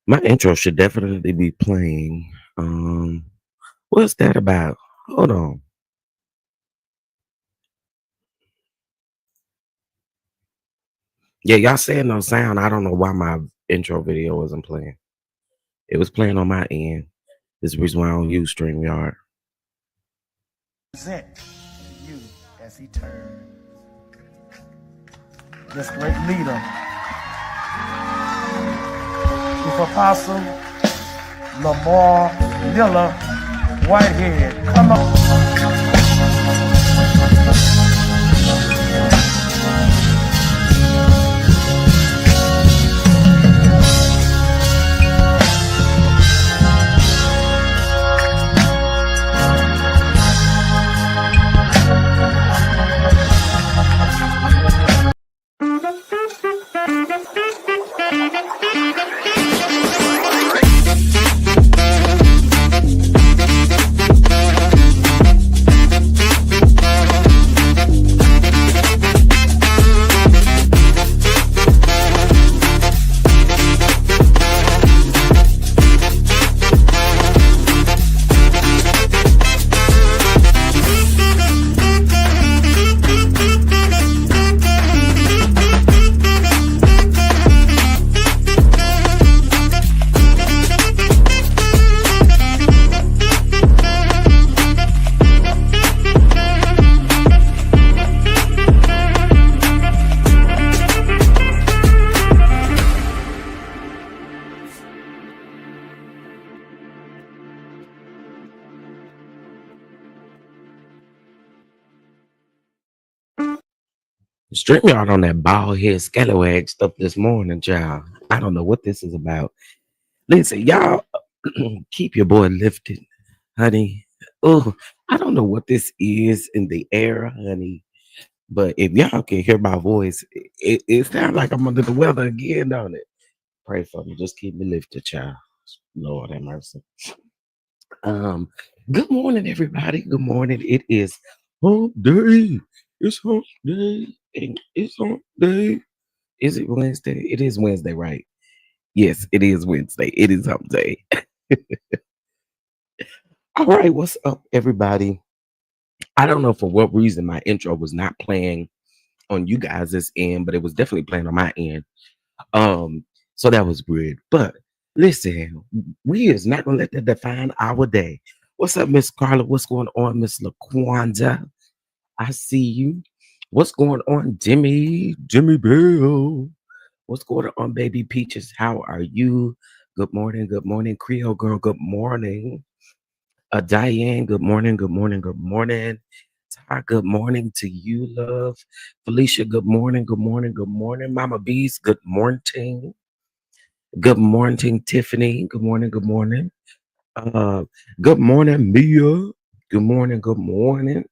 My intro should definitely be playing. What's that about? Hold on. Yeah, y'all saying no sound. I don't know why my intro video wasn't playing. It was playing on my end. This is the reason why I don't use StreamYard. Present to you as he turns. This great leader, Chief Apostle Lamar Miller Whitehead. Come on. StreamYard on that bald head scallywag stuff this morning, child. I don't know what this is about. Listen, y'all, keep your boy lifted, honey. Oh, I don't know what this is in the air, honey. But if y'all can hear my voice, it sounds like I'm under the weather again, don't it? Pray for me. Just keep me lifted, child. Lord have mercy. Good morning, everybody. Good morning. It is hump day. It's hump day. And it's hump day. Is it Wednesday? It is Wednesday, right? Yes, it is Wednesday. It is hump day. All right, what's up, everybody? I don't know for what reason my intro was not playing on you guys' end, but it was definitely playing on my end. Um, so that was weird. But listen, we is not gonna let that define our day. What's up, Miss Carla? What's going on, Miss LaQuanda? I see you. What's going on, Jimmy Bell? What's going on, baby Peaches? How are you? Good morning, Creole girl. Good morning. Diane, good morning, good morning, good morning. Ty, good morning to you, love. Felicia, good morning, good morning, good morning. Mama Beast, good morning. Good morning, Tiffany. Good morning, good morning. Uh, good morning, Mia. Good morning, good morning.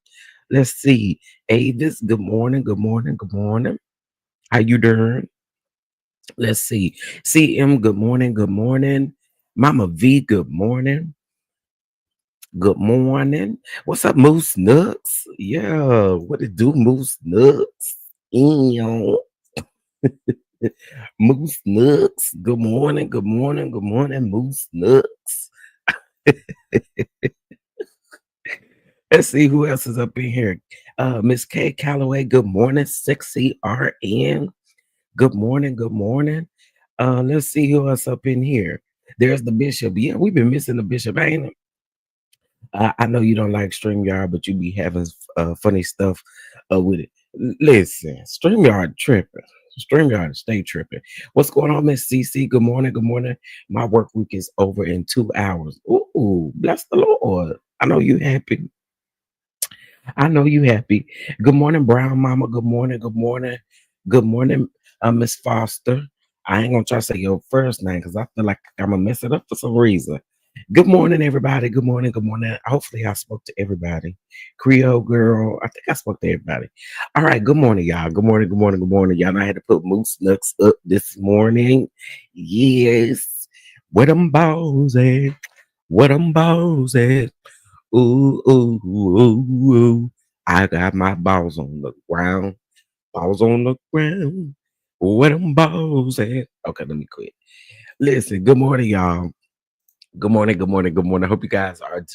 Let's see. Avis, good morning, good morning, good morning. How you doing? Let's see. CM, good morning, good morning. Mama V, good morning. Good morning. What's up, Moose Nuts? Yeah, what it do, Moose Nuts? Ew. Moose Nuts. Good morning, good morning, good morning, Moose Nuts. Let's see who else is up in here. Miss K Calloway, good morning, sexy RN. Good morning, good morning. Let's see who else up in here. There's the bishop. Yeah, we've been missing the bishop, ain't it? I know you don't like StreamYard, but you be having funny stuff with it. Listen, StreamYard tripping. StreamYard stay tripping. What's going on, Miss CC? Good morning, good morning. My work week is over in 2 hours. Ooh, bless the Lord. I know you happy. I know you happy. Good morning, Brown Mama. Good morning. Good morning. Good morning, Miss Foster. I ain't gonna try to say your first name because I feel like I'm gonna mess it up for some reason. Good morning, everybody. Good morning. Good morning. Hopefully, I spoke to everybody. Creole girl. I think I spoke to everybody. All right. Good morning, y'all. Good morning. Good morning. Good morning. Y'all know I had to put Moose Nuts up this morning. Yes. Where them balls at? Where them balls at? Ooh, ooh, ooh, ooh. I got my balls on the ground. Balls on the ground. Where them balls at? Okay, let me quit. Listen, good morning, y'all. Good morning, good morning, good morning. Hope you guys are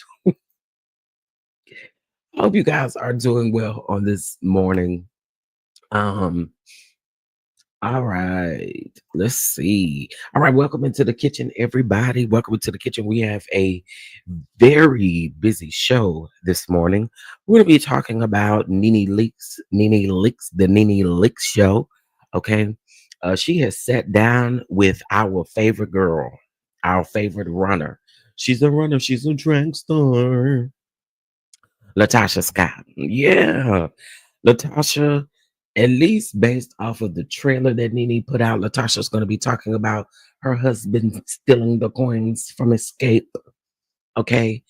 doing well on this morning. Um, all right, let's see. All right, welcome into the kitchen, everybody. Welcome into the kitchen. We have a very busy show this morning. We're going to be talking about the Nene Leaks show. Okay. She has sat down with our favorite girl, our favorite runner. She's a runner, she's a drag star. Latasha Scott. Yeah. Latasha, at least based off of the trailer that Nene put out, Latasha's going to be talking about her husband stealing the coins from Escape. Okay.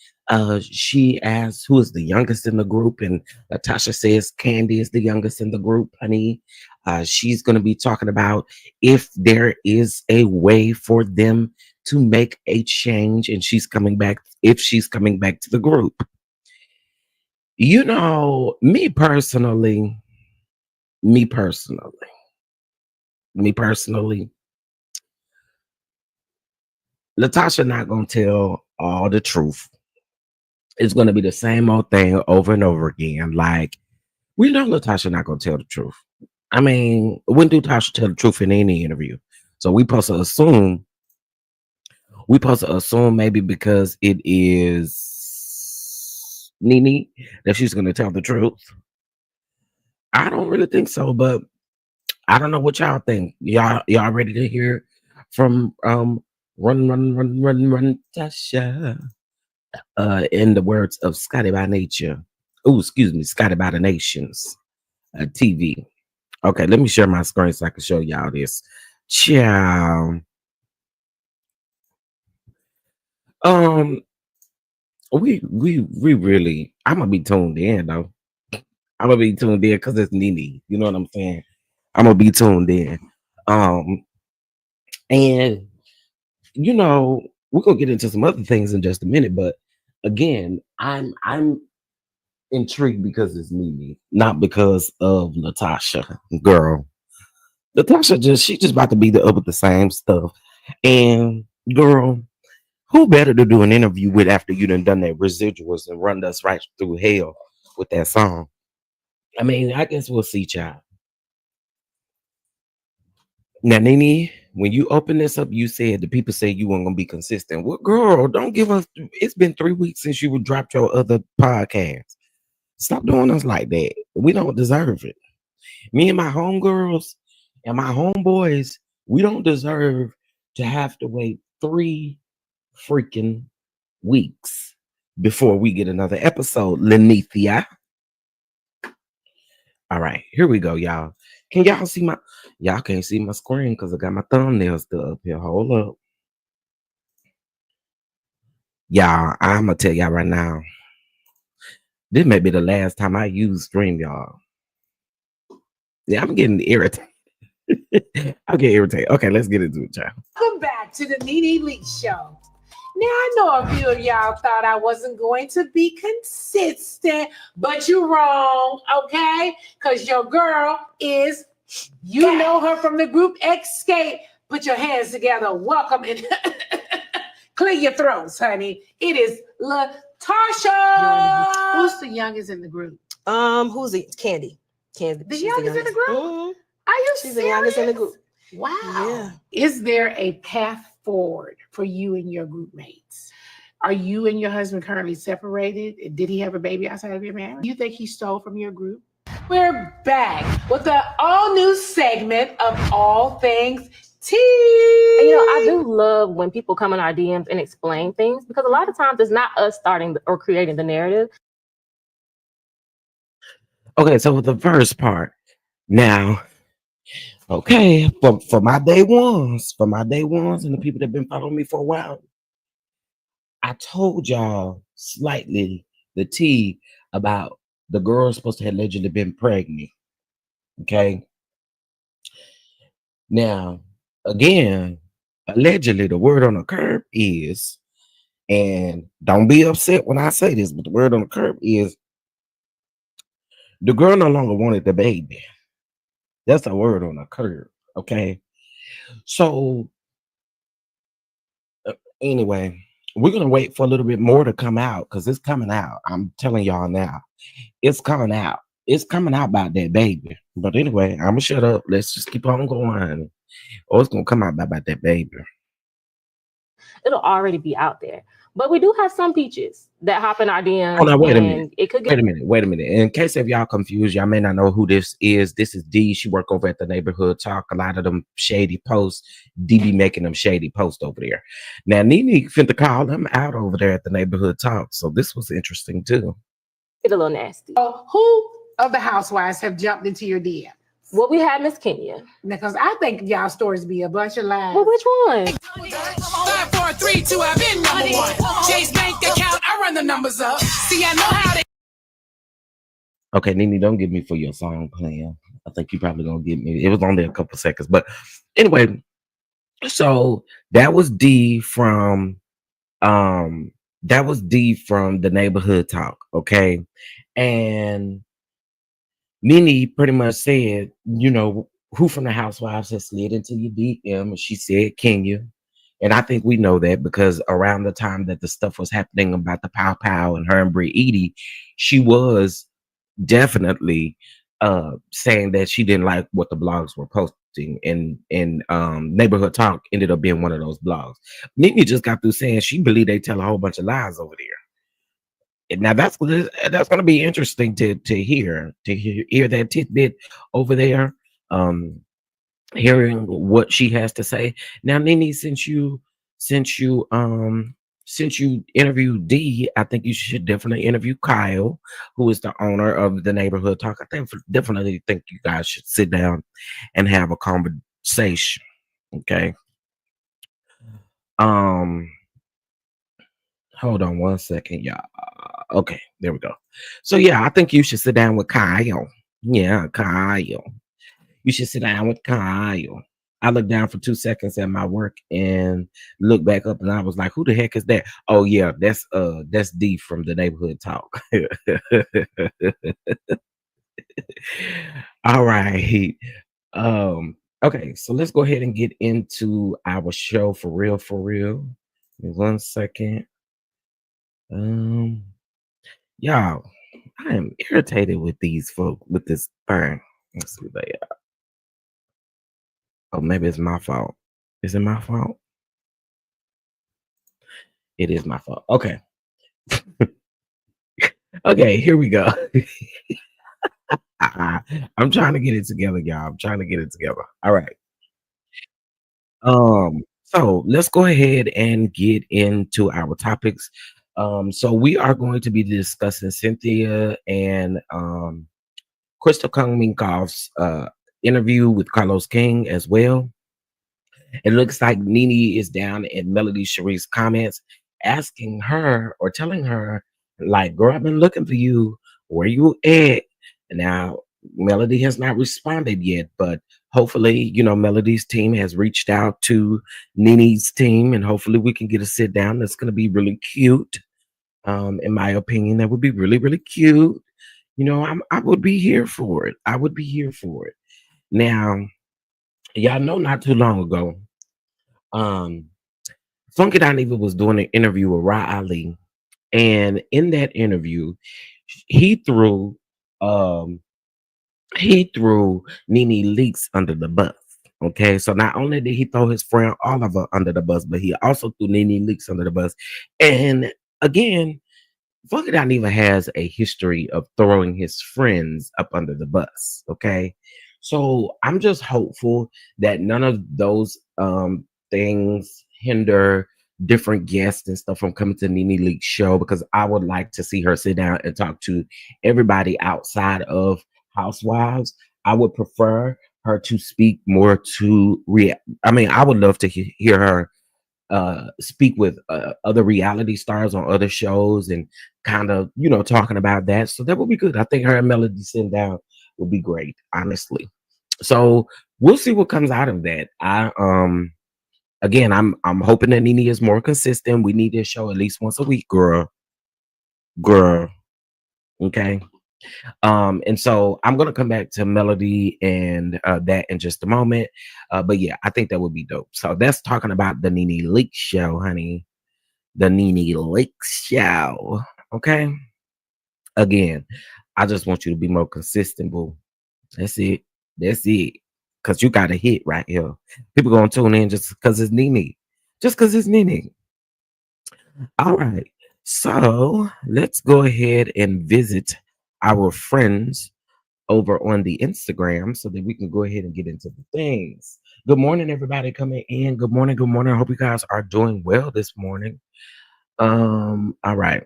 She asks who is the youngest in the group, and Latasha says Candy is the youngest in the group, honey. She's going to be talking about if there is a way for them to make a change, and she's coming back if she's coming back to the group. You know, me personally, me personally, Latasha not gonna tell all the truth. It's gonna be the same old thing over and over again. Like we know Latasha not gonna tell the truth. I mean, when do Tasha tell the truth in any interview? So we supposed to assume maybe because it is Nene that she's gonna tell the truth. I don't really think so, but I don't know what y'all think. Y'all ready to hear from run Tasha. In the words of Scotty by Nature. Oh, excuse me, Scotty by the Nations. TV. Okay, let me share my screen so I can show y'all this. Ciao. Um, we really I'm gonna be tuned in though. I'm gonna be tuned in because it's Nene. You know what I'm saying? I'm gonna be tuned in. Um, and you know, we're gonna get into some other things in just a minute, but again, I'm intrigued because it's Nene, not because of Latasha. Girl, Natasha she just about to be the up with the same stuff. And girl, who better to do an interview with after you done that residuals and run us right through hell with that song? I mean, I guess we'll see, child. Now, Nene, when you open this up, you said the people say you weren't gonna be consistent. Well, girl, don't give us. It's been 3 weeks since you dropped your other podcast. Stop doing us like that. We don't deserve it. Me and my homegirls and my homeboys, we don't deserve to have to wait 3 freaking weeks before we get another episode. Lenithia. All right, here we go, y'all. Can y'all see my? Y'all can't see my screen because I got my thumbnails still up here. Hold up, y'all. I'm gonna tell y'all right now. This may be the last time I use Stream, y'all. Yeah, I'm getting irritated. I'll get irritated. Okay, let's get into it, y'all. Welcome back to the Nene Leak Show. Now, I know a few of y'all thought I wasn't going to be consistent, but you're wrong, okay? Because your girl is, you know her from the group Escape. Put your hands together. Welcome and clear your throats, honey. It is Latocha. Who's the youngest in the group? Who's it? Candy. The youngest in the group? Mm-hmm. Are you She's serious? the youngest in the group. Wow. Yeah. Is there a path forward for you and your group mates? Are you and your husband currently separated? Did he have a baby outside of your marriage? Do you think he stole from your group? We're back with the all-new segment of All Things Tea. And, I do love when people come in our DMs and explain things, because a lot of times it's not us starting or creating the narrative. Okay, so the first part. Now, okay, for my day ones, and the people that have been following me for a while, I told y'all slightly the tea about the girl supposed to have allegedly been pregnant. Okay. Now, again, allegedly, the word on the curb is, and don't be upset when I say this, but the word on the curb is the girl no longer wanted the baby. That's the word on the curb. Okay. So, anyway, we're going to wait for a little bit more to come out because it's coming out. I'm telling y'all now, it's coming out. It's coming out about that baby. But anyway, I'm going to shut up. Let's just keep on going. Or it's going to come out about that baby. It'll already be out there. But we do have some peaches that hop in our DMs. Hold on, wait a minute. It could get Wait a minute. In case if y'all confused, y'all may not know who this is. This is D. She work over at the Neighborhood Talk. A lot of them shady posts. D be making them shady posts over there. Now, Nene finna call them out over there at the Neighborhood Talk. So this was interesting too. a little nasty. So who of the housewives have jumped into your DM? Well, we had Miss Kenya. Because I think y'all stories be a bunch of lies. Well, which one? 5, 4, 3, 2, I've been number one. Chase bank account, I run the numbers up. See, I know how they. Okay, Nene, don't get me for your song playing. I think you probably gonna get me. It was only a couple seconds, but anyway. So that was D from the Neighborhood Talk. Okay, and Nene pretty much said, who from the housewives has slid into your DM, and she said Kenya. And I think we know that because around the time that the stuff was happening about the Pow Pow and her and Brit Eady, she was definitely saying that she didn't like what the blogs were posting, and Neighborhood Talk ended up being one of those blogs. Nene just got through saying she believed they tell a whole bunch of lies over there. Now that's going to be interesting to hear that tidbit over there. Hearing what she has to say. Now, Nene, since you interviewed D, I think you should definitely interview Kyle, who is the owner of the Neighborhood Talk. I definitely think you guys should sit down and have a conversation. Okay. Hold on one second, y'all. Okay, there we go. So yeah, I think you should sit down with Kyle. Yeah, Kyle. You should sit down with Kyle. I looked down for 2 seconds at my work and looked back up, and I was like, "Who the heck is that?" Oh yeah, that's D from the Neighborhood Talk. All right. Okay, so let's go ahead and get into our show for real, for real. Give me 1 second. Um, y'all, I am irritated with these folk with this thing. Let's see what they are. Oh, maybe it's my fault. Is it my fault? It is my fault. Okay. Okay, here we go. I'm trying to get it together, y'all. I'm trying to get it together. All right. So let's go ahead and get into our topics. So we are going to be discussing Cynthia and Crystal Kung Minkoff's interview with Carlos King as well. It looks like Nene is down in Melody Cherie's comments, asking her or telling her, like, girl, I've been looking for you. Where you at? Now, Melody has not responded yet, but hopefully, Melody's team has reached out to Nene's team, and hopefully we can get a sit down. That's going to be really cute. In my opinion, that would be really, really cute. I would be here for it. I would be here for it. Now, y'all know not too long ago, um, Funky Dineva was doing an interview with Ra Ali, and in that interview, he threw um he threw Nene Leakes under the bus. Okay, so not only did he throw his friend Oliver under the bus, but he also threw Nene Leakes under the bus. And again, Funky Dineva has a history of throwing his friends up under the bus. Okay, so I'm just hopeful that none of those things hinder different guests and stuff from coming to Nene Leakes show, because I would like to see her sit down and talk to everybody outside of Housewives. I would prefer her to speak more to I mean, I would love to hear her speak with other reality stars on other shows and kind of talking about that. So that would be good. I think her and Melody sitting down would be great, honestly. So we'll see what comes out of that. I'm hoping that Nene is more consistent. We need this show at least once a week, girl. Okay. And so I'm gonna come back to Melody and that in just a moment. But yeah, I think that would be dope. So that's talking about the Nene Leakes show, honey. The Nene Leakes show. Okay. Again, I just want you to be more consistent, boo. That's it. That's it. Cause you got a hit right here. People gonna tune in just because it's Nene. Just because it's Nene. All right. So let's go ahead and visit our friends over on the Instagram so that we can go ahead and get into the things. Good morning, everybody coming in. Good morning. Good morning. I hope you guys are doing well this morning. All right.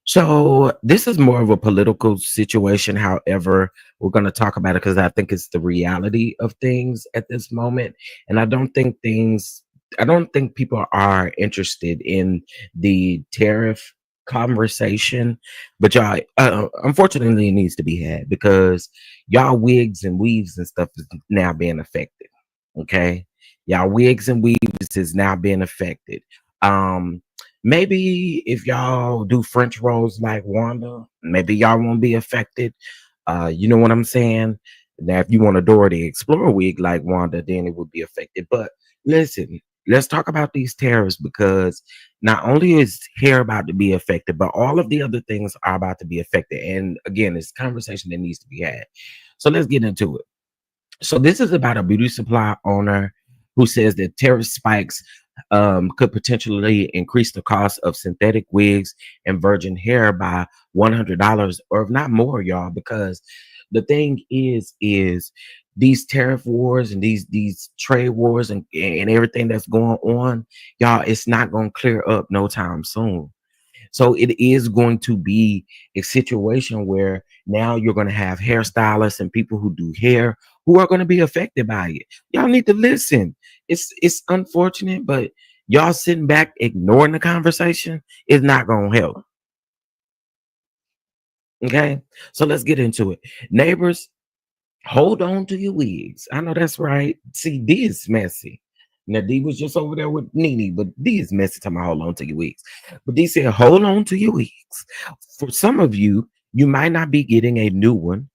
So this is more of a political situation. However, we're going to talk about it because I think it's the reality of things at this moment. And I don't think people are interested in the tariff conversation, but y'all, unfortunately, it needs to be had because y'all wigs and weaves and stuff is now being affected. Okay. Y'all wigs and weaves is now being affected. Um, Maybe if y'all do French rolls like Wanda, maybe y'all won't be affected. You know what I'm saying? Now, if you want a Dora the Explorer wig like Wanda, then it would be affected. But listen, let's talk about these tariffs because not only is hair about to be affected, but all of the other things are about to be affected. And again, it's a conversation that needs to be had. So let's get into it. So this is about a beauty supply owner who says that tariff spikes could potentially increase the cost of synthetic wigs and virgin hair by $100 or if not more, y'all. Because the thing is these tariff wars and these trade wars and everything that's going on, y'all, it's not going to clear up no time soon. So it is going to be a situation where now you're going to have hairstylists and people who do hair who are going to be affected by it. Y'all need to listen. It's unfortunate, but y'all sitting back ignoring the conversation is not going to help. Okay, so let's get into it. Neighbors, hold on to your wigs. I know that's right. See, D is messy. Now D was just over there with Nene, but D is messy. Talking about hold on to your wigs. But D said, hold on to your wigs. For some of you, you might not be getting a new one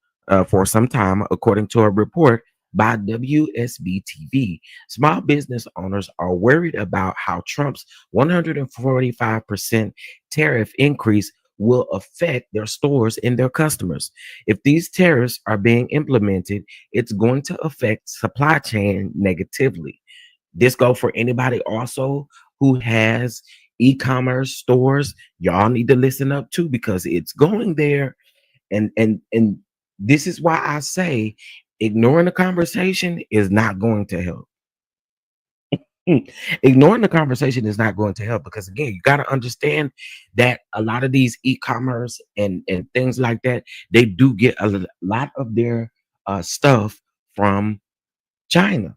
for some time, according to a report by WSB-TV. Small business owners are worried about how Trump's 145% tariff increase will affect their stores and their customers. If these tariffs are being implemented, it's going to affect supply chain negatively. This go for anybody also who has e-commerce stores. Y'all need to listen up too, because it's going there. And this is why I say ignoring the conversation is not going to help. Ignoring the conversation is not going to help, because again, you got to understand that a lot of these e-commerce and things like that, they do get a lot of their stuff from China.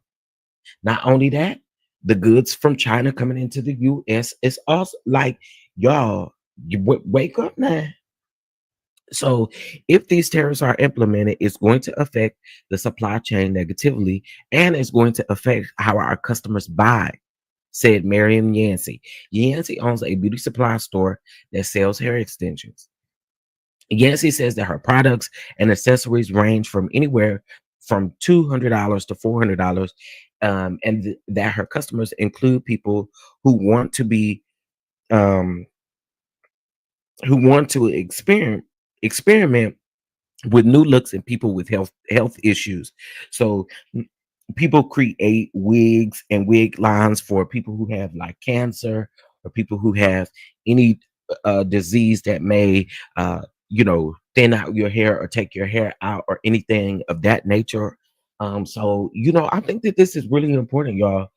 Not only that, the goods from China coming into the US is also like, y'all, wake up now. So, if these tariffs are implemented, it's going to affect the supply chain negatively, and it's going to affect how our customers buy, said Marion Yancey. Yancey owns a beauty supply store that sells hair extensions. Yancey says that her products and accessories range from anywhere from $200 to $400, that her customers include people who want to be um, who want to experiment with new looks and people with health issues. So people create wigs and wig lines for people who have like cancer, or people who have any disease that may thin out your hair or take your hair out or anything of that nature. So I think that this is really important, y'all.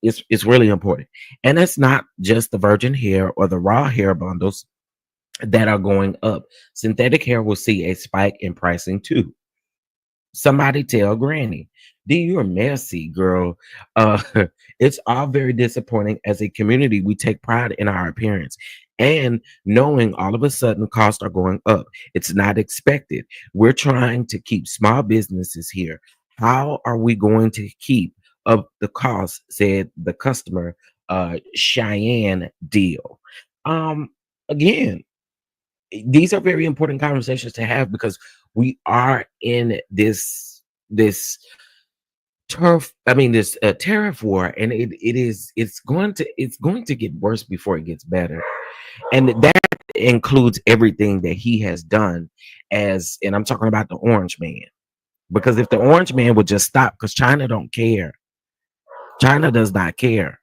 It's really important, and it's not just the virgin hair or the raw hair bundles that are going up. Synthetic hair will see a spike in pricing too. Somebody tell Granny, D, you're messy, girl. Uh, it's all very disappointing. As a community, we take pride in our appearance. And knowing all of a sudden costs are going up, it's not expected. We're trying to keep small businesses here. How are we going to keep up the cost? Said the customer, Cheyenne Deal. Again, these are very important conversations to have, because we are in this tariff war, and it's going to get worse before it gets better. And that includes everything that he has done, and I'm talking about the orange man. Because if the orange man would just stop, because China don't care. China does not care.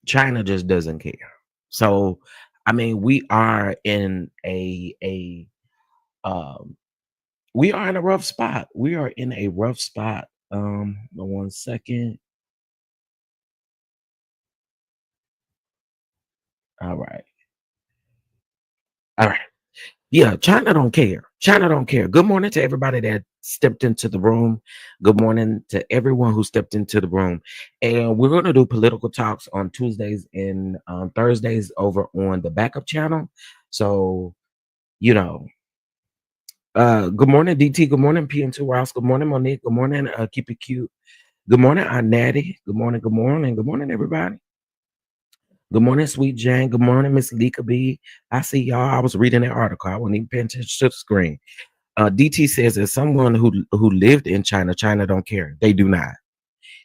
China just doesn't care. So, I mean, um we are in a rough spot. We are in a rough spot. 1 second. All right. All right. Yeah, China don't care. China don't care. Good morning to everybody that stepped into the room. Good morning to everyone who stepped into the room. And we're going to do political talks on Tuesdays and Thursdays over on the backup channel. So, you know, good morning, DT. Good morning, PM2 Rouse. Good morning, Monique. Good morning, Keep It Cute. Good morning, Aunt Natty. Good morning, good morning. Good morning, everybody. Good morning, Sweet Jane. Good morning, Miss Lika B. I see y'all. I was reading that article. I wasn't even paying attention to the screen. DT says, as someone who lived in China, China don't care. They do not.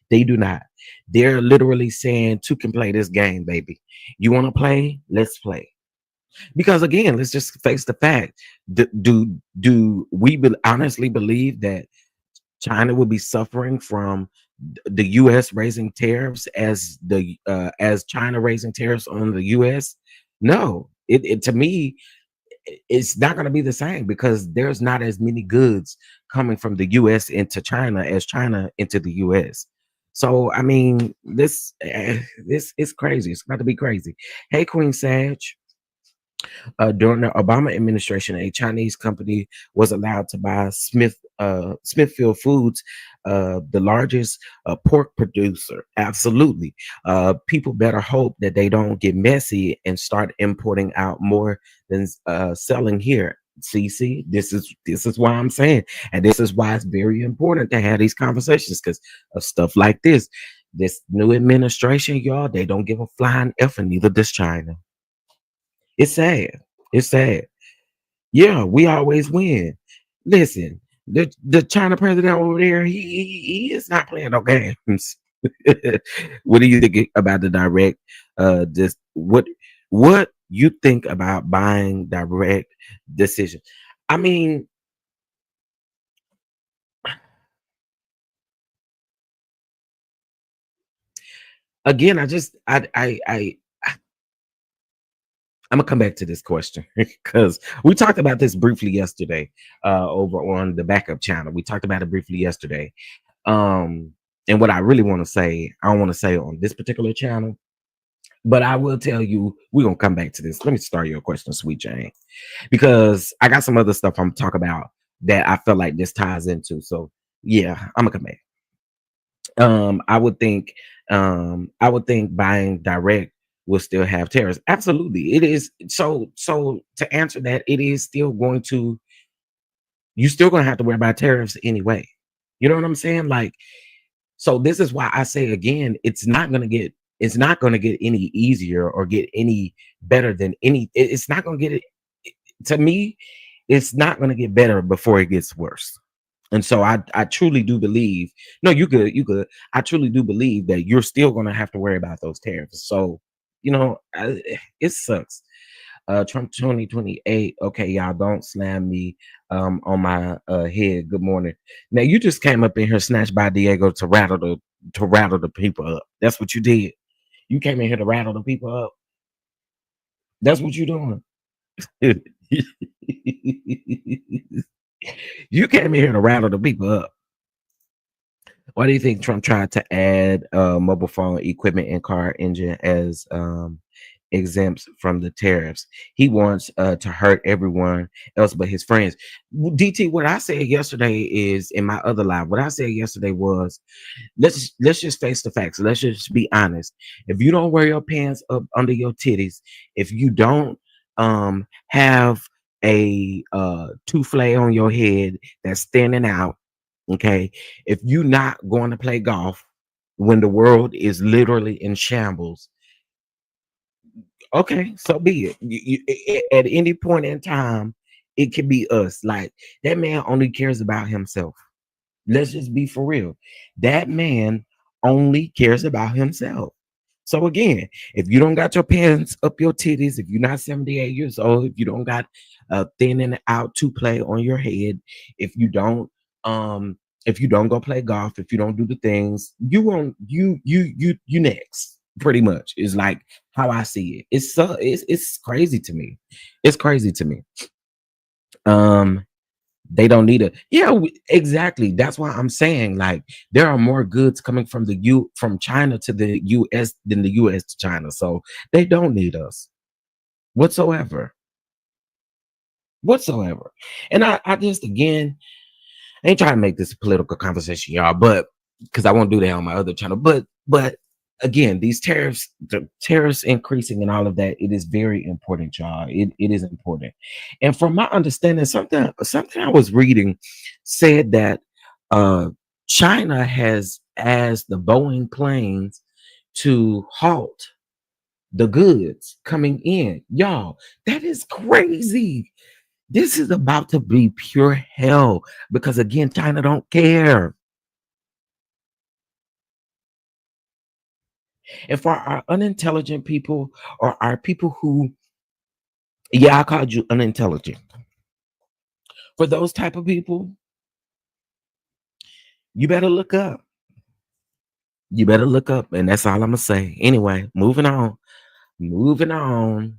They do not. They're literally saying, two can play this game, baby. You want to play? Let's play. Because again, let's just face the fact. Do we honestly believe that China will be suffering from the U.S. raising tariffs as China raising tariffs on the U.S.? No, it to me, it's not going to be the same, because there's not as many goods coming from the U.S. into China as China into the U.S. So I mean, this is crazy. It's about to be crazy. Hey, Queen Sage. During the Obama administration, a Chinese company was allowed to buy Smithfield Foods, the largest pork producer. Absolutely. People better hope that they don't get messy and start importing out more than selling here. See, this is why I'm saying, and this is why it's very important to have these conversations, because of stuff like this. This new administration, y'all, they don't give a flying F, and neither does China. It's sad. It's sad. Yeah, we always win. Listen, the China president over there, he is not playing no games. What do you think about the direct? Just what you think about buying direct decision? I mean, again, I'm gonna come back to this question because we talked about this briefly yesterday over on the backup channel. We talked about it briefly yesterday. Um, and what I really want to say, I don't want to say on this particular channel, but I will tell you, we're gonna come back to this. Let me start your question, Sweet Jane, because I got some other stuff I'm talking about that I feel like this ties into. So yeah, I'm gonna come back. Um, I would think, I would think buying direct will still have tariffs. Absolutely, it is. So to answer that, it is still going to. You still gonna have to worry about tariffs anyway. You know what I'm saying? Like, so this is why I say again, it's not gonna get any easier or get any better than it's not gonna get it. To me, it's not gonna get better before it gets worse. And so I truly do believe, no, you could. I truly do believe that you're still gonna have to worry about those tariffs. So, it sucks. Trump 2028. Okay, y'all don't slam me on my head. Good morning. Now you just came up in here snatched by Diego to rattle the people up. That's what you did. You came in here to rattle the people up. That's what you're doing. You came in here to rattle the people up. Why do you think Trump tried to add mobile phone equipment and car engine as exempts from the tariffs? He wants to hurt everyone else but his friends. DT, what I said yesterday is in my other live. What I said yesterday was let's just face the facts. Let's just be honest. If you don't wear your pants up under your titties, if you don't have a two-flay on your head that's standing out, okay, if you're not going to play golf when the world is literally in shambles, okay, so be it. At any point in time, it could be us. Like, that man only cares about himself. Let's just be for real. That man only cares about himself. So again, if you don't got your pants up your titties, if you're not 78 years old, if you don't got a thin and out to play on your head, if you don't um if you don't go play golf, if you don't do the things, you won't you next. Pretty much is like how I see it. It's crazy to me. It's crazy to me. Um they don't need a exactly. That's why I'm saying, like, there are more goods coming from from China to the US than the US to China. So they don't need us whatsoever. Whatsoever. And I just, again, I ain't trying to make this a political conversation, y'all, but because I won't do that on my other channel. But again, these tariffs, the tariffs increasing and all of that, it is very important, y'all. It is important. And from my understanding, something I was reading said that China has asked the Boeing planes to halt the goods coming in. Y'all, that is crazy. This is about to be pure hell because, again, China don't care. And for our unintelligent people, or our people who, I called you unintelligent. For those type of people, you better look up. You better look up, and that's all I'm gonna say. Anyway, moving on. Moving on.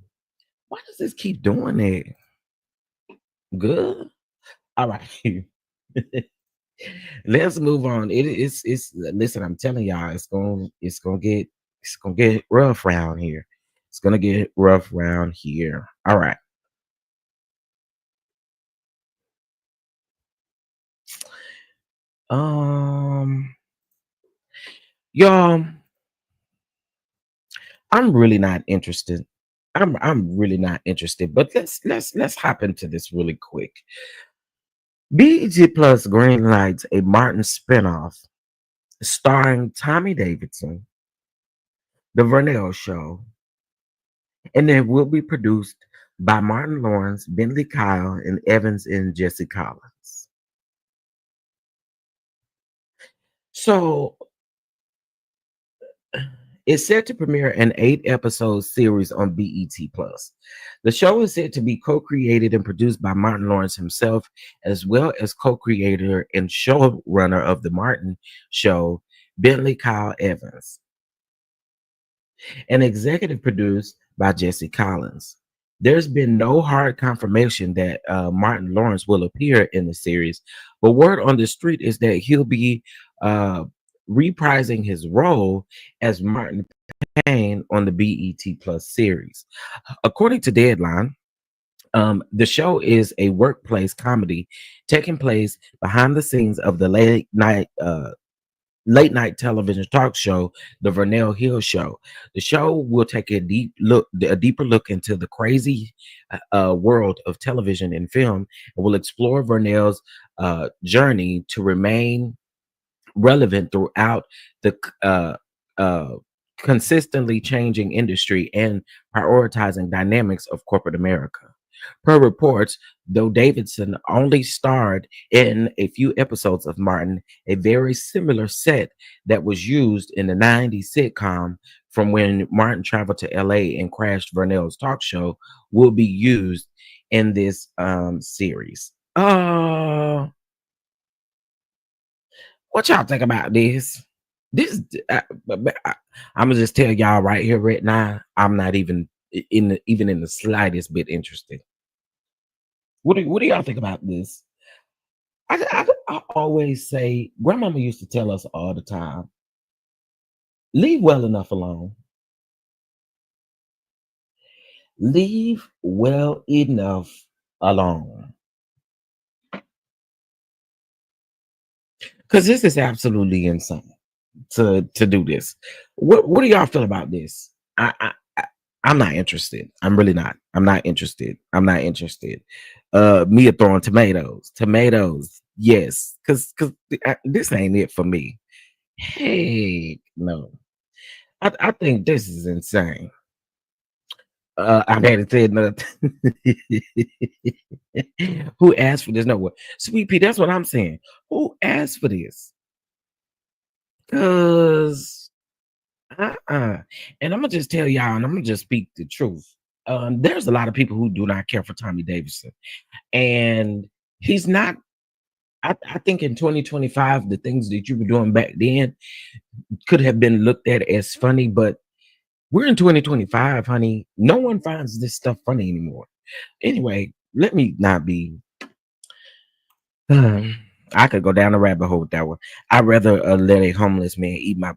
Why does this keep doing that? Good. All right. Let's move on. It's listen, I'm telling y'all, it's gonna get rough around here. It's gonna get rough around here. All right. Y'all, I'm really not interested. I'm really not interested. But let's hop into this really quick. BET Plus green lights a Martin spinoff starring Tommy Davidson, The Vernell Show, and it will be produced by Martin Lawrence, Bentley Kyle, and Evans and Jesse Collins. So it's set to premiere an 8-episode series on BET Plus. The show is said to be co-created and produced by Martin Lawrence himself, as well as co-creator and showrunner of the Martin Show, Bentley Kyle Evans, and executive produced by Jesse Collins. There's been no hard confirmation that Martin Lawrence will appear in the series, but word on the street is that he'll be uh, reprising his role as Martin Payne on the BET Plus series. According to Deadline, the show is a workplace comedy taking place behind the scenes of the late night television talk show, The Vernell Hill Show. The show will take a deeper look into the crazy world of television and film, and will explore Vernell's journey to remain relevant throughout the uh, consistently changing industry and prioritizing dynamics of corporate America. Per reports, though Davidson only starred in a few episodes of Martin, a very similar set that was used in the 90s sitcom from when Martin traveled to LA and crashed Vernell's talk show will be used in this series. What y'all think about this? This I'm gonna just tell y'all right here, right now. I'm not even in the slightest bit interested. What do y'all think about this? I always say, Grandmama used to tell us all the time, leave well enough alone. Leave well enough alone. Because this is absolutely insane to do this. What do y'all feel about this? I'm not interested. I'm really not. I'm not interested. I'm not interested. Mia throwing tomatoes. Yes, because this ain't it for me. Hey, no. I think this is insane. I hadn't said nothing. Who asked for this? No one. Sweet Pea, that's what I'm saying. Who asked for this? Cause and I'm gonna just tell y'all, and I'm gonna just speak the truth. There's a lot of people who do not care for Tommy Davidson, and he's not. I think in 2025, the things that you were doing back then could have been looked at as funny, but we're in 2025, honey. No one finds this stuff funny anymore. Anyway, let me not be. I could go down a rabbit hole with that one. I'd rather let a homeless man eat my.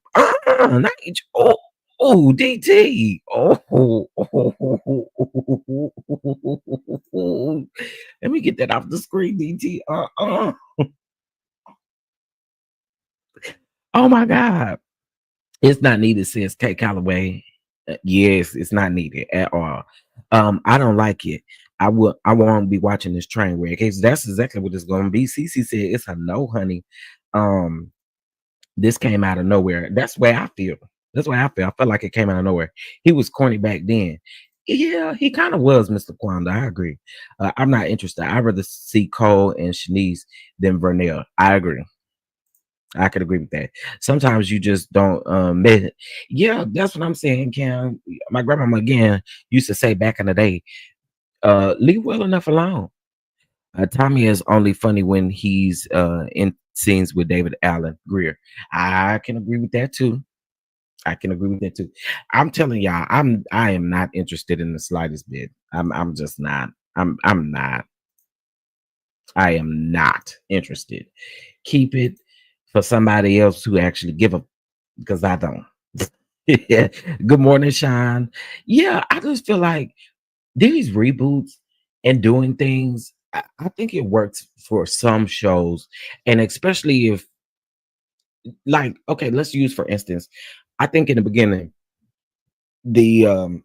Not eat. Oh, DT. Let me get that off the screen, DT. Oh my God. It's not needed, says Kate Calloway. Yes, it's not needed at all. I don't like it. I won't be watching this train wreck. That's exactly what it's gonna be. Cece said it's a no, honey. This came out of nowhere. That's the way I feel. That's the way I feel. I felt like it came out of nowhere. He was corny back then. Yeah, he kind of was, Mr. Kwanda. I agree. I'm not interested. I'd rather see Cole and Shanice than Vernell. I agree. I could agree with that. Sometimes you just don't yeah, that's what I'm saying, Cam. My grandmama again used to say back in the day, leave well enough alone. Tommy is only funny when he's in scenes with David Allen Greer. I can agree with that too. I can agree with that too. I'm telling y'all, I am not interested in the slightest bit. I'm just not. I'm not. I am not interested. Keep it for somebody else who actually give a, because I don't. Yeah. Good morning, Sean. Yeah, I just feel like these reboots and doing things, I think it works for some shows, and especially if, like, okay, let's use for instance, I think in the beginning, the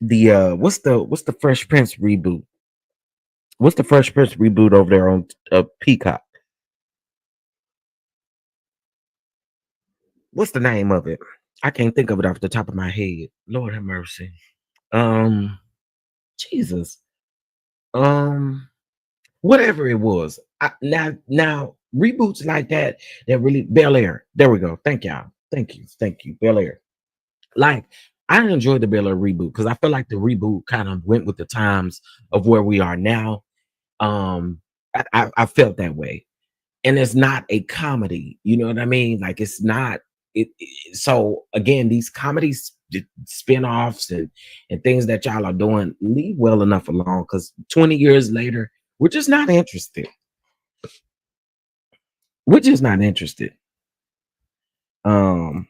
what's the Fresh Prince reboot? What's the Fresh Prince reboot over there on Peacock? What's the name of it? I can't think of it off the top of my head. Lord have mercy. Um, Jesus. Um, Whatever it was. Now reboots like that really Bel Air. There we go. Thank y'all. Thank you, Bel Air. Like I enjoyed the Bel Air reboot because I feel like the reboot kind of went with the times of where we are now. Um, I felt that way, and it's not a comedy. You know what I mean? Like it's not. So again, these comedies, spin-offs, and things that y'all are doing, leave well enough alone. Because 20 years later, we're just not interested. We're just not interested. Um,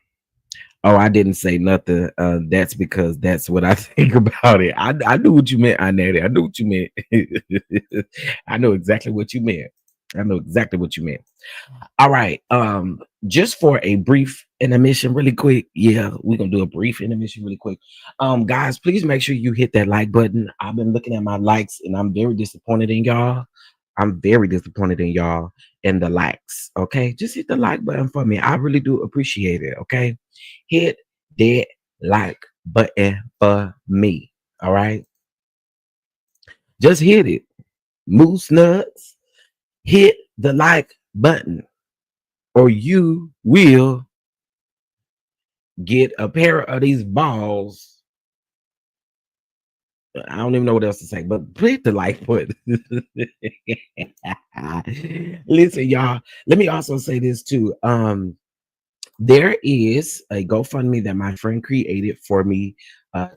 Oh, I didn't say nothing. That's because that's what I think about it. I knew what you meant, Nene. I knew what you meant. I know exactly what you meant. I know exactly what you meant. All right. Just for a brief intermission, really quick. Yeah, we're gonna do a brief intermission really quick. Guys, please make sure you hit that like button. I've been looking at my likes and I'm very disappointed in y'all. I'm very disappointed in y'all and the likes. Okay, just hit the like button for me. I really do appreciate it. Okay, hit that like button for me. All right, just hit it. Moose nuts, hit the like button, or you will get a pair of these balls. I don't even know what else to say, but hit the like button. Listen, y'all. Let me also say this too. There is a GoFundMe that my friend created for me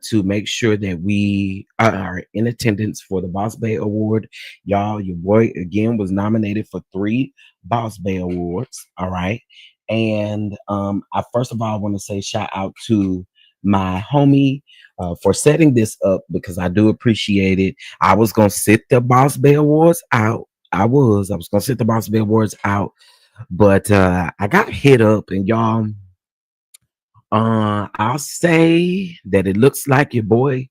to make sure that we are in attendance for the Boss Bay Award. Y'all, your boy again was nominated for 3 Boss Bay Awards. All right. And I first of all want to say shout out to my homie for setting this up because I do appreciate it. I was going to sit the Boss Bay Awards out. I was going to sit the Boss Bay Awards out, but I got hit up, and y'all, I'll say that it looks like your boy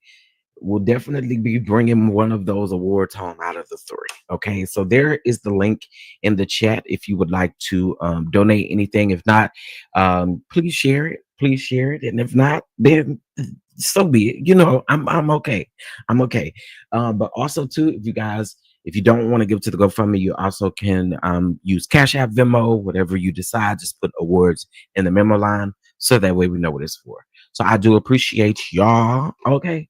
will definitely be bringing one of those awards home out of the 3. Okay, so there is the link in the chat if you would like to donate anything. If not, please share it. Please share it, and if not, then so be it. You know, I'm okay. I'm okay. But also too, if you guys, if you don't want to give to the GoFundMe, you also can use Cash App, Venmo, whatever you decide. Just put awards in the memo line so that way we know what it's for. So I do appreciate y'all. Okay.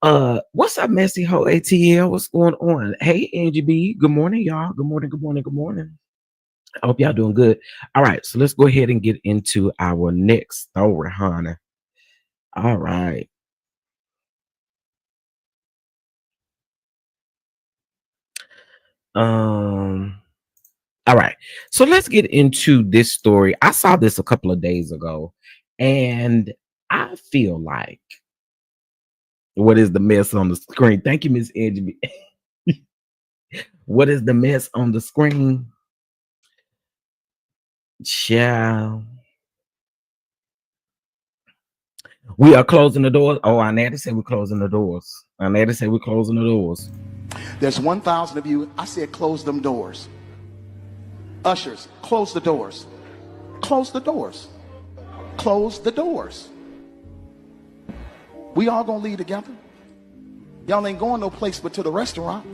What's up, messy ho ATL? What's going on? Hey, Angie B. Good morning, y'all. Good morning. Good morning. Good morning. I hope y'all doing good. All right, so let's go ahead and get into our next story, honey. All right. Um. All right. So let's get into this story. I saw this a couple of days ago, and I feel like what is the mess on the screen? Thank you, Miss Angie. What is the mess on the screen? Child. We are closing the doors. Oh, I had to say we're closing the doors. I had to say we're closing the doors. There's 1,000 of you. I said, close them doors. Ushers, close the doors. Close the doors. Close the doors. We all gonna leave together. Y'all ain't going no place but to the restaurant.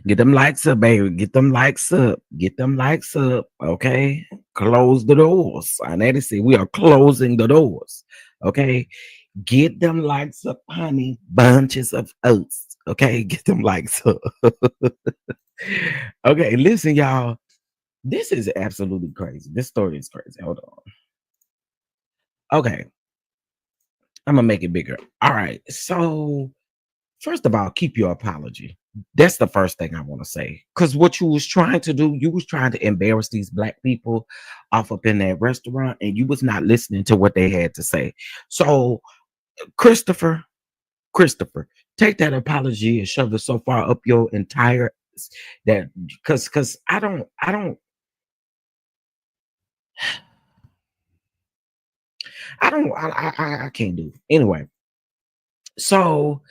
Get them likes up, baby. Get them likes up. Get them likes up. Okay. Close the doors. I had to say we are closing the doors. Okay. Get them likes up, honey. Bunches of oats. Okay. Get them likes up. Okay. Listen, y'all. This is absolutely crazy. This story is crazy. Hold on. Okay. I'm gonna make it bigger. All right. So first of all, keep your apology. That's the first thing I want to say. Because what you was trying to do, you was trying to embarrass these black people off up in that restaurant, and you was not listening to what they had to say. So, Christopher, take that apology and shove it so far up your entire that because I can't do it. Anyway. So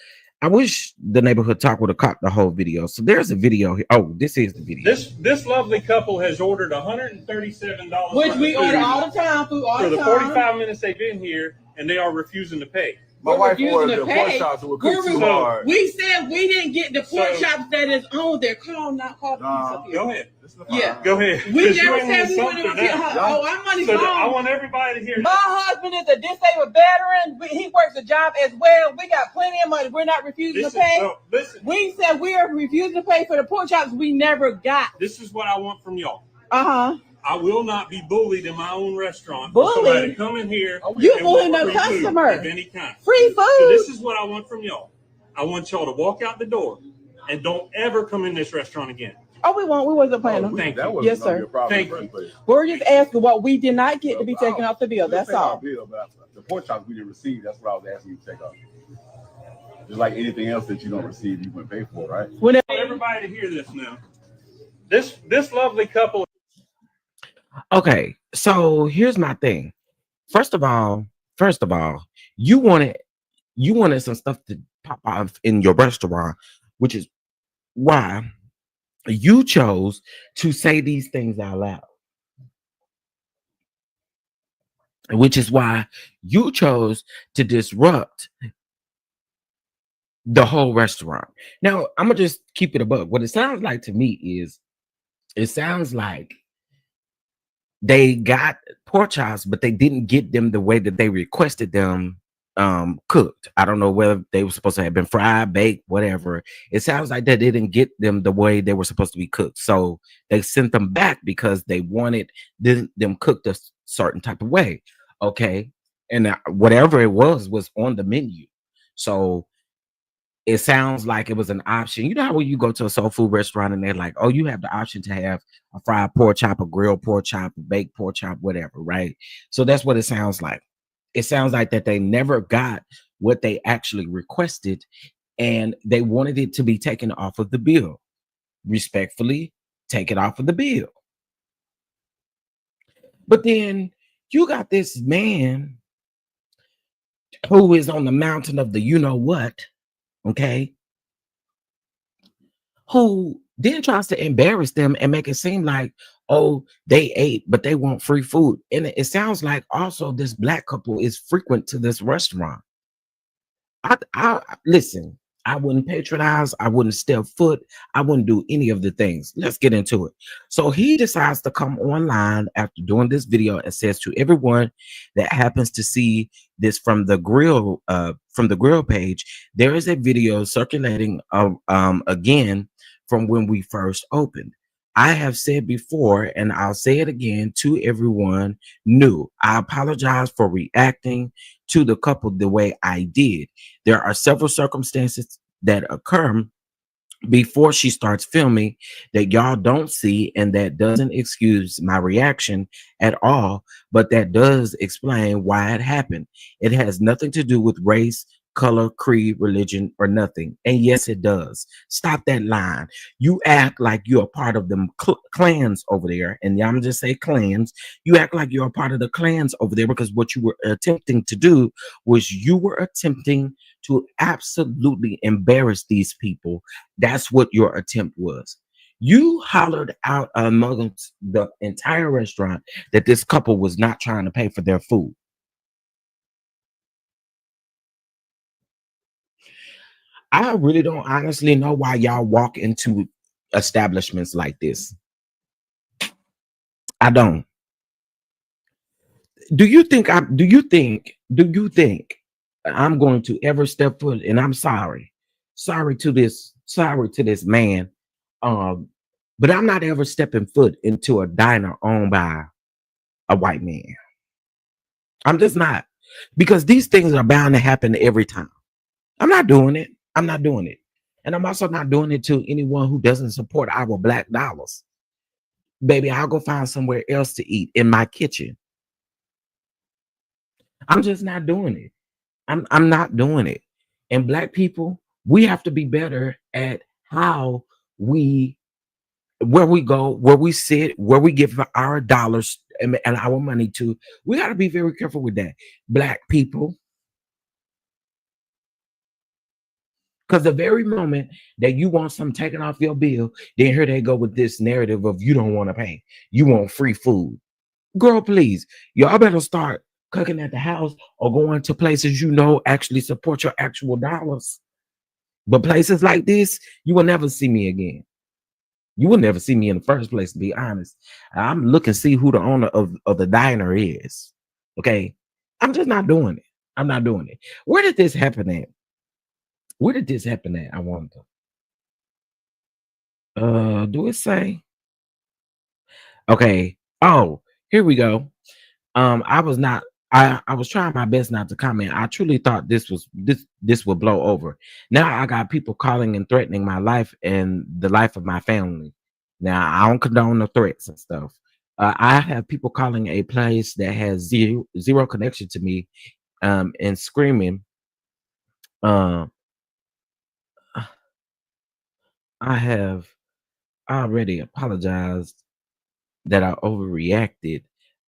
I wish the neighborhood talk would have caught the whole video. So there's a video here. Oh, this is the video. This lovely couple has ordered $137, which we order all the time, food all for the the time. 45 minutes they've been here, and they are refusing to pay. My wife ordered the pay. pork chops and we cooked too hard. We said we didn't get the pork chops that is on there. Not called Go ahead. Yeah. Go ahead. We never said we wanted to get her. Oh, our money's So gone. I want everybody to hear. My husband is a disabled veteran. He works a job as well. We got plenty of money. We're not refusing to pay. So, listen. We said we are refusing to pay for the pork chops we never got. This is what I want from y'all. Uh-huh. I will not be bullied in my own restaurant. Bullied? For somebody to come in here. You and bullying want the free customer. food of any kind. Free food. So this is what I want from y'all. I want y'all to walk out the door and don't ever come in this restaurant again. Oh, we won't. We wasn't planning on. Thank That you. wasn't Yes, gonna be sir. a problem Thank in the first place. We're just asking what we did not get to be taken off the bill. That's Take our all. bill, but the pork chops we didn't receive. That's what I was asking you to take off. Just like anything else that you don't receive, you wouldn't pay for, right? I want everybody to hear this now. This lovely couple. Okay, so here's my thing. First of all, you wanted some stuff to pop off in your restaurant, which is why you chose to say these things out loud. Which is why you chose to disrupt the whole restaurant. Now, I'm gonna just keep it above. What it sounds like to me is, it sounds like they got pork chops, but they didn't get them the way that they requested them cooked. I don't know whether they were supposed to have been fried, baked, whatever. It sounds like they didn't get them the way they were supposed to be cooked. So they sent them back because they wanted them cooked a certain type of way. Okay. And whatever it was on the menu. So it sounds like it was an option. You know how when you go to a soul food restaurant and they're like, oh, you have the option to have a fried pork chop, a grilled pork chop, a baked pork chop, whatever, right? So that's what it sounds like. It sounds like that they never got what they actually requested and they wanted it to be taken off of the bill. Respectfully, take it off of the bill. But then you got this man who is on the mountain of the you know what, okay, who then tries to embarrass them and make it seem like, oh, they ate, but they want free food. And it sounds like also this black couple is frequent to this restaurant. I listen, I wouldn't patronize, I wouldn't step foot, I wouldn't do any of the things. Let's get into it. So he decides to come online after doing this video and says to everyone that happens to see this from the grill page, there is a video circulating again from when we first opened. I have said before, and I'll say it again to everyone new. I apologize for reacting to the couple the way I did. There are several circumstances that occur before she starts filming that y'all don't see, and that doesn't excuse my reaction at all, but that does explain why it happened. It has nothing to do with race, color, creed, religion, or nothing. And yes, it does. Stop that line. You act like you're a part of them clans over there, and I'm just say clans. You act like you're a part of the clans over there because what you were attempting to do was you were attempting to absolutely embarrass these people. That's what your attempt was. You hollered out amongst the entire restaurant that this couple was not trying to pay for their food. I really don't honestly know why y'all walk into establishments like this. I don't. Do you think I'm going to ever step foot? And I'm sorry to this man. But I'm not ever stepping foot into a diner owned by a white man. I'm just not, because these things are bound to happen every time. I'm not doing it. And I'm also not doing it to anyone who doesn't support our black dollars. Baby, I'll go find somewhere else to eat in my kitchen. I'm just not doing it. I'm not doing it. And black people, we have to be better at how where we go, where we sit, where we give our dollars and our money to. We got to be very careful with that. Black people, Because the very moment that you want something taken off your bill, then here they go with this narrative of you don't want to pay. You want free food. Girl, please, y'all better start cooking at the house or going to places actually support your actual dollars. But places like this, you will never see me again. You will never see me in the first place, to be honest. I'm looking to see who the owner of the diner is. Okay. I'm just not doing it. I'm not doing it. Where did this happen at? Where did this happen at? I wonder. Do it say? Okay. Oh, here we go. I was not. I was trying my best not to comment. I truly thought this would blow over. Now I got people calling and threatening my life and the life of my family. Now I don't condone the threats and stuff. I have people calling a place that has zero connection to me, and screaming. Uh, I have already apologized that I overreacted.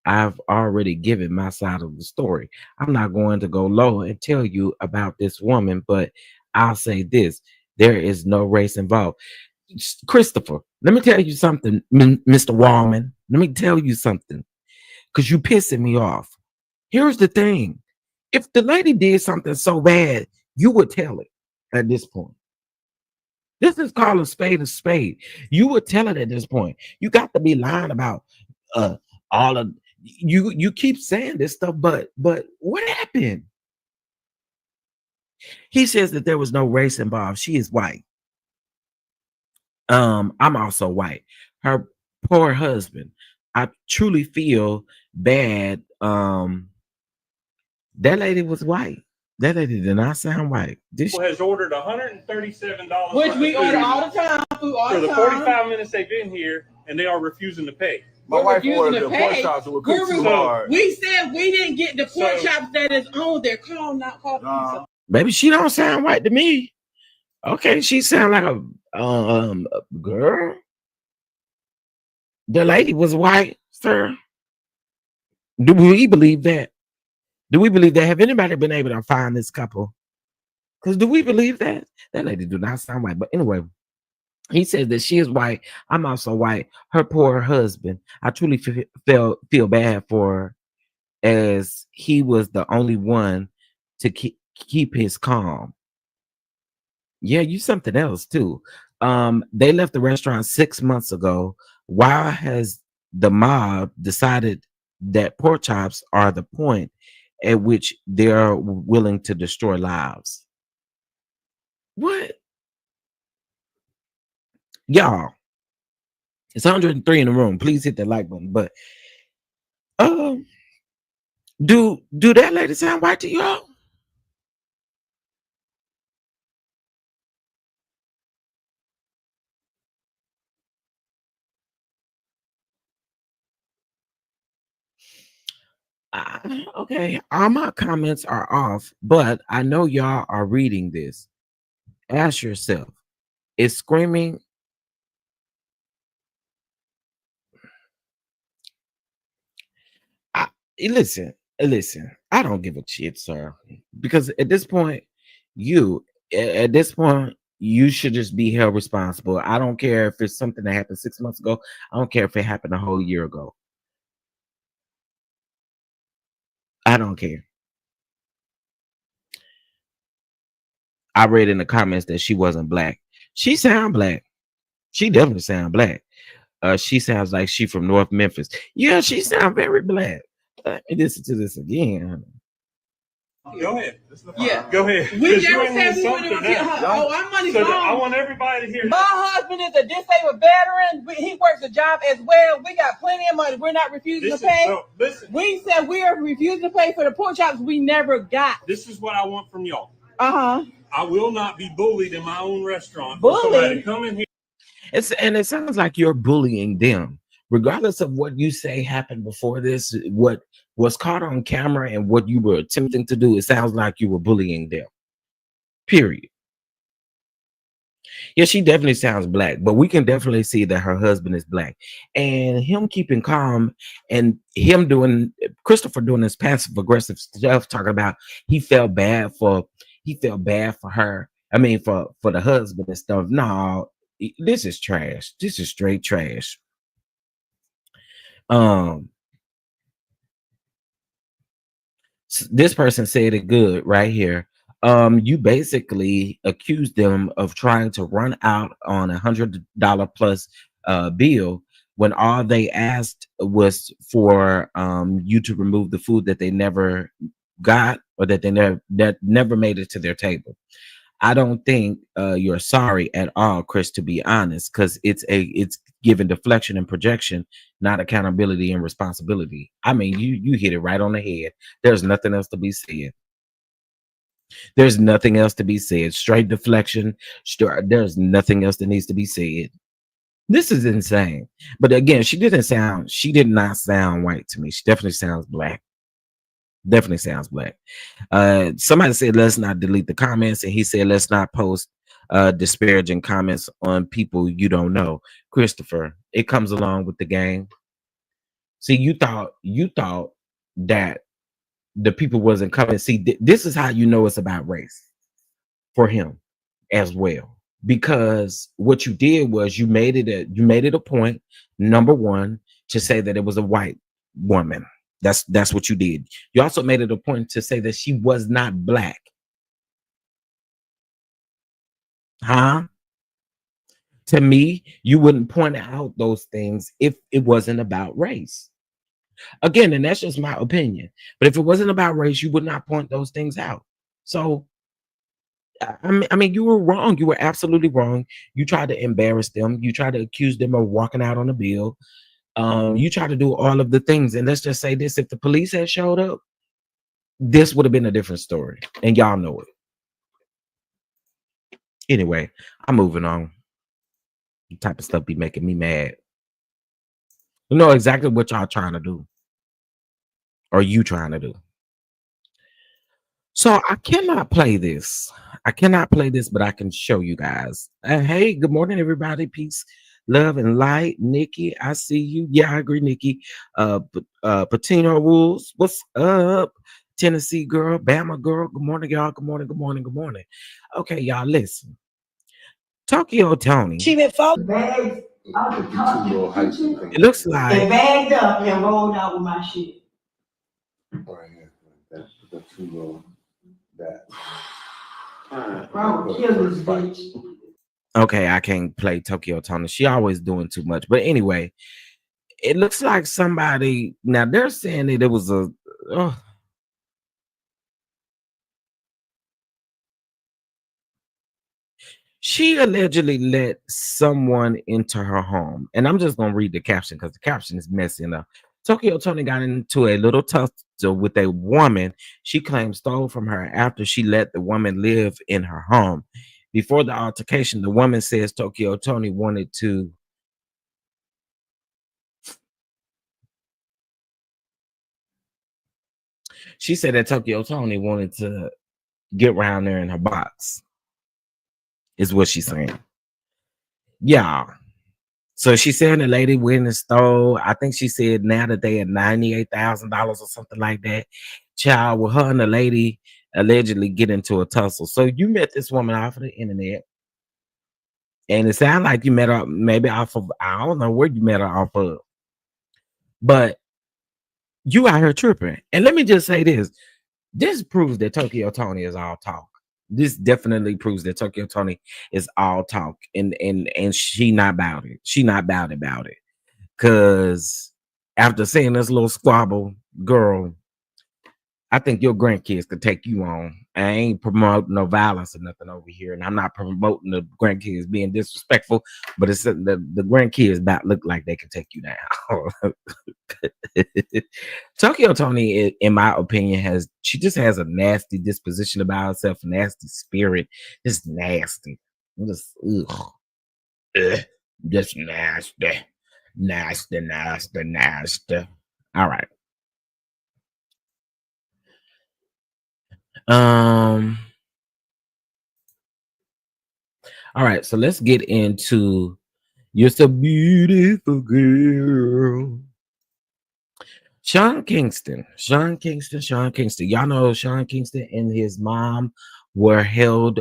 I've already given my side of the story. I'm not going to go low and tell you about this woman, but I'll say this: there is no race involved. Christopher, let me tell you something, Mr. Wallman. Let me tell you something, because you pissing me off. Here's the thing: if the lady did something so bad, you would tell it at this point. This is called a spade a spade. You would tell it at this point. You got to be lying about uh all of you. You keep saying this stuff, but what happened? He says that there was no race involved. She is white. I'm also white. Her poor husband. I truly feel bad. That lady was white. That lady did not sound white. This has ordered $137, Which we order all the time. Food all for the the time. 45 minutes they've been here, and they are refusing to pay. My We're wife refusing ordered to the pork pay. chops that were We're cooked too re- hard. We said we didn't get the pork So- chops that is on there. Call not call the pizza. Maybe she don't sound white to me. Okay, she sound like a girl. The lady was white, sir. Do we believe that? Do we believe that? Have anybody been able to find this couple? Because do we believe that? That lady do not sound white. But anyway, he says that she is white. I'm also white. Her poor husband. I truly feel bad for her, as he was the only one to keep his calm. Yeah, you something else too. They left the restaurant 6 months ago. Why has the mob decided that pork chops are the point at which they're willing to destroy lives? What? Y'all, it's 103 in the room. Please hit the like button. But do that lady sound white to y'all? Okay, all my comments are off, but I know y'all are reading this. Ask yourself, is screaming listen, I don't give a shit, sir. Because at this point, you at this point, you should just be held responsible. I don't care if it's something that happened 6 months ago. I don't care if it happened a whole year ago. I don't care. I read in the comments that she wasn't black. She sound black. She definitely sound black. She sounds like she from North Memphis. Yeah, she sound very black. Let me listen to this again. Go ahead. Yeah. Go ahead. We 'Cause you never ain't said in we wouldn't something refuse now. her. Oh, our money's So gone. I want everybody to hear My this. husband is a disabled veteran. He works a job as well. We got plenty of money. We're not refusing to pay. Listen. We said we are refusing to pay for the pork chops we never got. This is what I want from y'all. Uh-huh. I will not be bullied in my own restaurant. Bullied? Somebody come in here. And it sounds like you're bullying them, regardless of what you say happened before this. What was caught on camera and what you were attempting to do, it sounds like you were bullying them. Period. Yeah, she definitely sounds black, but we can definitely see that her husband is black. And him keeping calm and him doing Christopher doing this passive aggressive stuff, talking about he felt bad for her I mean, for the husband and stuff. No, this is trash. This is straight trash. Um, this person said it good right here. You basically accused them of trying to run out on $100 plus bill when all they asked was for you to remove the food that they never got or that never made it to their table. I don't think you're sorry at all, Chris, to be honest, because it's given deflection and projection, not accountability and responsibility. I mean, you hit it right on the head. There's nothing else to be said. There's nothing else to be said. Straight deflection. There's nothing else that needs to be said. This is insane. But again, she did not sound white to me. She definitely sounds black. Definitely sounds black. Somebody said let's not delete the comments, and he said let's not post disparaging comments on people you don't know. Christopher, it comes along with the game. See, you thought that the people wasn't coming. See, this is how you know it's about race for him as well. Because what you did was you made it a point, number one, to say that it was a white woman. That's what you did. You also made it a point to say that she was not black. Huh? To me, you wouldn't point out those things if it wasn't about race. Again, and that's just my opinion. But if it wasn't about race, you would not point those things out. So I mean, you were wrong. You were absolutely wrong. You tried to embarrass them. You tried to accuse them of walking out on a bill. You try to do all of the things, and let's just say this: if the police had showed up, this would have been a different story, and y'all know it. Anyway, I'm moving on. The type of stuff be making me mad. You know exactly what y'all trying to do, or you trying to do. So I cannot play this. I cannot play this, but I can show you guys. Hey, good morning, everybody. Peace, love, and light. Nikki, I see you. Yeah, I agree, Nikki. Patino Rules, what's up? Tennessee girl, Bama girl. Good morning, y'all. Good morning, good morning, good morning. Okay, y'all, listen. Tokyo Tony. She been following. It looks like They bagged up and rolled out with my shit. Right here. The two little that. Bro, kill this bitch. okay, I can't play Tokyo Tony. She always doing too much. But anyway, it looks like somebody now they're saying that it was a she allegedly let someone into her home. And I'm just gonna read the caption because the caption is messy enough. Tokyo Tony got into a little tussle with a woman she claims stole from her after she let the woman live in her home. Before the altercation, the woman says Tokyo Tony wanted to she said that Tokyo Tony wanted to get around there in her box, is what she's saying. Yeah. So she said the lady went and stole, I think she said now that they had $98,000 or something like that. Child, with her and the lady allegedly get into a tussle. So you met this woman off of the internet. And it sounded like you met her maybe off of, I don't know where you met her off of. But you out here tripping. And let me just say this. This proves that Tokyo Tony is all talk. This definitely proves that Tokyo Tony is all talk, and she not about it. She not about it. Cause after seeing this little squabble, girl, I think your grandkids could take you on. I ain't promoting no violence or nothing over here, and I'm not promoting the grandkids being disrespectful, but it's the grandkids about look like they can take you down. Tokyo Tony, in my opinion, she just has a nasty disposition about herself, nasty spirit, just nasty, just just nasty. All right. All right, so let's get into You're So Beautiful Girl. Sean Kingston. Y'all know Sean Kingston and his mom were held,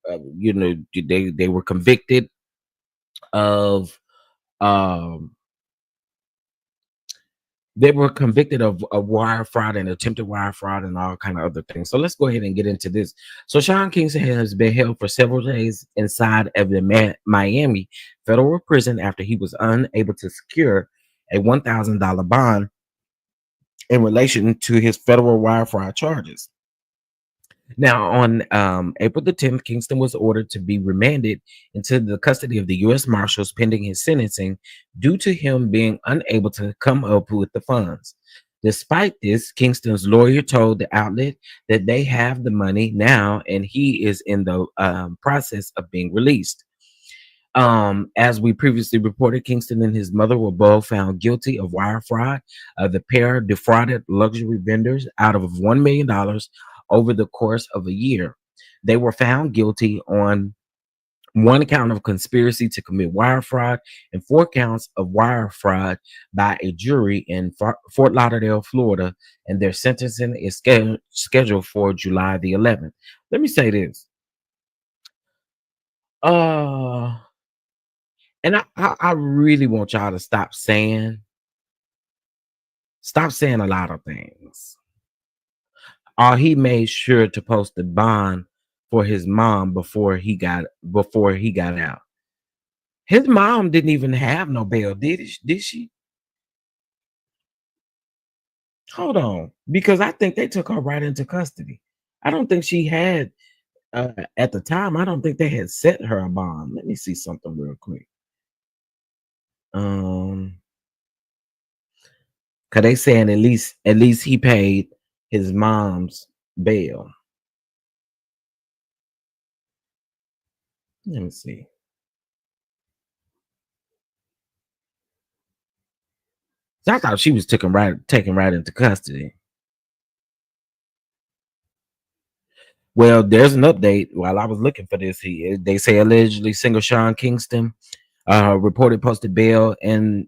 they were convicted of um wire fraud and attempted wire fraud and all kind of other things. So let's go ahead and get into this. So Sean Kingston has been held for several days inside of the Miami federal prison after he was unable to secure a $1,000 bond in relation to his federal wire fraud charges. Now, on April the 10th, Kingston was ordered to be remanded into the custody of the U.S. Marshals pending his sentencing due to him being unable to come up with the funds. Despite this, Kingston's lawyer told the outlet that they have the money now and he is in the process of being released. As we previously reported, Kingston and his mother were both found guilty of wire fraud. The pair defrauded luxury vendors out of $1 million over the course of a year. They were found guilty on one count of conspiracy to commit wire fraud and 4 counts of wire fraud by a jury in Fort Lauderdale, Florida, and their sentencing is scheduled for July the 11th. Let me say this. And I really want y'all to stop saying a lot of things. He made sure to post the bond for his mom before he got out. His mom didn't even have no bail, did she? Hold on, because I think they took her right into custody. I don't think she had at the time. I don't think they had set her a bond. Let me see something real quick. Cause they saying at least he paid his mom's bail. Let me see. So I thought she was taken right into custody. Well, there's an update. While I was looking for this, they say allegedly single Sean Kingston reported posted bail and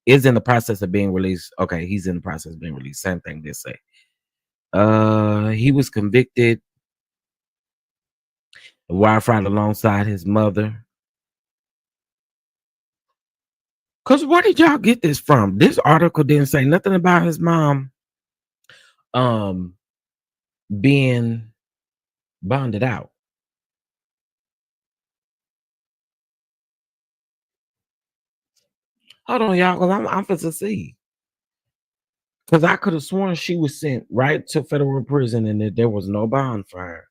is in the process of being released. Okay, he's in the process of being released. Same thing they say. He was convicted of wire fraud alongside his mother. Cause where did y'all get this from? This article didn't say nothing about his mom being bonded out. Hold on, y'all, because I'm to see. Because I could have sworn she was sent right to federal prison and that there was no bond for her.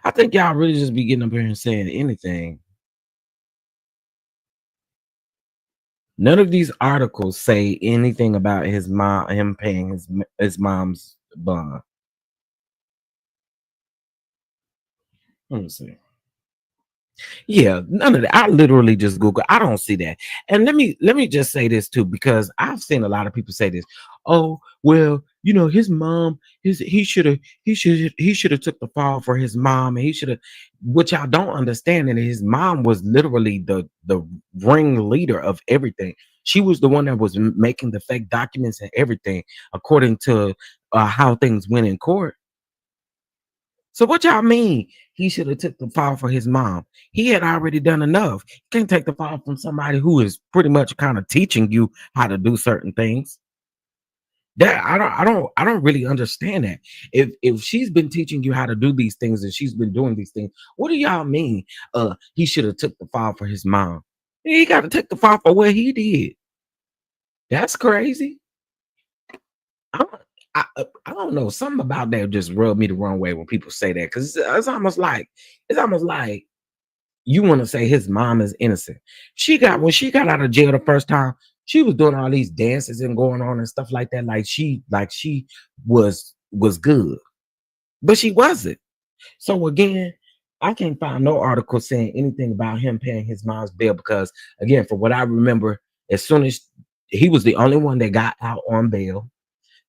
I think y'all really just be getting up here and saying anything. None of these articles say anything about him paying his mom's bond. Let me see. Yeah, none of that. I literally just Google. I don't see that. And let me just say this too, because I've seen a lot of people say this. Oh, well, his mom, he should have took the fall for his mom, and he should have. Which I don't understand. And his mom was literally the ringleader of everything. She was the one that was making the fake documents and everything, according to how things went in court. So what y'all mean he should have took the fall for his mom? He had already done enough. You can't take the fall from somebody who is pretty much kind of teaching you how to do certain things. That I don't really understand that. If she's been teaching you how to do these things and she's been doing these things, what do y'all mean? He should have took the fall for his mom. He got to take the fall for what he did. That's crazy. I don't know. Something about that just rubbed me the wrong way when people say that, because it's almost like you want to say his mom is innocent. When she got out of jail the first time, she was doing all these dances and going on and stuff like that, like she was good, but she wasn't. So again, I can't find no article saying anything about him paying his mom's bail, because again, for what I remember, as soon as he was the only one that got out on bail.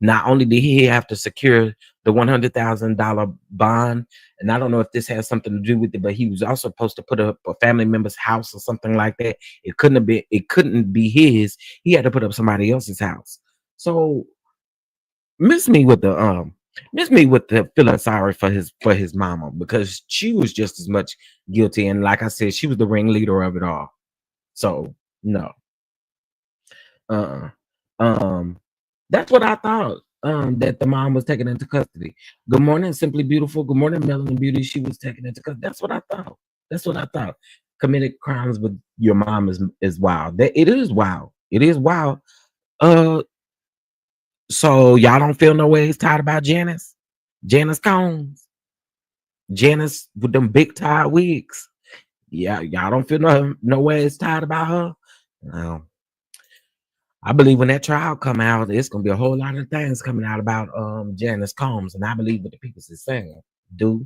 Not only did he have to secure the $100,000 bond, and I don't know if this has something to do with it, but he was also supposed to put up a family member's house or something like that. It couldn't be his. He had to put up somebody else's house. So miss me with the feeling sorry for his mama, because she was just as much guilty, and like I said, she was the ringleader of it all. So no, uh, that's what I thought. That the mom was taken into custody. Good morning, Simply Beautiful. Good morning, Melanin Beauty. She was taken into custody. That's what I thought. That's what I thought. Committed crimes with your mom is wild. That it is wild. It is wild. Uh, so y'all don't feel no ways tired about Janice? Janice Combs. Janice with them big tied wigs. Yeah, y'all don't feel no ways tired about her? No. I believe when that trial come out, it's gonna be a whole lot of things coming out about Janice Combs, and I believe what the people is saying. Do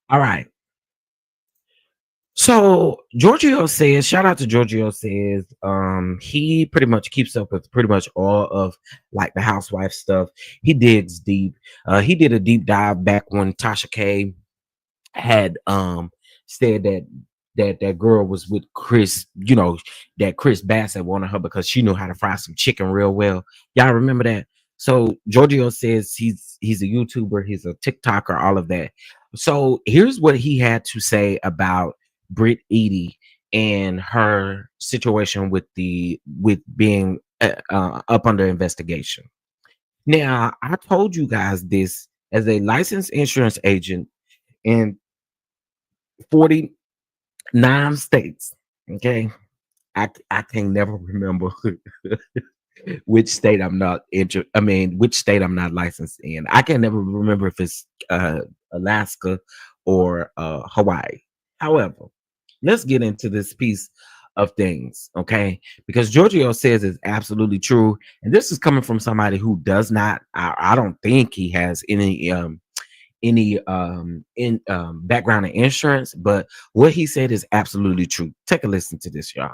all right. So Giorgio says, shout out to Giorgio says, he pretty much keeps up with pretty much all of like the housewife stuff. He digs deep. He did a deep dive back when Tasha K had said that girl was with Chris, that Chris Bassett wanted her because she knew how to fry some chicken real well. Y'all remember that? So Giorgio says he's a YouTuber, he's a TikToker, all of that. So here's what he had to say about Brit Eady and her situation with being up under investigation. Now, I told you guys this as a licensed insurance agent in 49 states. Okay. I can never remember which state I'm not which state I'm not licensed in. I can never remember if it's Alaska or Hawaii. However, let's get into this piece of things, okay? Because Giorgio says it's absolutely true, and this is coming from somebody who does not. I don't think he has any background in insurance, but what he said is absolutely true. Take a listen to this, y'all.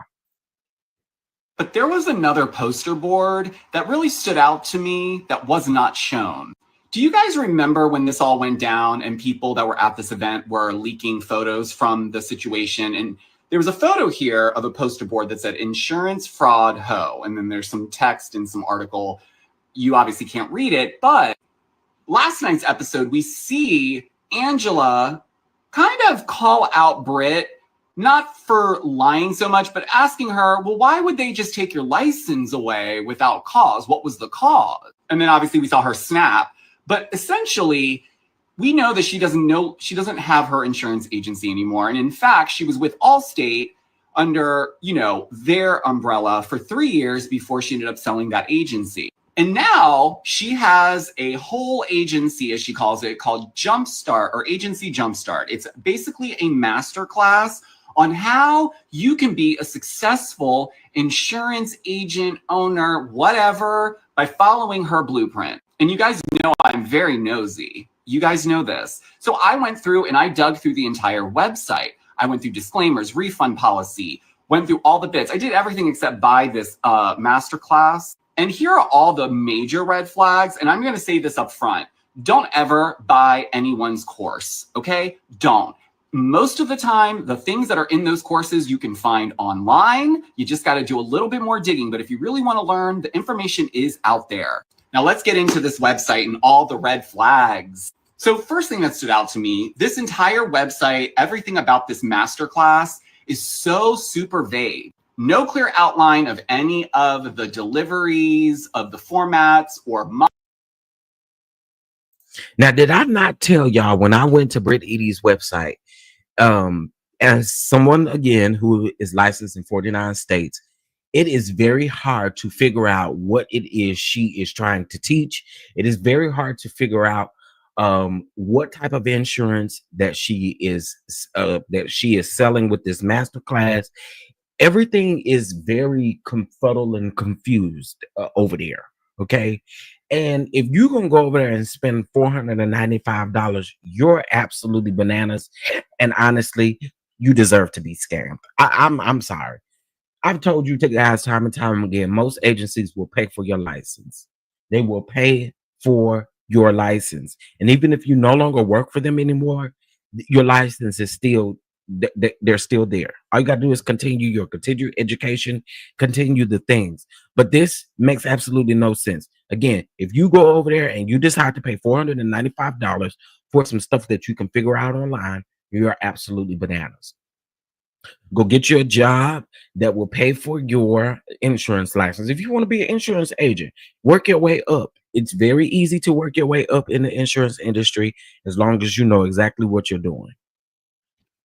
But there was another poster board that really stood out to me that was not shown. Do you guys remember when this all went down and people that were at this event were leaking photos from the situation? And there was a photo here of a poster board that said insurance fraud ho. And then there's some text in some article. You obviously can't read it, but last night's episode, we see Angela kind of call out Brit, not for lying so much, but asking her, well, why would they just take your license away without cause? What was the cause? And then obviously we saw her snap, but essentially we know that she doesn't have her insurance agency anymore. And in fact, she was with Allstate under, their umbrella for 3 years before she ended up selling that agency. And now she has a whole agency, as she calls it, called Jumpstart or Agency Jumpstart. It's basically a masterclass on how you can be a successful insurance agent, owner, whatever, by following her blueprint. And you guys know I'm very nosy. You guys know this. So I went through and I dug through the entire website. I went through disclaimers, refund policy, went through all the bits. I did everything except buy this masterclass. And here are all the major red flags. And I'm going to say this up front. Don't ever buy anyone's course, okay? Don't. Most of the time, the things that are in those courses you can find online. You just got to do a little bit more digging. But if you really want to learn, the information is out there. Now let's get into this website and all the red flags. So first thing that stood out to me, this entire website, everything about this masterclass is so super vague. No clear outline of any of the deliveries, of the formats, or Now, did I not tell y'all when I went to Brit Eady's website, as someone again who is licensed in 49 states, it is very hard to figure out what it is she is trying to teach. It is very hard to figure out what type of insurance that she is selling with this masterclass. Everything is very confuddled and confused over there. Okay. And if you're going to go over there and spend $495, you're absolutely bananas. And honestly, you deserve to be scammed. I'm sorry. I've told you guys time and time again, most agencies will pay for your license. They will pay for your license. And even if you no longer work for them anymore, your license is still they're still there. All you got to do is continue your continued education, continue the things. But this makes absolutely no sense. Again, if you go over there and you decide to pay $495 for some stuff that you can figure out online, you're absolutely bananas. Go get you a job that will pay for your insurance license. If you want to be an insurance agent, work your way up. It's very easy to work your way up in the insurance industry as long as you know exactly what you're doing.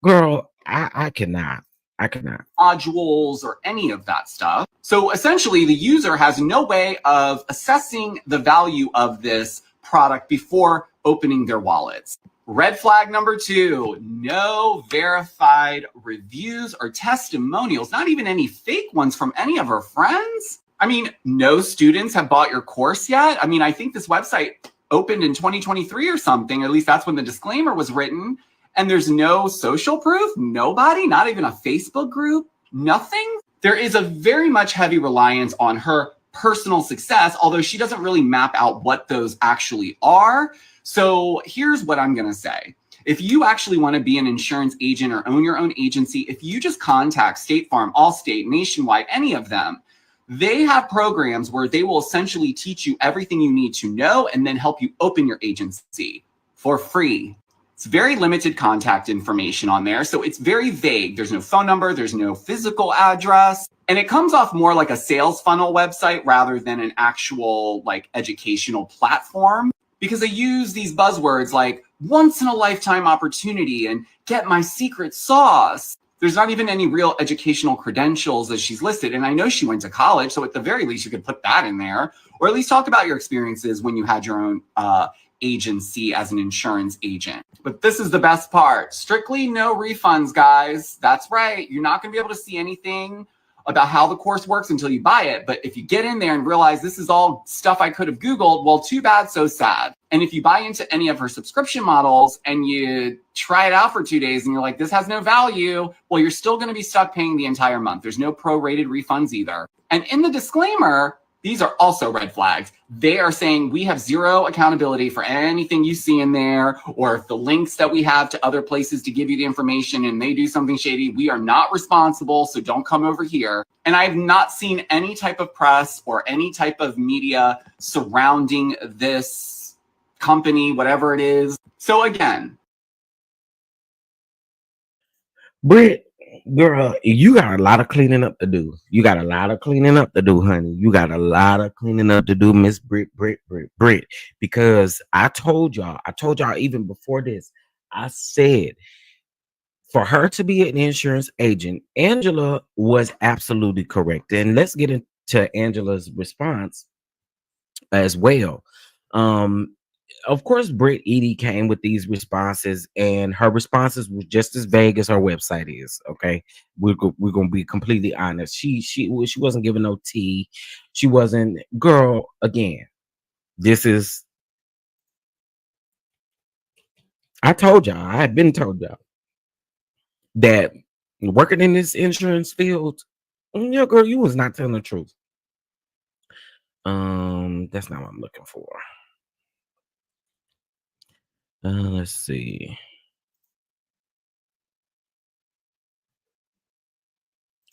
Girl, I cannot. I cannot. Modules or any of that stuff. So essentially, the user has no way of assessing the value of this product before opening their wallets. Red flag number 2, no verified reviews or testimonials, not even any fake ones from any of her friends. I mean, no students have bought your course yet. I mean, I think this website opened in 2023 or something, or at least that's when the disclaimer was written. And there's no social proof, nobody, not even a Facebook group, nothing. There is a very much heavy reliance on her personal success, although she doesn't really map out what those actually are. So here's what I'm going to say. If you actually want to be an insurance agent or own your own agency, if you just contact State Farm, Allstate, Nationwide, any of them, they have programs where they will essentially teach you everything you need to know and then help you open your agency for free. It's very limited contact information on there, so it's very vague. There's no phone number, there's no physical address, and it comes off more like a sales funnel website rather than an actual like educational platform, because they use these buzzwords like once in a lifetime opportunity and get my secret sauce. There's not even any real educational credentials as she's listed, and I know she went to college, so at the very least you could put that in there, or at least talk about your experiences when you had your own agency as an insurance agent. But this is the best part. Strictly no refunds, guys. That's right. You're not going to be able to see anything about how the course works until you buy it. But if you get in there and realize this is all stuff I could have Googled, well, too bad, so sad. And if you buy into any of her subscription models and you try it out for 2 days and you're like, this has no value, well, you're still going to be stuck paying the entire month. There's no prorated refunds either. And in the disclaimer, these are also red flags. They are saying we have zero accountability for anything you see in there, or if the links that we have to other places to give you the information and they do something shady, we are not responsible, so don't come over here. And I've not seen any type of press or any type of media surrounding this company, whatever it is. So again, Brit, girl, you got a lot of cleaning up to do. You got a lot of cleaning up to do, honey. You got a lot of cleaning up to do, Miss Brit. Because I told y'all even before this, I said for her to be an insurance agent, Angela was absolutely correct. And let's get into Angela's response as well. Of course, Brit Eady came with these responses, and her responses were just as vague as her website is. Okay, we're gonna be completely honest. She wasn't giving no tea. She wasn't. Girl, again, this is. I told y'all. I had been told y'all that working in this insurance field, yeah, girl, you was not telling the truth. That's not what I'm looking for. Let's see.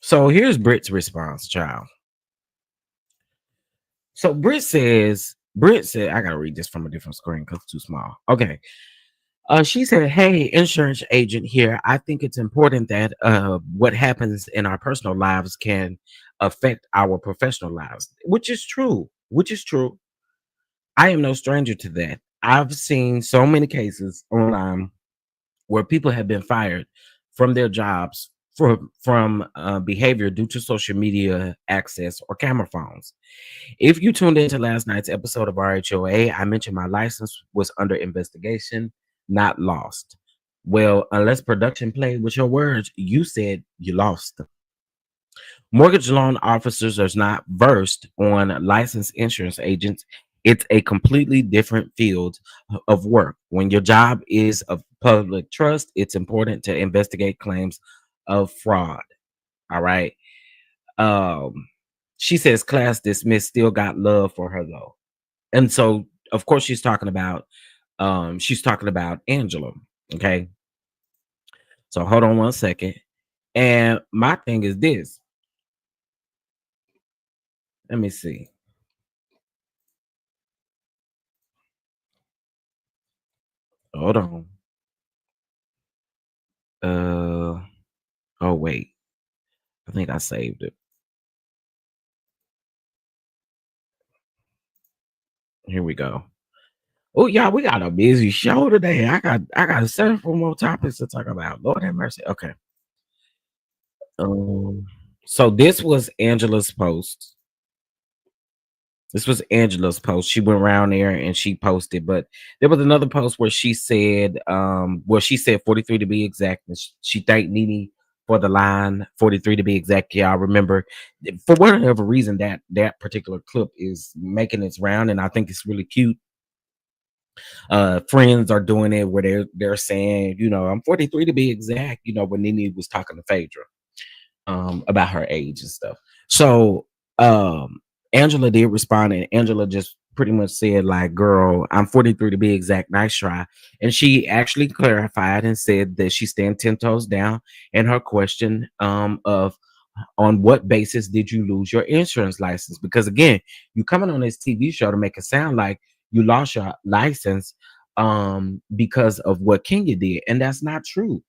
So here's Brit's response, child. So Brit said, I gotta read this from a different screen because it's too small. Okay. She said, hey, insurance agent here. I think it's important that what happens in our personal lives can affect our professional lives, which is true. I am no stranger to that. I've seen so many cases online where people have been fired from their jobs from behavior due to social media access or camera phones. If you tuned into last night's episode of RHOA, I mentioned my license was under investigation, not lost. Well, unless production played with your words, you said you lost them. Mortgage loan officers are not versed on licensed insurance agents. It's a completely different field of work. When your job is of public trust, it's important to investigate claims of fraud. All right. She says class dismissed, still got love for her though. And so of course she's talking about Angela. Okay. So hold on 1 second. And my thing is this. Let me see. Hold on. Oh wait. I think I saved it. Here we go. Oh, y'all, we got a busy show today. I got several more topics to talk about. Lord have mercy. Okay. So this was Angela's post. This was Angela's post. She went around there and she posted, but there was another post where she said, 43 to be exact. And she thanked Nene for the line 43 to be exact. Y'all remember, for whatever reason, that particular clip is making its round, and I think it's really cute. Friends are doing it where they're saying, I'm 43 to be exact, when Nene was talking to Phaedra about her age and stuff. So Angela did respond, and Angela just pretty much said, like, girl, I'm 43 to be exact, nice try. And she actually clarified and said that she stand 10 toes down in her question of on what basis did you lose your insurance license? Because again, you coming on this TV show to make it sound like you lost your license because of what Kenya did, and that's not true.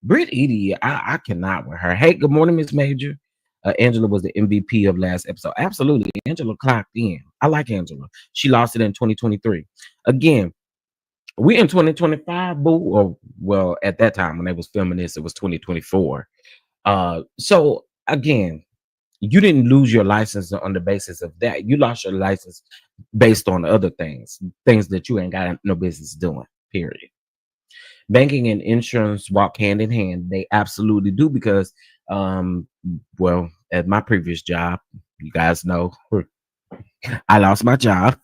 Brit Eady, I cannot with her. Hey, good morning, Miss Major. Angela was the MVP of last episode. Absolutely. Angela clocked in. I like Angela. She lost it in 2023. Again, we in 2025, boo. Or, well, at that time when they was filming this, it was 2024. So again, you didn't lose your license on the basis of that. You lost your license based on other things that you ain't got no business doing, period. Banking and insurance walk hand in hand. They absolutely do, because well, at my previous job, you guys know I lost my job,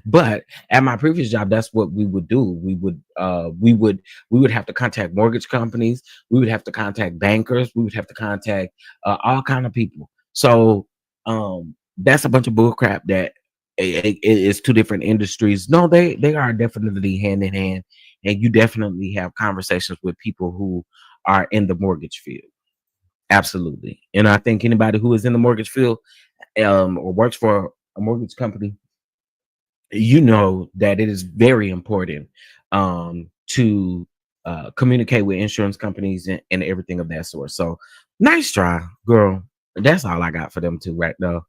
but at my previous job, that's what we would do. We would have to contact mortgage companies. We would have to contact bankers. We would have to contact all kind of people. So that's a bunch of bull crap. That it is two different industries. No, they are definitely hand in hand, and you definitely have conversations with people who are in the mortgage field. Absolutely. And I think anybody who is in the mortgage field or works for a mortgage company, you know that it is very important to communicate with insurance companies and everything of that sort. So nice try, girl. That's all I got for them two right now.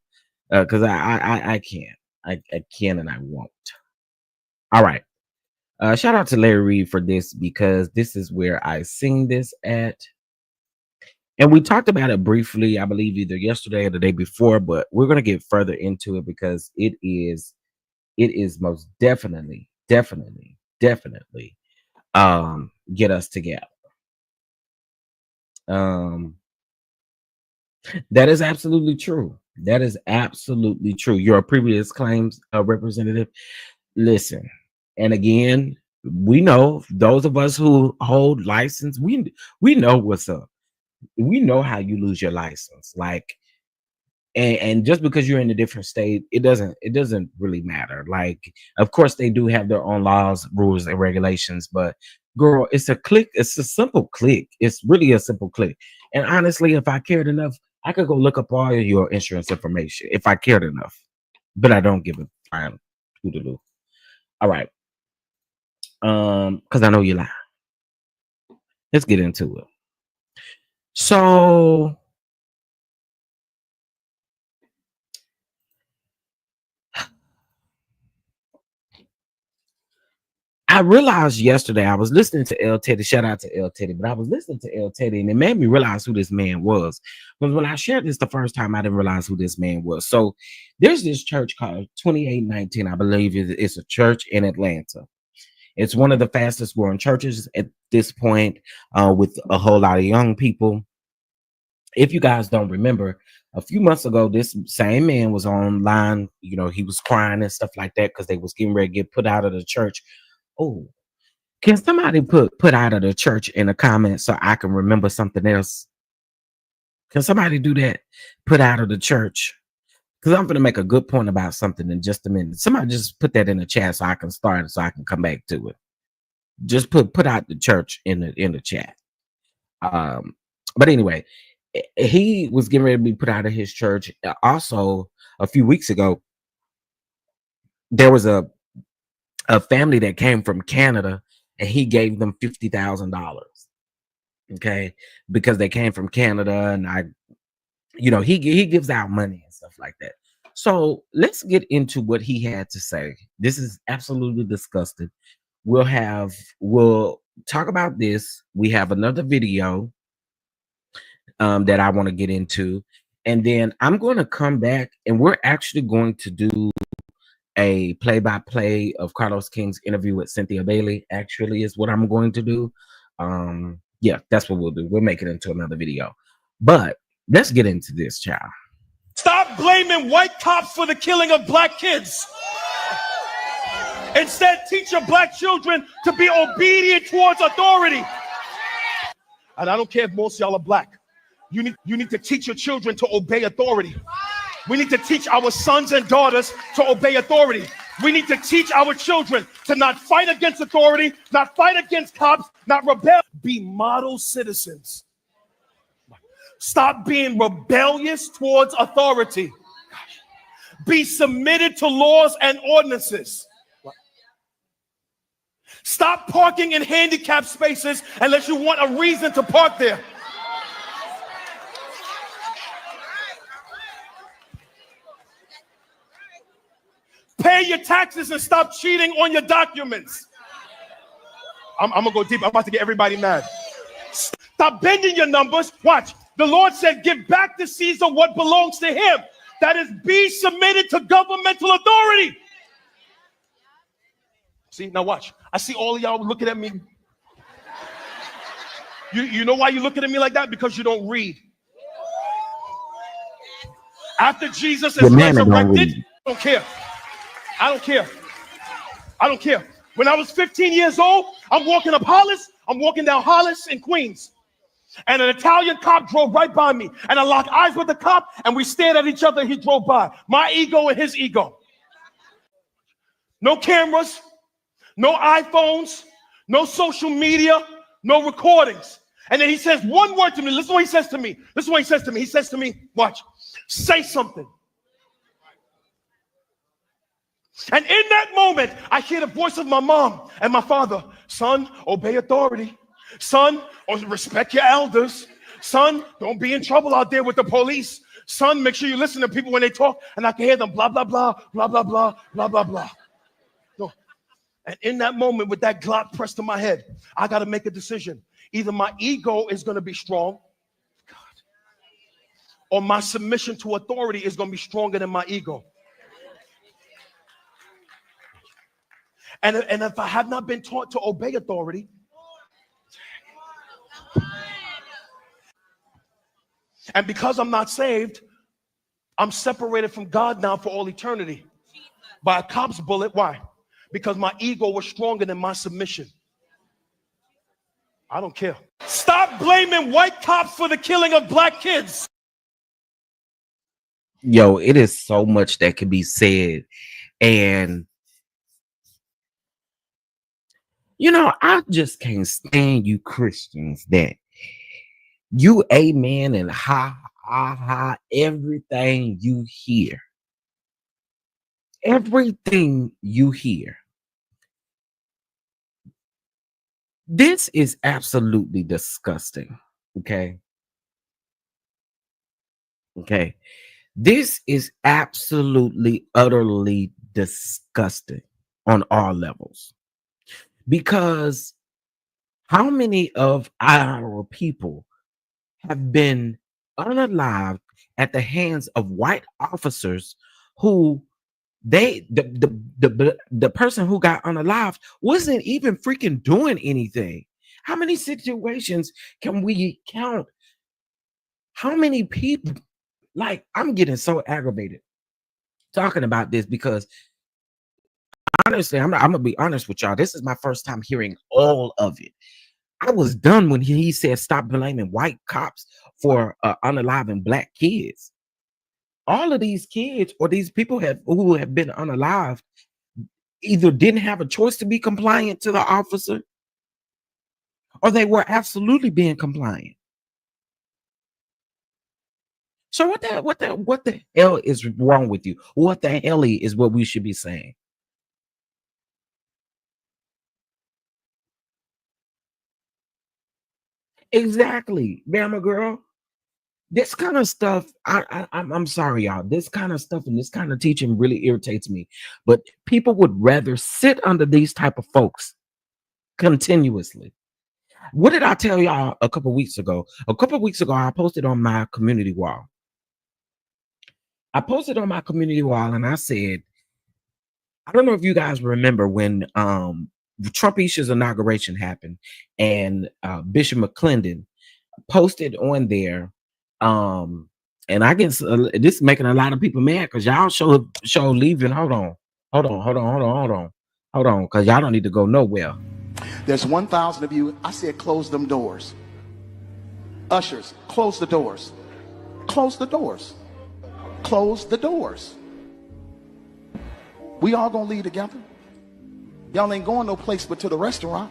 Because I can't. I can and I won't. All right. Shout out to Larry Reed for this, because this is where I sing this at. And we talked about it briefly, I believe either yesterday or the day before, but we're going to get further into it because it is most definitely get us together. That is absolutely true. That is absolutely true. Your previous claims, representative, listen. And again, we know, those of us who hold license, we know what's up. We know how you lose your license. Like, and just because you're in a different state, it doesn't really matter. Like, of course they do have their own laws, rules, and regulations, but girl, it's a click. It's a simple click. It's really a simple click. And honestly, if I cared enough, I could go look up all of your insurance information if I cared enough, but I don't give a fine toodaloo. All right. Because I know you lie. Let's get into it. So I realized yesterday, I was listening to L Teddy. Shout out to L Teddy, but I was listening to L Teddy, and it made me realize who this man was. Because when I shared this the first time, I didn't realize who this man was. So there's this church called 2819. I believe it's a church in Atlanta. It's one of the fastest growing churches at this point, with a whole lot of young people. If you guys don't remember, a few months ago, this same man was online. He was crying and stuff like that because they was getting ready to get put out of the church. Oh, can somebody put out of the church in the comments so I can remember something else? Can somebody do that? Put out of the church. Because I'm going to make a good point about something in just a minute. Somebody just put that in the chat so I can start it, so I can come back to it. Just put out the church in the chat. But anyway, he was getting ready to be put out of his church. Also, a few weeks ago, there was a family that came from Canada, and he gave them $50,000. Okay, because they came from Canada, and he gives out money and stuff like that. So let's get into what he had to say. This is absolutely disgusting. We'll talk about this. We have another video that I want to get into, and then I'm going to come back, and we're actually going to do a play-by-play of Carlos King's interview with Cynthia Bailey. Actually, is what I'm going to do. Yeah, that's what we'll do. We'll make it into another video, but let's get into this, child. Stop blaming white cops for the killing of black kids. Instead, teach your black children to be obedient towards authority. And I don't care if most of y'all are black. You need to teach your children to obey authority. We need to teach our sons and daughters to obey authority. We need to teach our children to not fight against authority, not fight against cops, not rebel. Be model citizens. Stop being rebellious towards authority. Be submitted to laws and ordinances. Stop parking in handicapped spaces unless you want a reason to park there. Pay your taxes and stop cheating on your documents. I'm gonna go deep. I'm about to get everybody mad. Stop bending your numbers. Watch. The Lord said, give back to Caesar what belongs to him. That is, be submitted to governmental authority. See, now watch. I see all of y'all looking at me. You know why you're looking at me like that? Because you don't read. After Jesus is resurrected, I don't care. I don't care. I don't care. When I was 15 years old, I'm walking up Hollis. I'm walking down Hollis in Queens. And an Italian cop drove right by me. And I locked eyes with the cop, and we stared at each other, and he drove by. My ego and his ego. No cameras, no iPhones, no social media, no recordings. And then he says one word to me. Listen to what he says to me. Listen to what he says to me. He says to me, watch, say something. And in that moment, I hear the voice of my mom and my father. Son, obey authority. Son, respect your elders. Son, don't be in trouble out there with the police. Son, make sure you listen to people when they talk, and I can hear them blah, blah, blah, blah, blah, blah, blah, blah, blah. No. And in that moment, with that Glock pressed to my head, I got to make a decision. Either my ego is going to be strong, or my submission to authority is going to be stronger than my ego. And if I have not been taught to obey authority, and because I'm not saved, I'm separated from God now for all eternity by a cop's bullet. Why? Because my ego was stronger than my submission. I don't care. Stop blaming white cops for the killing of black kids. Yo, it is so much that can be said. And I just can't stand you Christians that you amen and ha, ha, ha, everything you hear. Everything you hear. This is absolutely disgusting. Okay. Okay. This is absolutely, utterly disgusting on all levels. Because how many of our people have been unalived at the hands of white officers who the person who got unalived wasn't even freaking doing anything? How many situations can we count? How many people? Like, I'm getting so aggravated talking about this because honestly, I'm gonna be honest with y'all. This is my first time hearing all of it. I was done when he said stop blaming white cops for unaliving black kids. All of these kids or these people who have been unalived either didn't have a choice to be compliant to the officer, or they were absolutely being compliant. So what the hell is wrong with you? What the hell is what we should be saying? Exactly, Bama girl. This kind of stuff, I'm sorry, y'all. This kind of stuff and this kind of teaching really irritates me. But people would rather sit under these type of folks continuously. What did I tell y'all a couple weeks ago? A couple weeks ago, I posted on my community wall. I posted on my community wall and I said, I don't know if you guys remember when Trumpisha's inauguration happened and Bishop McClendon posted on there. And I guess this is making a lot of people mad because y'all show leaving. Hold on, because y'all don't need to go nowhere. There's 1,000 of you. I said close them doors. Ushers, close the doors. Close the doors. Close the doors. We all gonna leave together. Y'all ain't going no place but to the restaurant.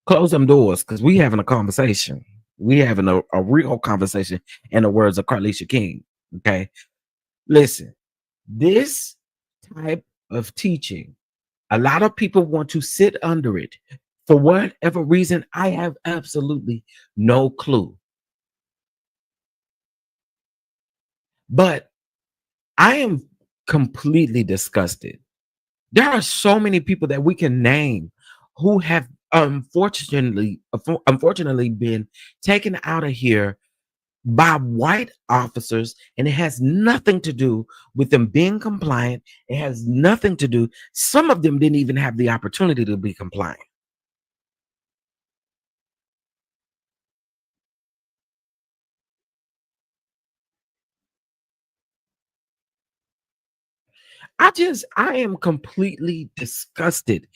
Close them doors because we having a conversation. We having a real conversation in the words of Carlisha King. Okay. Listen, this type of teaching, a lot of people want to sit under it for whatever reason. I have absolutely no clue. But I am completely disgusted. There are so many people that we can name who have unfortunately been taken out of here by white officers, and it has nothing to do with them being compliant. It has nothing to do. Some of them didn't even have the opportunity to be compliant. I am completely disgusted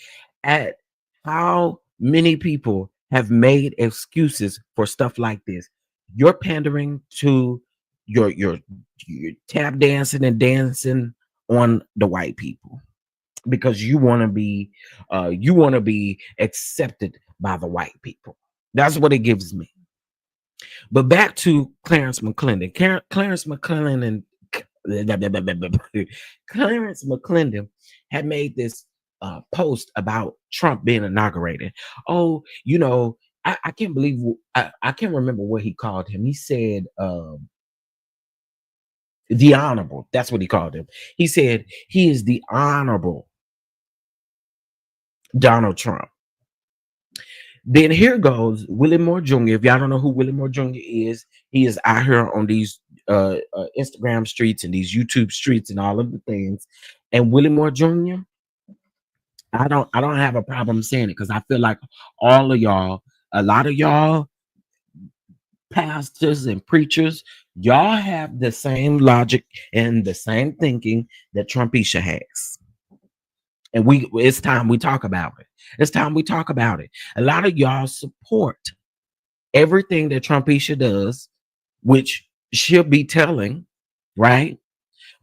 at how many people have made excuses for stuff like this. You're pandering to your tap dancing and dancing on the white people because you want to be accepted by the white people. That's what it gives me. But back to Clarence McClendon. Clarence McClendon Clarence McClendon had made this post about Trump being inaugurated. Oh, you know, I can't believe I can't remember what he called him. He said the honorable. That's what he called him. He said he is the honorable Donald Trump. Then here goes Willie Moore Jr. If y'all don't know who Willie Moore Jr. is, he is out here on these Instagram streets and these YouTube streets and all of the things. And Willie Moore Jr., I don't have a problem saying it because I feel like all of y'all, a lot of y'all pastors and preachers, y'all have the same logic and the same thinking that Trumpisha has. And it's time we talk about it. It's time we talk about it. A lot of y'all support everything that Trumpisha does, which she'll be telling, right?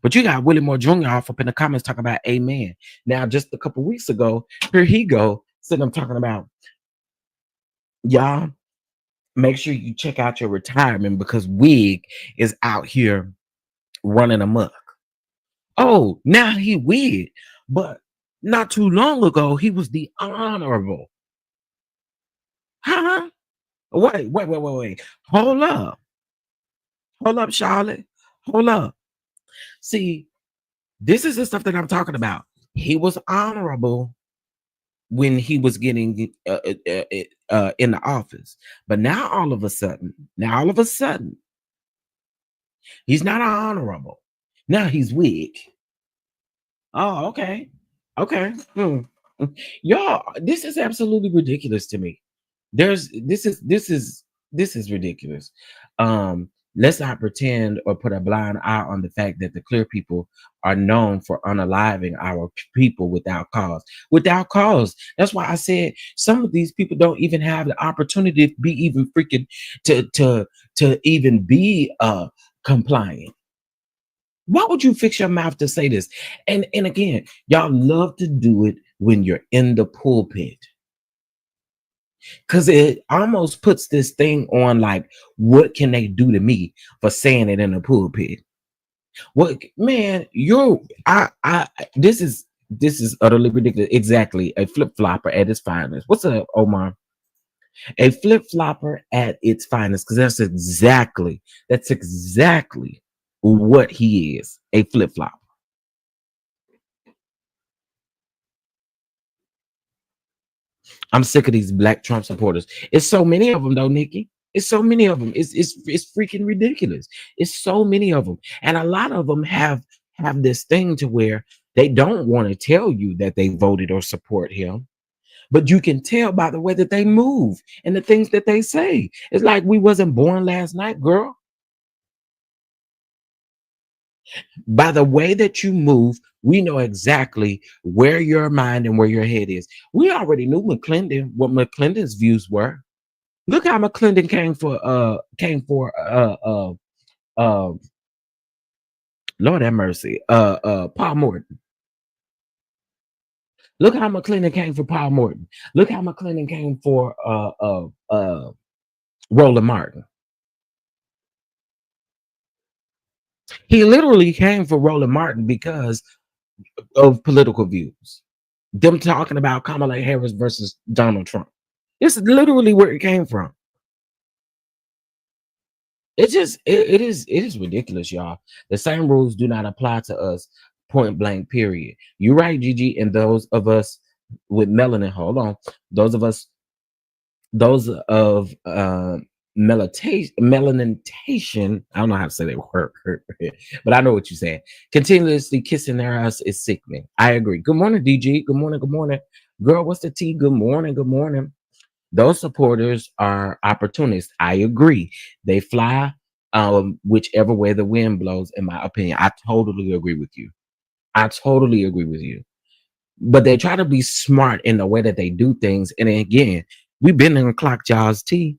But you got Willie Moore Jr. off up in the comments talking about amen. Now, just a couple weeks ago, here he go, sitting up talking about, y'all, make sure you check out your retirement because Wig is out here running amok. Oh, now he Wig, but not too long ago, he was the honorable. Huh? Wait. Hold up, Charlotte. Hold up. See, this is the stuff that I'm talking about. He was honorable when he was getting in the office. But now all of a sudden, he's not honorable. Now he's Wig. Oh, okay. Y'all, this is absolutely ridiculous to me. This is ridiculous. Let's not pretend or put a blind eye on the fact that the clear people are known for unaliving our people without cause. Without cause. That's why I said some of these people don't even have the opportunity to be even freaking to even be compliant. Why would you fix your mouth to say this? And again, y'all love to do it when you're in the pulpit. Because it almost puts this thing on like, what can they do to me for saying it in the pulpit? What, man, this is utterly ridiculous. Exactly. A flip-flopper at its finest. What's up, Omar? A flip-flopper at its finest, because that's exactly what he is. A flip-flopper. I'm sick of these black Trump supporters. It's so many of them, though, Nikki. It's so many of them. It's freaking ridiculous. It's so many of them, and a lot of them have this thing to where they don't want to tell you that they voted or support him, but you can tell by the way that they move and the things that they say. It's like we wasn't born last night, girl. By the way that you move, we know exactly where your mind and where your head is. We already knew McClendon, what McClendon's views were. Look how McClendon came for Lord have mercy, Paul Morton. Look how McClendon came for Paul Morton. Look how McClendon came for Roland Martin. He literally came for Roland Martin because of political views. Them talking about Kamala Harris versus Donald Trump. It's literally where it came from. It's just it is ridiculous, y'all. The same rules do not apply to us, point blank, period. You're right, Gigi, and those of us with melanin, hold on. Those of melanintation, I don't know how to say that word, but I know what you're saying. Continuously kissing their ass is sickening. I agree. Good morning, DG. Good morning. Good morning. Girl, what's the tea? Good morning. Good morning. Those supporters are opportunists. I agree. They fly whichever way the wind blows, in my opinion. I totally agree with you. I totally agree with you. But they try to be smart in the way that they do things. And again, we've been in the clock y'all's tea.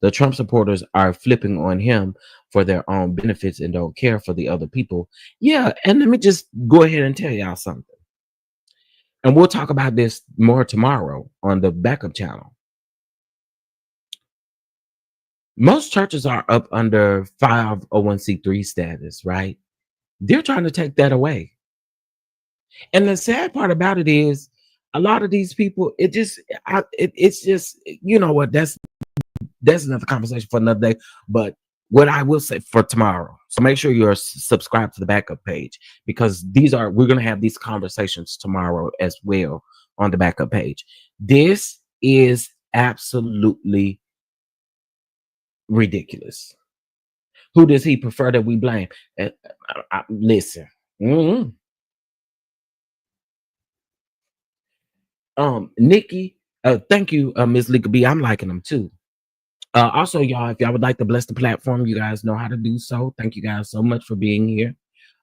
The Trump supporters are flipping on him for their own benefits and don't care for the other people. Yeah, and let me just go ahead and tell y'all something. And we'll talk about this more tomorrow on the backup channel. Most churches are up under 501c3 status, right? They're trying to take that away. And the sad part about it is a lot of these people, it's just, you know what, that's another conversation for another day. But what I will say for tomorrow, so make sure you're subscribed to the backup page, because we're going to have these conversations tomorrow as well on the backup page. This is absolutely ridiculous. Who does he prefer that we blame? Listen. Nikki, thank you, Ms. Lika B. I'm liking them too. Also, y'all, if y'all would like to bless the platform, you guys know how to do so. Thank you guys so much for being here.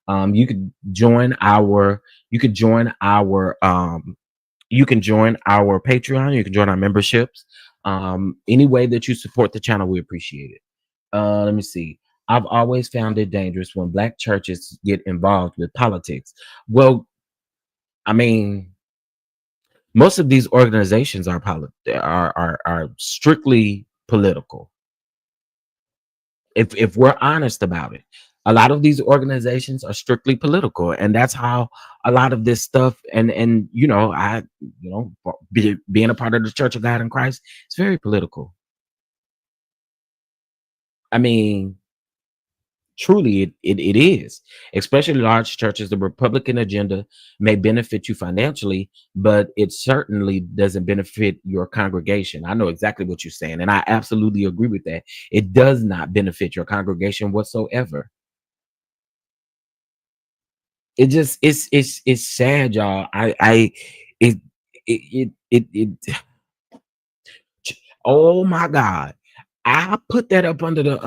You could join our Patreon, you can join our memberships. Any way that you support the channel, we appreciate it. Let me see. I've always found it dangerous when black churches get involved with politics. Well, I mean, most of these organizations are strictly political. If we're honest about it, a lot of these organizations are strictly political, and that's how a lot of this stuff. And being a part of the Church of God in Christ, it's very political. I mean, truly, it is. Especially large churches, the Republican agenda may benefit you financially, but it certainly doesn't benefit your congregation. I know exactly what you're saying, and I absolutely agree with that. It does not benefit your congregation whatsoever. It just it's sad, y'all. Oh my God. I put that up under the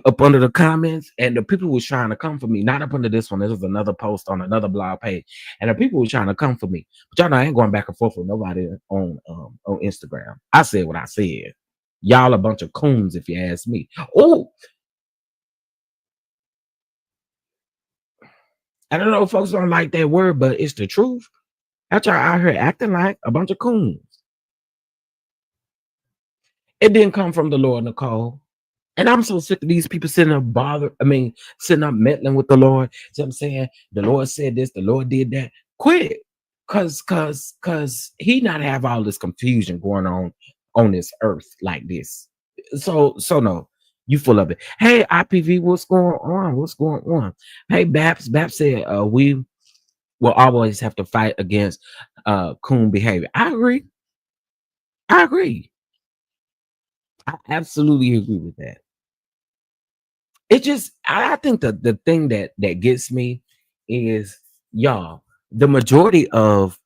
up under the comments, and the people was trying to come for me. Not up under this one. This was another post on another blog page, and the people was trying to come for me. But y'all know I ain't going back and forth with nobody on Instagram. I said what I said. Y'all a bunch of coons, if you ask me. Oh, I don't know if folks don't like that word, but it's the truth. That y'all out here acting like a bunch of coons. It didn't come from the Lord, Nicole. And I'm so sick of these people sitting up sitting up meddling with the Lord. So I'm saying the Lord said this, the Lord did that. Quit. Cause he not have all this confusion going on this earth like this. So no, you full of it. Hey, IPV, what's going on? What's going on? Hey, Babs said we will always have to fight against coon behavior. I agree. I absolutely agree with that. It just, I think the thing that gets me is, y'all, the majority of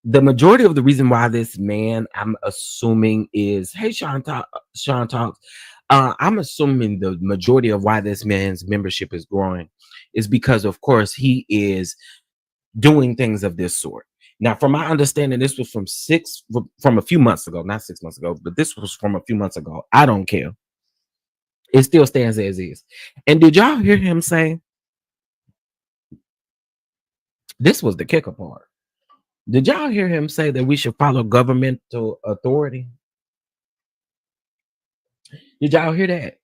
the reason why this man, I'm assuming, is, hey, Sean talks. I'm assuming the majority of why this man's membership is growing is because, of course, he is doing things of this sort. Now, from my understanding, this was from a few months ago, not 6 months ago, but this was from a few months ago. I don't care. It still stands as is. And did y'all hear him say, this was the kicker part. Did y'all hear him say that we should follow governmental authority? Did y'all hear that?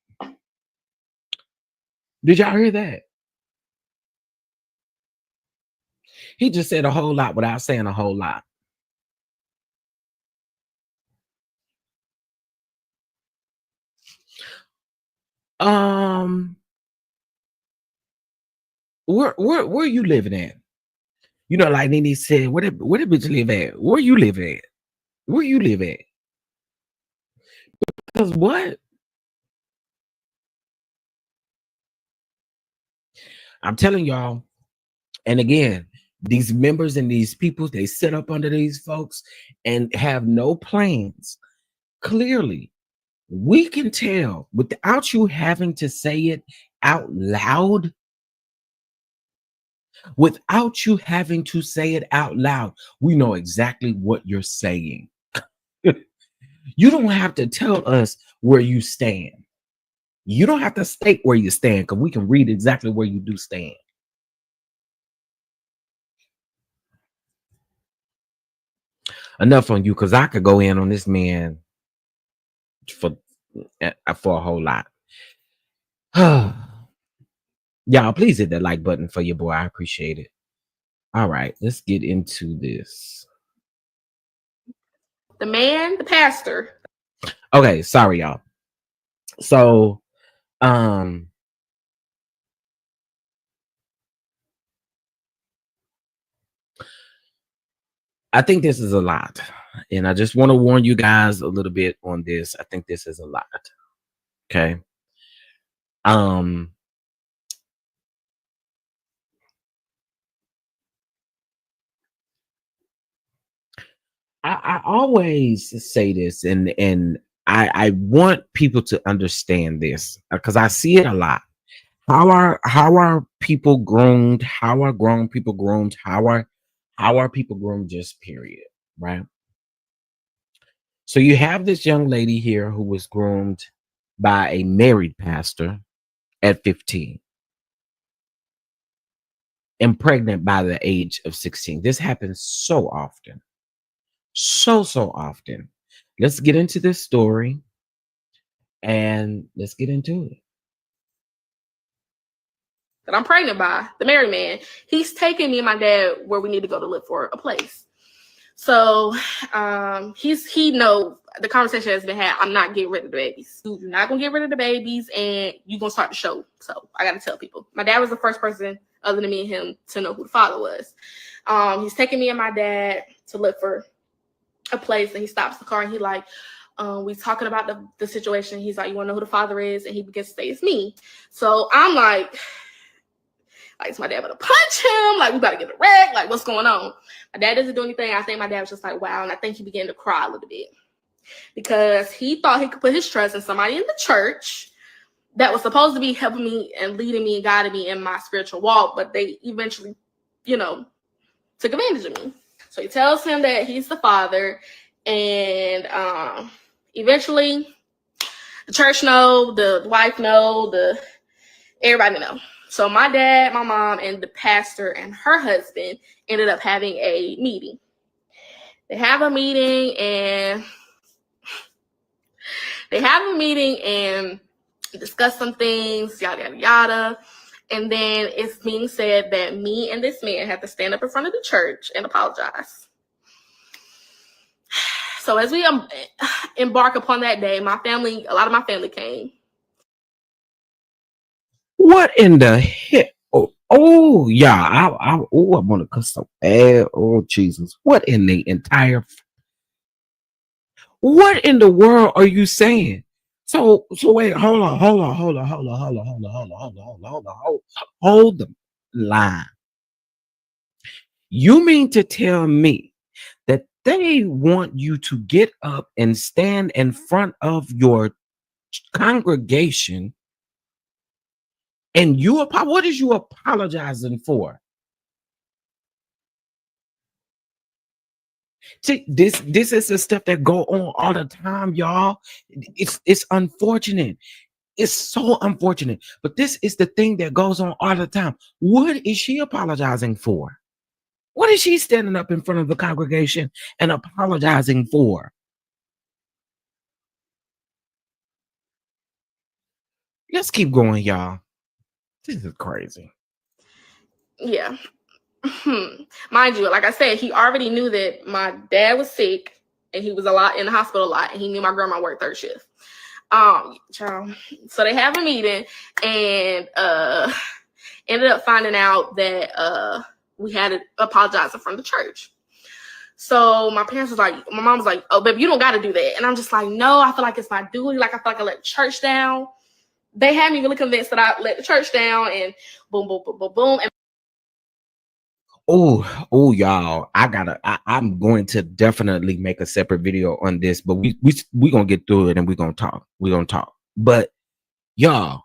Did y'all hear that? He just said a whole lot without saying a whole lot. Where you living at? You know, like Nene said, where the bitch live at? Where you live at? Where you live at? Because what? I'm telling y'all, and again, these members and these people, they sit up under these folks and have no plans. Clearly, we can tell without you having to say it out loud. Without you having to say it out loud, we know exactly what you're saying. You don't have to tell us where you stand. You don't have to state where you stand, because we can read exactly where you do stand. Enough on you, because I could go in on this man for a whole lot. Y'all, please hit that like button for your boy. I appreciate it. All right, let's get into this. The man, the pastor. Okay, sorry, y'all. So, I think this is a lot, and I just want to warn you guys a little bit on this. I think this is a lot. Okay. I always say this, and I want people to understand this, because I see it a lot. How are people groomed? How are grown people groomed? How are people groomed? Just period, right? So you have this young lady here who was groomed by a married pastor at 15 and pregnant by the age of 16. This happens so often. So often. Let's get into this story and let's get into it. That I'm pregnant by, the married man. He's taking me and my dad where we need to go to look for a place. So he know the conversation has been had. I'm not getting rid of the babies. You're not gonna get rid of the babies, and you're gonna start the show. So I gotta tell people. My dad was the first person other than me and him to know who the father was. He's taking me and my dad to look for a place, and he stops the car and he like, we talking about the situation. He's like, you want to know who the father is? And he begins to say, it's me. So I'm like, is my dad about to punch him? Like, we about to get a wreck? Like, what's going on? My dad doesn't do anything. I think my dad was just like, wow. And I think he began to cry a little bit because he thought he could put his trust in somebody in the church that was supposed to be helping me and leading me and guiding me in my spiritual walk. But they eventually, took advantage of me. So he tells him that he's the father. And eventually the church know, the wife know, everybody know. So my dad, my mom, and the pastor and her husband ended up having a meeting. They have a meeting and discuss some things, yada, yada, yada. And then it's being said that me and this man have to stand up in front of the church and apologize. So as we embark upon that day, a lot of my family came. What in the heck? Oh yeah, I want to cuss so bad. Oh Jesus, what in the world are you saying? So wait, hold the line. You mean to tell me that they want you to get up and stand in front of your congregation and what is you apologizing for? See, this is the stuff that go on all the time, y'all. It's unfortunate. It's so unfortunate. But this is the thing that goes on all the time. What is she apologizing for? What is she standing up in front of the congregation and apologizing for? Let's keep going, y'all. This is crazy. Yeah. Mind you, like I said, he already knew that my dad was sick and he was in the hospital a lot, and he knew my grandma worked third shift. So they have a meeting and ended up finding out that we had to apologize in front of the church. So my mom was like, oh, baby, you don't got to do that. And I'm just like, no, I feel like it's my duty. Like, I feel like I let the church down. They had me really convinced that I let the church down, and boom, boom, boom, boom, boom. And Oh, y'all, I'm going to definitely make a separate video on this, but we gonna get through it and we're gonna talk. But y'all,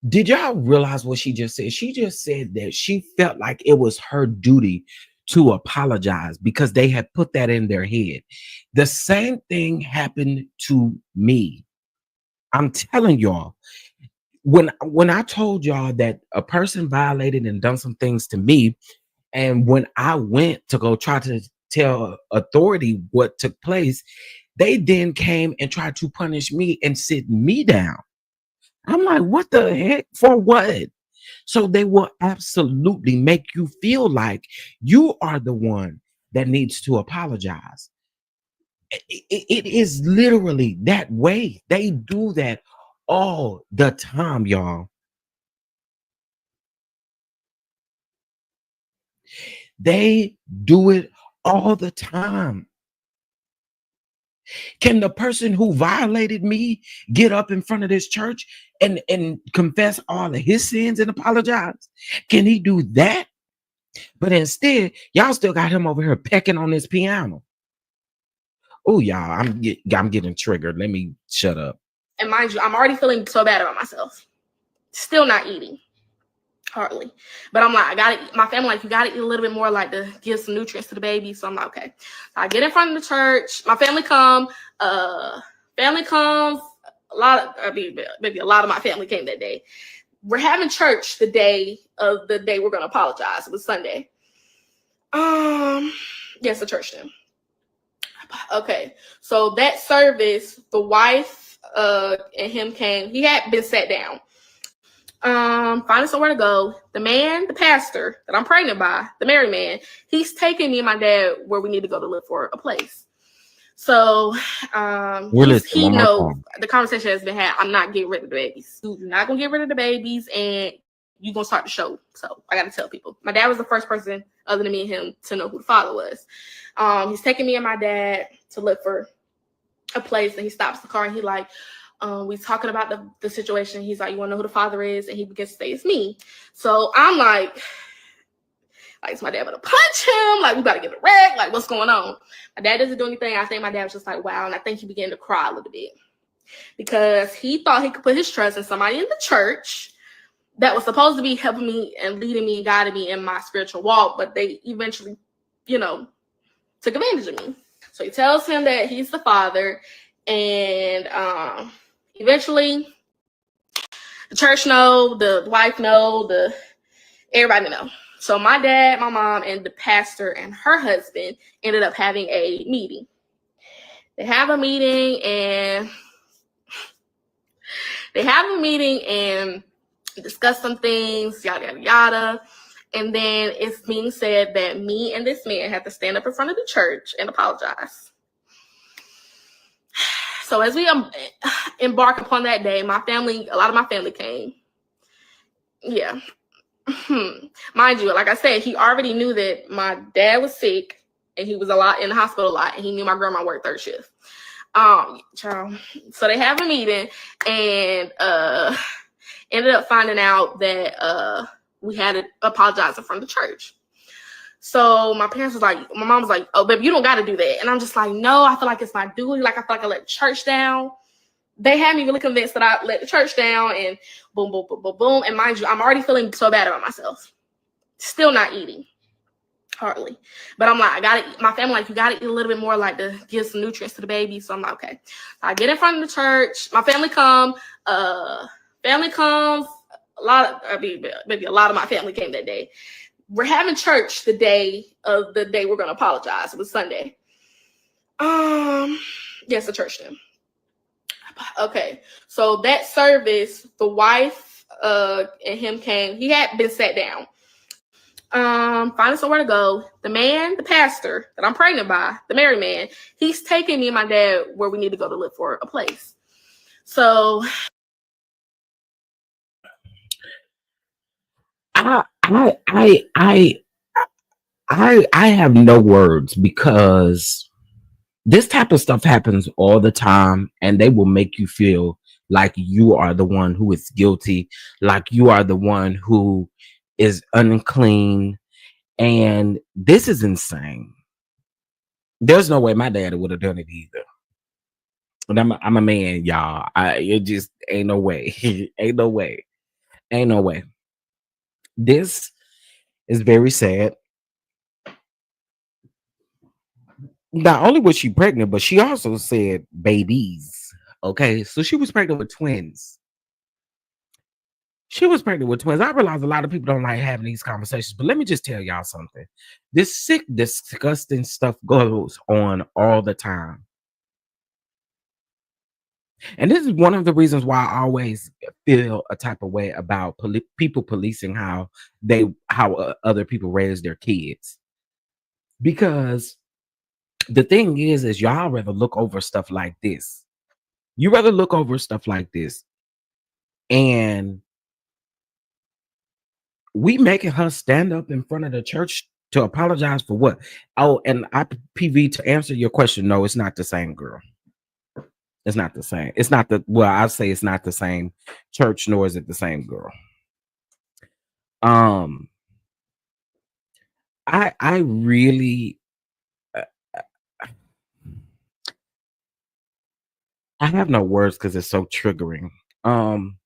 did y'all realize what she just said? She just said that she felt like it was her duty to apologize because they had put that in their head. The same thing happened to me. I'm telling y'all. When I told y'all that a person violated and done some things to me, and when I went to go try to tell authority what took place, they then came and tried to punish me and sit me down. I'm like, what the heck? For what? So they will absolutely make you feel like you are the one that needs to apologize. It is literally that way. They do that all the time, y'all. They do it all the time. Can the person who violated me get up in front of this church and confess all of his sins and apologize? Can he do that? But instead, y'all still got him over here pecking on this piano. Oh, y'all, I'm getting triggered. Let me shut up. And mind you, I'm already feeling so bad about myself. Still not eating. Hardly. But I'm like, I gotta eat. My family, like, you gotta eat a little bit more, like, to give some nutrients to the baby. So I'm like, okay. So I get in front of the church. My family comes. Maybe a lot of my family came that day. We're having church the day we're gonna apologize. It was Sunday. Yes, the church then. Okay. So that service, the wife and him came. He had been sat down. Finding somewhere to go. The man, the pastor that I'm pregnant by, the married man, he's taking me and my dad where we need to go to look for a place. So he knows the conversation has been had. I'm not getting rid of the babies. You're not gonna get rid of the babies, and you're gonna start the show. So I gotta tell people. My dad was the first person other than me and him to know who the father was. He's taking me and my dad to look for a place, and he stops the car and he like, we're talking about the situation. He's like, you want to know who the father is? And he begins to say, it's me. So I'm like, is my dad gonna punch him? Like, we gotta get a wreck. Like, what's going on? My dad doesn't do anything. I think my dad was just like, wow. And I think he began to cry a little bit because he thought he could put his trust in somebody in the church that was supposed to be helping me and leading me, guiding me in my spiritual walk. But they eventually, took advantage of me. So he tells him that he's the father. And eventually The church know, the wife know, everybody know. So my dad, my mom, and the pastor and her husband ended up having a meeting. They have a meeting and discuss some things, yada, yada, yada. And then it's being said that me and this man have to stand up in front of the church and apologize. So as we embark upon that day, a lot of my family came. Yeah. Mind you, like I said, he already knew that my dad was sick and he was in the hospital a lot, and he knew my grandma worked third shift. So they have a meeting and ended up finding out that we had to apologize in front of the church. So my mom was like, "Oh, baby, you don't got to do that." And I'm just like, "No, I feel like it's my duty. Like, I feel like I let the church down." They had me really convinced that I let the church down, and boom, boom, boom, boom, boom. And mind you, I'm already feeling so bad about myself. Still not eating, hardly. But I'm like, I gotta eat. My family like, you gotta eat a little bit more, like, to give some nutrients to the baby. So I'm like, okay. So I get in front of the church. My family comes. Maybe a lot of my family came that day. We're having church the day we're gonna apologize. It was Sunday. Yes, the church then. Okay, so that service, the wife and him came. He had been sat down. Finding somewhere to go. The man, the pastor that I'm pregnant by, the married man, he's taking me and my dad where we need to go to look for a place. So I have no words, because this type of stuff happens all the time, and they will make you feel like you are the one who is guilty, like you are the one who is unclean. And this is insane. There's no way my dad would have done it either. But I'm a man, y'all. It just ain't no way. Ain't no way. Ain't no way. This is very sad. Not only was she pregnant, but she also said babies. Okay, so she was pregnant with twins. I realize a lot of people don't like having these conversations, but let me just tell y'all something. This sick, disgusting stuff goes on all the time. And this is one of the reasons why I always feel a type of way about people policing how other people raise their kids. Because the thing is y'all rather look over stuff like this. You rather look over stuff like this, and we making her stand up in front of the church to apologize for what? Oh, and IPV, to answer your question, no, it's not the same girl. It's not the same. It's not I'd say it's not the same church, nor is it the same girl. I really I have no words because it's so triggering. I'm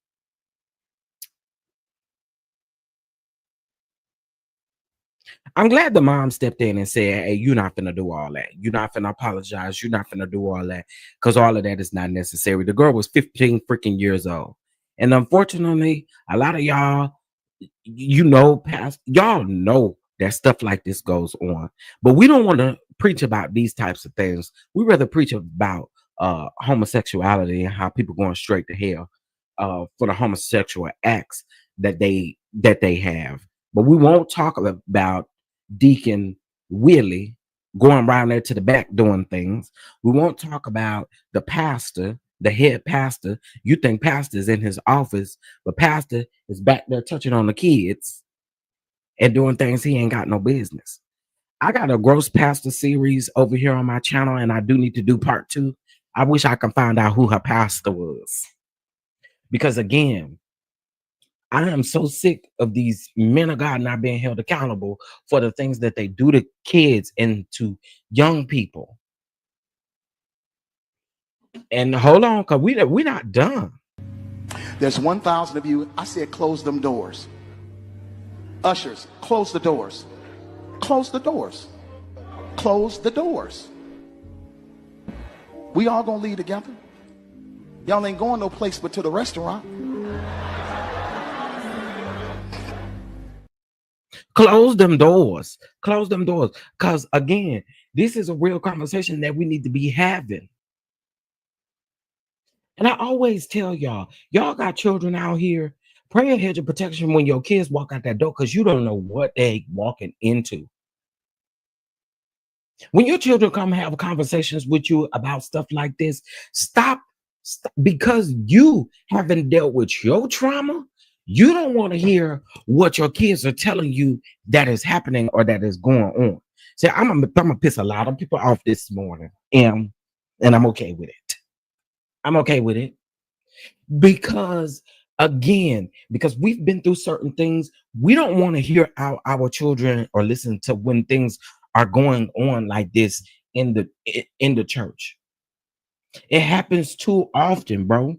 glad the mom stepped in and said, "Hey, you're not finna do all that. You're not finna apologize. You're not finna do all that, because all of that is not necessary." The girl was 15 freaking years old. And unfortunately, a lot of y'all, y'all know that stuff like this goes on. But we don't want to preach about these types of things. We rather preach about homosexuality and how people going straight to hell for the homosexual acts that they have. But we won't talk about Deacon Willie going around there to the back doing things. We won't talk about the pastor, the head pastor. You think pastor's in his office, but pastor is back there touching on the kids and doing things he ain't got no business. I got a gross pastor series over here on my channel, and I do need to do part 2. I wish I could find out who her pastor was. Because again, I am so sick of these men of God not being held accountable for the things that they do to kids and to young people. And hold on, because we're not done. There's 1,000 of you. I said close them doors. Ushers, close the doors. Close the doors. Close the doors. We all gonna leave together. Y'all ain't going no place but to the restaurant. Close them doors. Close them doors. Because again, this is a real conversation that we need to be having. And I always tell y'all got children out here, pray a hedge of protection when your kids walk out that door because you don't know what they walking into. When your children come have conversations with you about stuff like this, stop because you haven't dealt with your trauma. You don't want to hear what your kids are telling you that is happening or that is going on. So I'm gonna piss a lot of people off this morning, and I'm okay with it. I'm okay with it because because we've been through certain things. We don't want to hear our children or listen to when things are going on like this in the church. It happens too often, bro.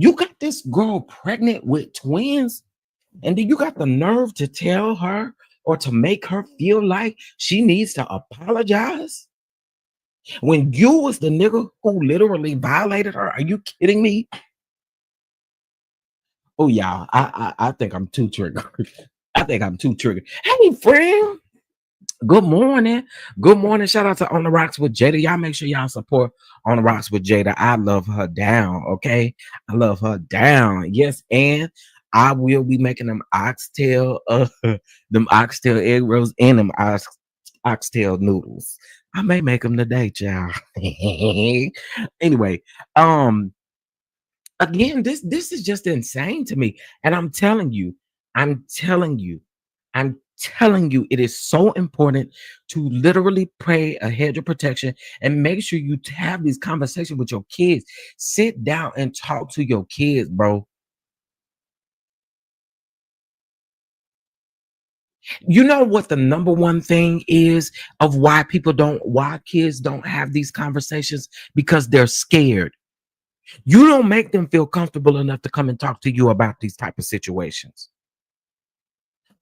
You got this girl pregnant with twins, and then you got the nerve to tell her or to make her feel like she needs to apologize when you was the nigga who literally violated her. Are you kidding me? Oh yeah, I think I'm too triggered. I think I'm too triggered. Hey, friend. Good morning. Good morning. Shout out to On the Rocks with Jada. Y'all make sure y'all support On the Rocks with Jada. I love her down. Okay. I love her down. Yes. And I will be making them oxtail egg rolls and them oxtail noodles. I may make them today, child. Anyway, again, this is just insane to me. And I'm telling you, it is so important to literally pray a hedge of protection and make sure you have these conversations with your kids. Sit down and talk to your kids, bro. You know what the number one thing is of why kids don't have these conversations? Because they're scared. You don't make them feel comfortable enough to come and talk to you about these type of situations.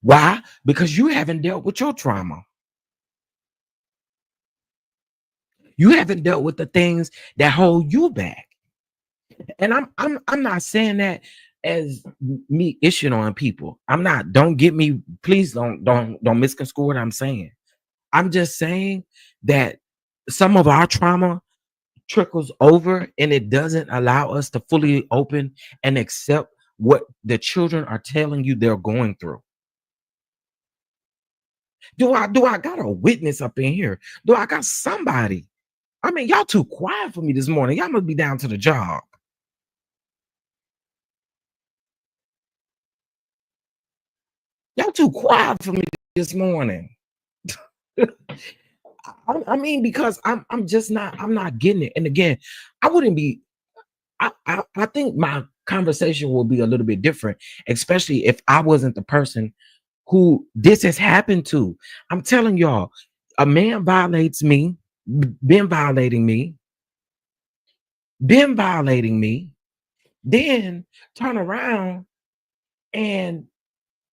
Why? Because you haven't dealt with your trauma. You haven't dealt with the things that hold you back. And I'm not saying that as me issuing on people. I'm not. Don't get me. Please don't misconstrue what I'm saying. I'm just saying that some of our trauma trickles over, and it doesn't allow us to fully open and accept what the children are telling you they're going through. Do I got a witness up in here? Do I got somebody? I mean, y'all too quiet for me this morning. Y'all must be down to the job. Y'all too quiet for me this morning. I mean, because I'm not getting it. And again, I wouldn't be. I think my conversation will be a little bit different, especially if I wasn't the person who this has happened to. I'm telling y'all, a man violates me, been violating me, then turn around and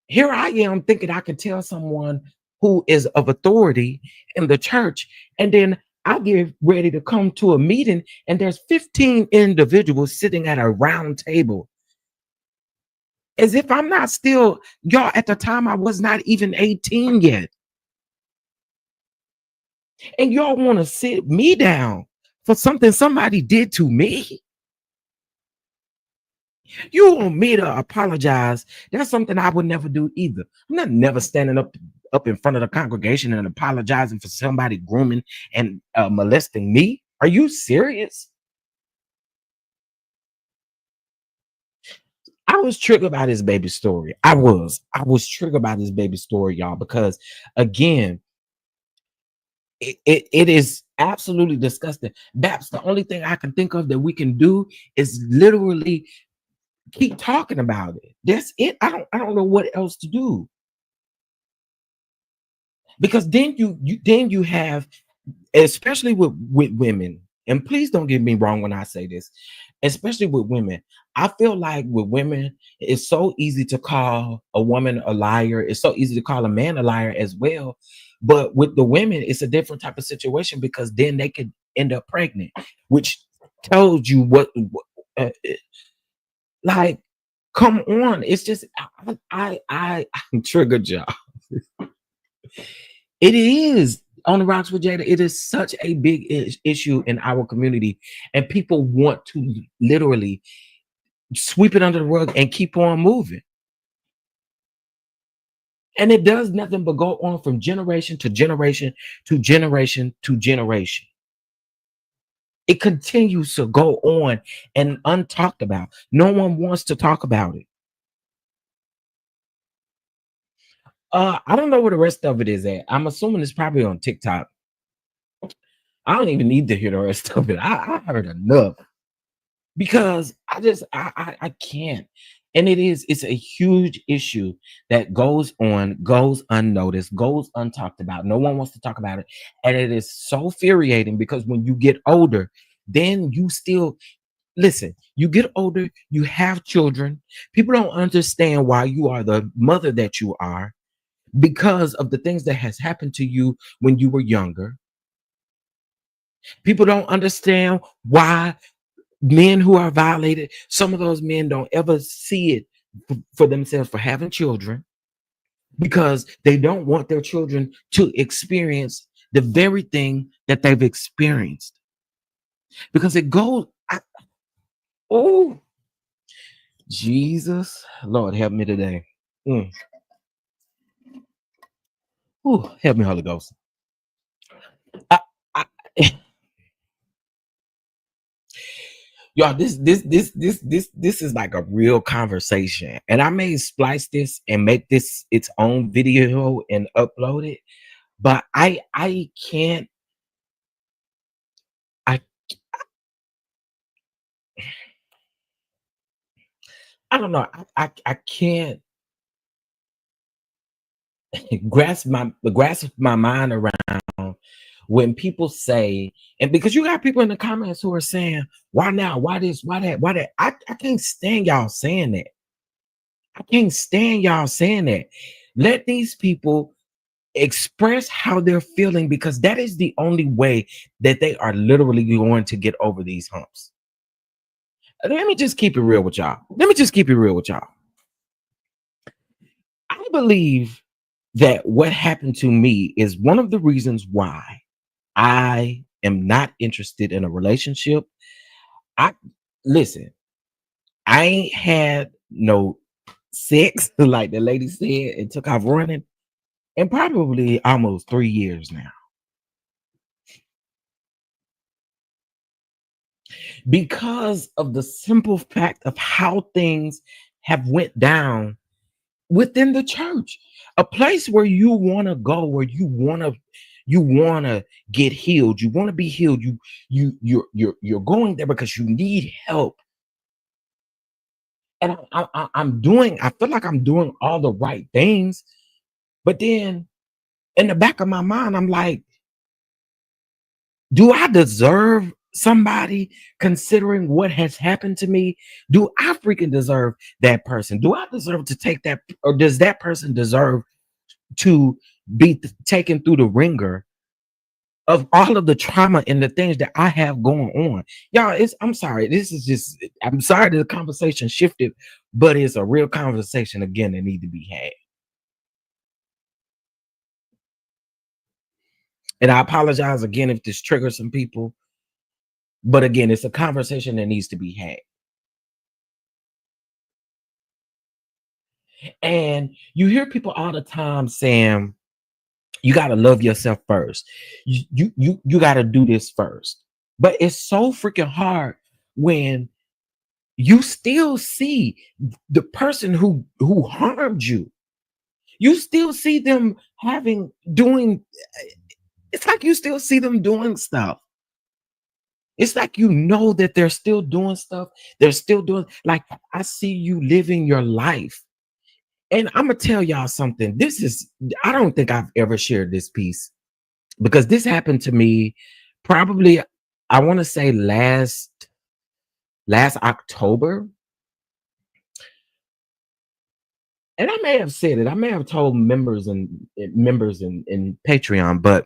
here I am thinking I can tell someone who is of authority in the church, and then I get ready to come to a meeting and there's 15 individuals sitting at a round table. As if I'm not still, y'all, at the time I was not even 18 yet. And y'all want to sit me down for something somebody did to me? You want me to apologize? That's something I would never do either. I'm not never standing up in front of the congregation and apologizing for somebody grooming and molesting me. Are you serious? I was triggered by this baby story. I was triggered by this baby story, y'all, because again, it is absolutely disgusting. That's the only thing I can think of that we can do is literally keep talking about it. That's it. I don't know what else to do. Because then you have, especially with women, and please don't get me wrong when I say this, especially with women. I feel like with women, it's so easy to call a woman a liar. It's so easy to call a man a liar as well. But with the women, it's a different type of situation because then they could end up pregnant, which tells you what like, come on. It's just I'm triggered, y'all. It is on the rocks with Jada. It is such a big issue in our community, and people want to literally sweep it under the rug and keep on moving. And it does nothing but go on from generation to generation to generation to generation. It continues to go on and untalked about. No one wants to talk about it. I don't know where the rest of it is at. I'm assuming it's probably on TikTok. I don't even need to hear the rest of it. I heard enough because I can't. And it's a huge issue that goes on, goes unnoticed, goes untalked about. No one wants to talk about it. And it is so infuriating because when you get older, then you still listen, you get older, you have children. People don't understand why you are the mother that you are because of the things that has happened to you when you were younger. People don't understand why men who are violated, some of those men don't ever see it for themselves for having children because they don't want their children to experience the very thing that they've experienced. Because it goes, oh, Jesus, Lord, help me today. Ooh, help me, Holy Ghost. Y'all, this is like a real conversation, and I may splice this and make this its own video and upload it, but I can't. I don't know. I can't grasp my mind around when people say, and because you got people in the comments who are saying, why now? Why this? Why that? Why that? I can't stand y'all saying that. I can't stand y'all saying that. Let these people express how they're feeling because that is the only way that they are literally going to get over these humps. Let me just keep it real with y'all. I believe that what happened to me is one of the reasons why I am not interested in a relationship. Listen, I ain't had no sex, like the lady said, and took off running in probably almost 3 years now. Because of the simple fact of how things have went down within the church, a place where you want to go, where you want to get healed, you want to be healed, you're going there because you need help. And I feel like I'm doing all the right things, but then in the back of my mind, I'm like, do I deserve somebody considering what has happened to me? Do I freaking deserve that person? Do I deserve to take that, or does that person deserve to be taken through the ringer of all of the trauma and the things that I have going on? Y'all, I'm sorry. I'm sorry the conversation shifted, but it's a real conversation again that need to be had. And I apologize again if this triggers some people, but again, it's a conversation that needs to be had. And you hear people all the time saying, you got to love yourself first. You got to do this first. But it's so freaking hard when you still see the person who harmed you. You still see them it's like you still see them doing stuff. It's like you know that they're still doing stuff. They're still doing, like, I see you living your life. And I'm gonna tell y'all something. I don't think I've ever shared this piece because this happened to me probably, I want to say last October. And I may have said it. I may have told members in Patreon, but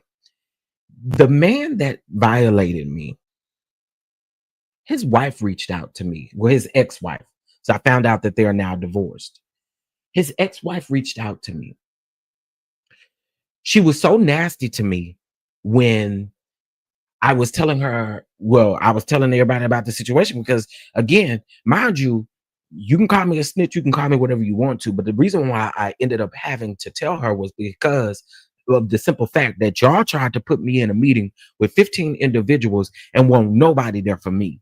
the man that violated me, his wife reached out to me. Well, his ex-wife. So I found out that they are now divorced. His ex-wife reached out to me. She was so nasty to me when I was telling her, well, I was telling everybody about the situation because, again, mind you, you can call me a snitch, you can call me whatever you want to, but the reason why I ended up having to tell her was because of the simple fact that y'all tried to put me in a meeting with 15 individuals and wasn't nobody there for me.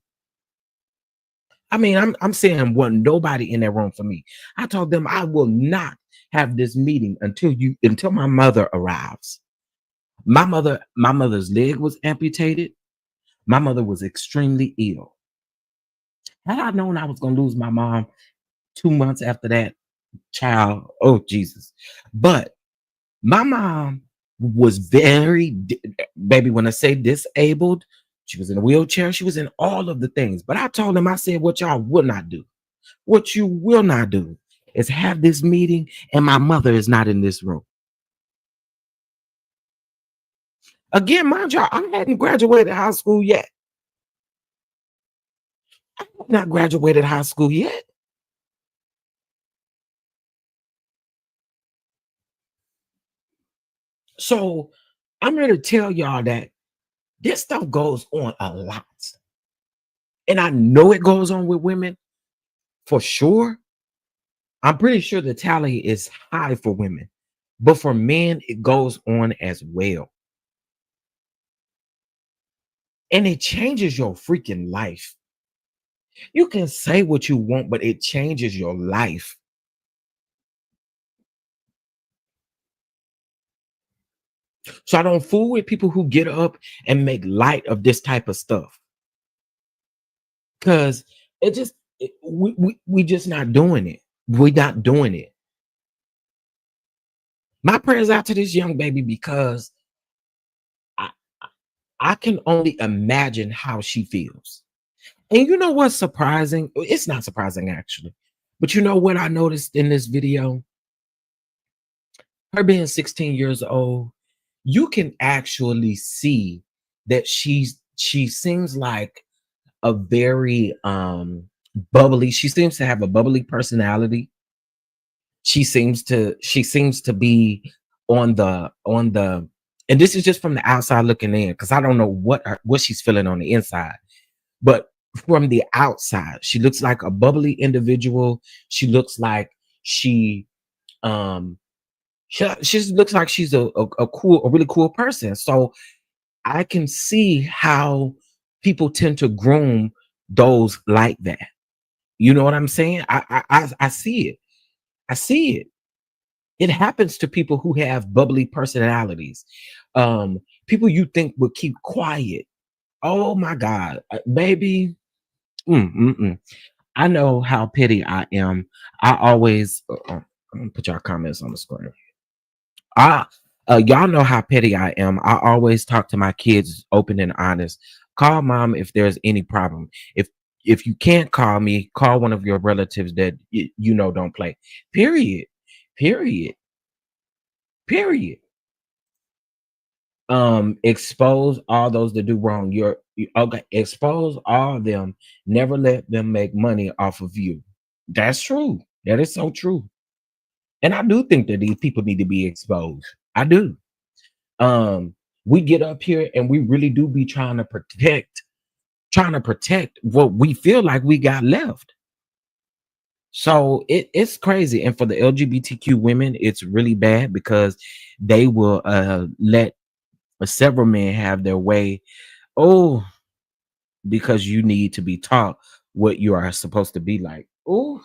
I mean, I'm saying wasn't nobody in that room for me. I told them I will not have this meeting until my mother arrives. My mother's leg was amputated. My mother was extremely ill. Had I known I was gonna lose my mom 2 months after that, child, oh Jesus. But my mom was baby, when I say disabled, she was in a wheelchair, she was in all of the things. But I told them, I said, what y'all will not do, what you will not do is have this meeting and my mother is not in this room. Again, mind y'all, I hadn't graduated high school yet. I have not graduated high school yet. So I'm here to tell y'all that this stuff goes on a lot. And I know it goes on with women for sure. I'm pretty sure the tally is high for women, but for men, it goes on as well. And it changes your freaking life. You can say what you want, but it changes your life. So I don't fool with people who get up and make light of this type of stuff. Because we just not doing it. We're not doing it. My prayers out to this young baby because I can only imagine how she feels. And you know what's surprising? It's not surprising actually. But you know what I noticed in this video? Her being 16 years old, you can actually see that she seems like a very bubbly. She seems to have a bubbly personality. She seems to be on the and this is just from the outside looking in because I don't know what she's feeling on the inside. But from the outside, she looks like a bubbly individual. She looks like she just looks like she's a really cool person. So I can see how people tend to groom those like that. You know what I'm saying? I see it. I see it. It happens to people who have bubbly personalities. People you think would keep quiet. Oh my God, baby. I know how petty I am. I always I'm gonna put y'all comments on the screen. Y'all know how petty I am. I always talk to my kids open and honest. Call mom if there's any problem. If you can't call me, call one of your relatives that you know don't play. Period. Period. Period. Expose all those that do wrong. Okay, expose all of them. Never let them make money off of you. That's true. That is so true. And I do think that these people need to be exposed. I do. We get up here and we really do be trying to protect what we feel like we got left. So it's crazy. And for the LGBTQ women, it's really bad because they will let several men have their way. Oh, because you need to be taught what you are supposed to be like. Oh.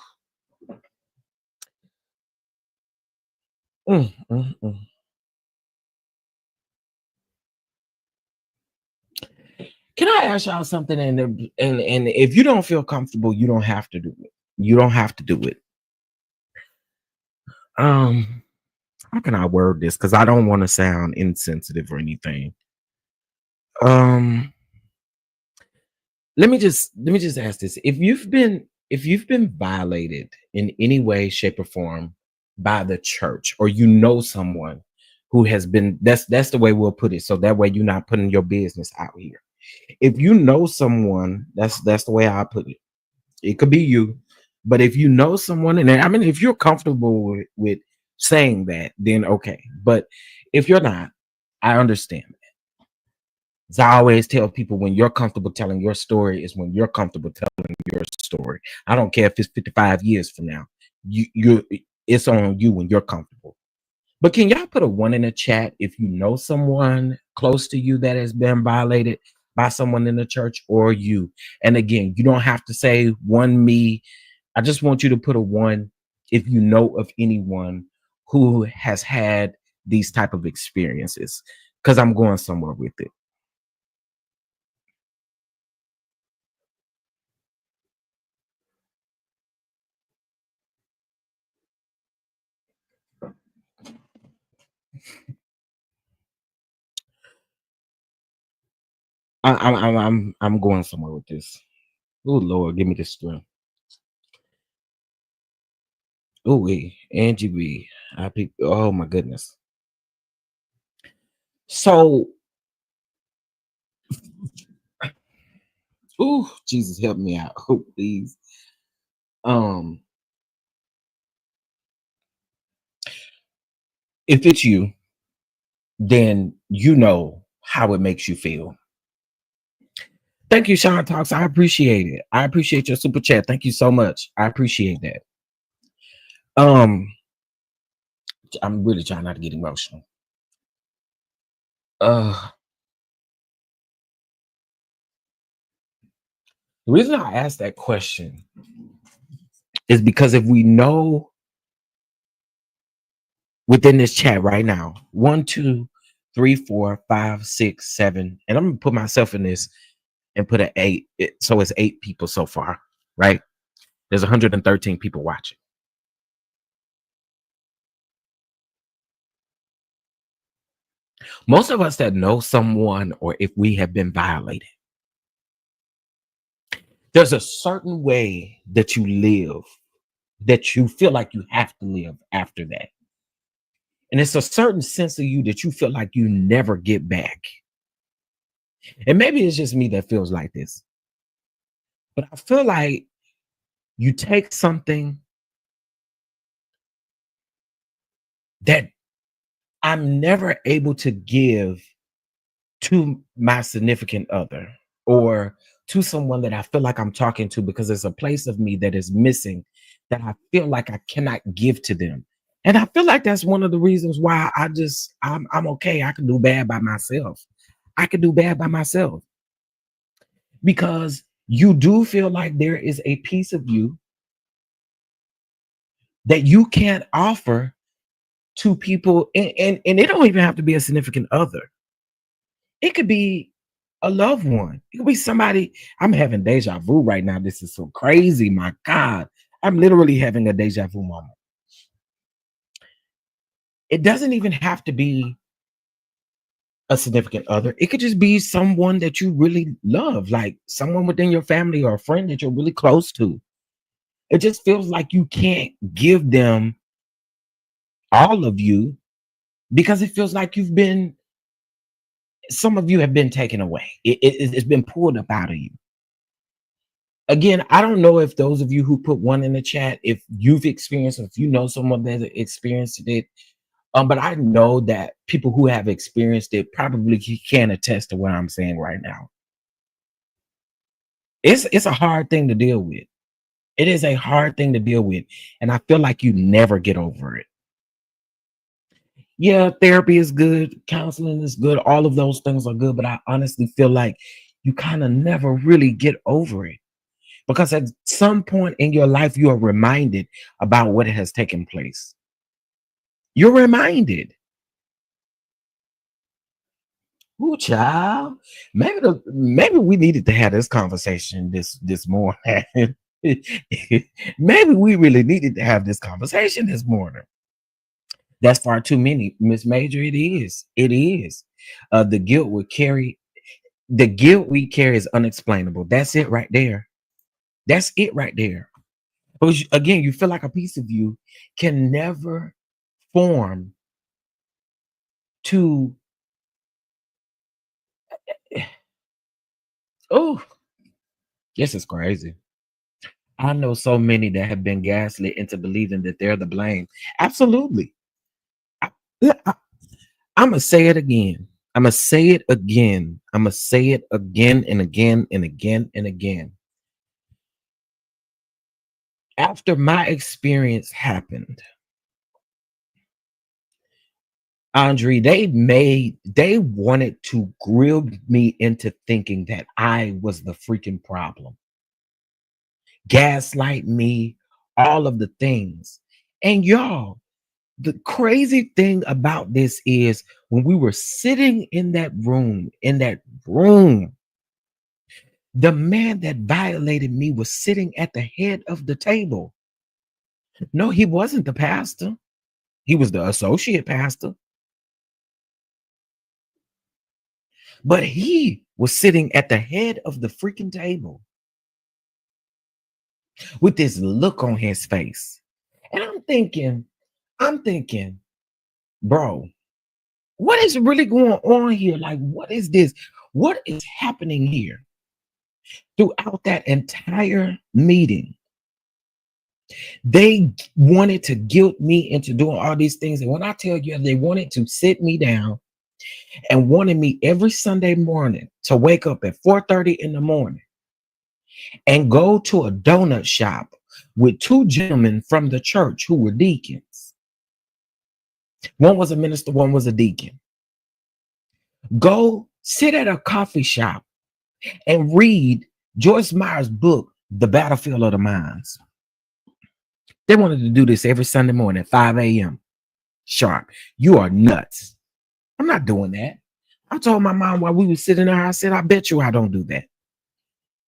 Can I ask y'all something? And if you don't feel comfortable, you don't have to do it. You don't have to do it. How can I word this? Because I don't want to sound insensitive or anything. Let me just ask this. If you've been violated in any way, shape, or form by the church, or you know someone who has been, that's the way we'll put it. So that way you're not putting your business out here. If you know someone, that's the way I put it. It could be you, but if you know someone, and I mean, if you're comfortable with saying that, then okay. But if you're not, I understand that. So I always tell people, when you're comfortable telling your story is when you're comfortable telling your story. I don't care if it's 55 years from now. You it's on you when you're comfortable. But can y'all put a 1 in the chat if you know someone close to you that has been violated by someone in the church or you? And again, you don't have to say 1 me. I just want you to put a 1 if you know of anyone who has had these type of experiences, because I'm going somewhere with it. I'm going somewhere with this. Oh Lord, give me the strength. Oh, Angie B. Oh my goodness. So, oh Jesus, help me out, oh please. If it's you, then you know how it makes you feel. Thank you, Sean Talks. I appreciate it. I appreciate your super chat. Thank you so much. I appreciate that. I'm really trying not to get emotional. The reason I asked that question is because if we know within this chat right now, 1, 2, 3, 4, 5, 6, 7, and I'm gonna put myself in this and put an 8. So it's 8 people so far, right? There's 113 people watching. Most of us that know someone, or if we have been violated, there's a certain way that you live that you feel like you have to live after that. And it's a certain sense of you that you feel like you never get back. And maybe it's just me that feels like this, but I feel like you take something that I'm never able to give to my significant other or to someone that I feel like I'm talking to, because there's a place of me that is missing that I feel like I cannot give to them. And I feel like that's one of the reasons why I'm okay. I can do bad by myself. I can do bad by myself, because you do feel like there is a piece of you that you can't offer to people. And it don't even have to be a significant other. It could be a loved one. It could be somebody. I'm having deja vu right now. This is so crazy. My God. I'm literally having a deja vu moment. It doesn't even have to be a significant other. It could just be someone that you really love, like someone within your family or a friend that you're really close to. It just feels like you can't give them all of you, because it feels like some of you have been taken away. It's been pulled up out of you. Again, I don't know if those of you who put 1 in the chat, if you've experienced, if you know someone that experienced it, but I know that people who have experienced it probably can attest to what I'm saying right now. It's a hard thing to deal with. It is a hard thing to deal with, and I feel like you never get over it. Yeah, therapy is good, counseling is good, all of those things are good, but I honestly feel like you kind of never really get over it, because at some point in your life you are reminded about what has taken place. You're reminded. Ooh, child. Maybe we needed to have this conversation this morning. Maybe we really needed to have this conversation this morning. That's far too many, Miss Major. It is. It is. The guilt we carry is unexplainable. That's it right there. That's it right there. Because again, you feel like a piece of you can never form to. Oh, this is crazy. I know so many that have been gaslit into believing that they're the blame. Absolutely. I'm gonna say it again. I'm gonna say it again. I'm gonna say it again and again and again and again. After my experience happened, Andre, they wanted to grill me into thinking that I was the freaking problem. Gaslight me, all of the things. And y'all, the crazy thing about this is when we were sitting in that room, the man that violated me was sitting at the head of the table. No, he wasn't the pastor. He was the associate pastor. But he was sitting at the head of the freaking table with this look on his face. And I'm thinking, bro, what is really going on here? Like, what is this? What is happening here? Throughout that entire meeting, they wanted to guilt me into doing all these things. And when I tell you, they wanted to sit me down and wanted me every Sunday morning to wake up at 4:30 in the morning and go to a donut shop with two gentlemen from the church who were deacons. One was a minister, one was a deacon. Go sit at a coffee shop and read Joyce Meyer's book, The Battlefield of the Minds. They wanted to do this every Sunday morning at 5 a.m. sharp. You are nuts. I'm not doing that. I told my mom while we were sitting there, I said, I bet you I don't do that.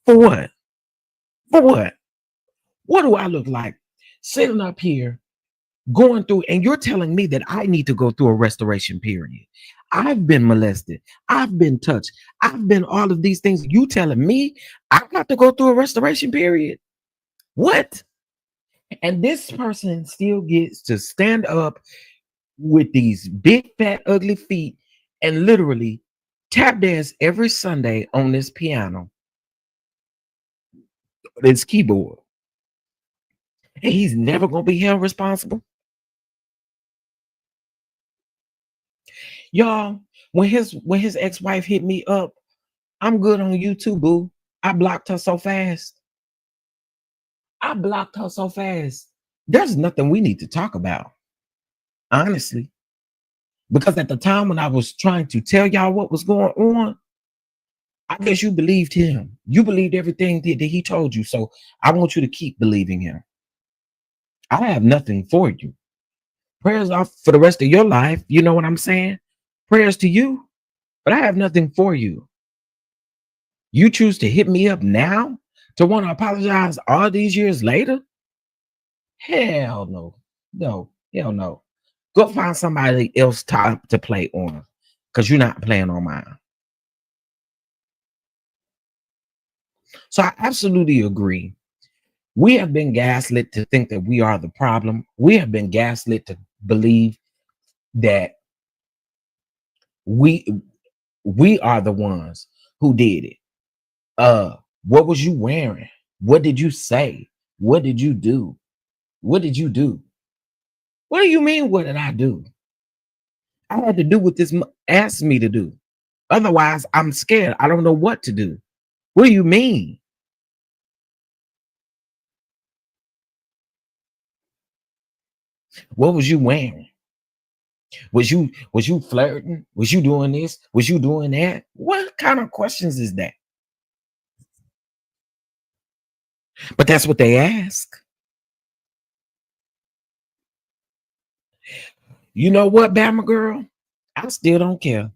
For what? For what? What do I look like sitting up here going through, and you're telling me that I need to go through a restoration period? I've been molested. I've been touched. I've been all of these things. You telling me I got to go through a restoration period? What? And this person still gets to stand up with these big, fat, ugly feet and literally tap dance every Sunday on this piano, this keyboard. And he's never going to be held responsible. Y'all, when his ex-wife hit me up, I'm good on YouTube, boo. I blocked her so fast. There's nothing we need to talk about, honestly. Because at the time when I was trying to tell y'all what was going on, I guess you believed him. You believed everything that he told you. So I want you to keep believing him. I have nothing for you. Prayers off for the rest of your life. You know what I'm saying? Prayers to you, but I have nothing for you. You choose to hit me up now to want to apologize all these years later? Hell no. No, hell no. Go find somebody else to play on, because you're not playing on mine. So I absolutely agree. We have been gaslit to think that we are the problem. We have been gaslit to believe that we are the ones who did it. What was you wearing? What did you say? What did you do? What did you do? What do you mean, what did I do? I had to do what this asked me to do. Otherwise, I'm scared. I don't know what to do. What do you mean? What was you wearing? Was you flirting? Was you doing this? Was you doing that? What kind of questions is that? But that's what they ask. You know what, Bama girl? I still don't care.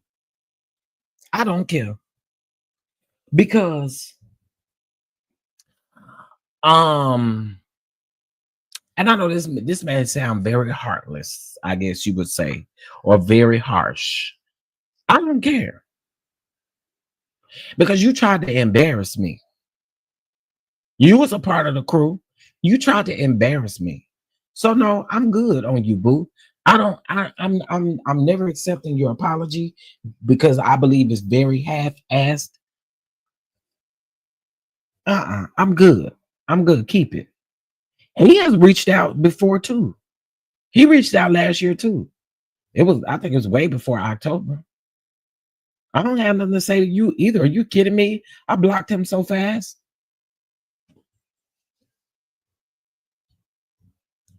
I don't care. Because and I know this may sound very heartless, I guess you would say, or very harsh. I don't care. Because you tried to embarrass me. You was a part of the crew. You tried to embarrass me. So no, I'm good on you, boo. I'm never accepting your apology because I believe it's very half-assed. I'm good. I'm good. Keep it. And he has reached out before too. He reached out last year too. It was, I think it was way before October. I don't have nothing to say to you either. Are you kidding me? I blocked him so fast.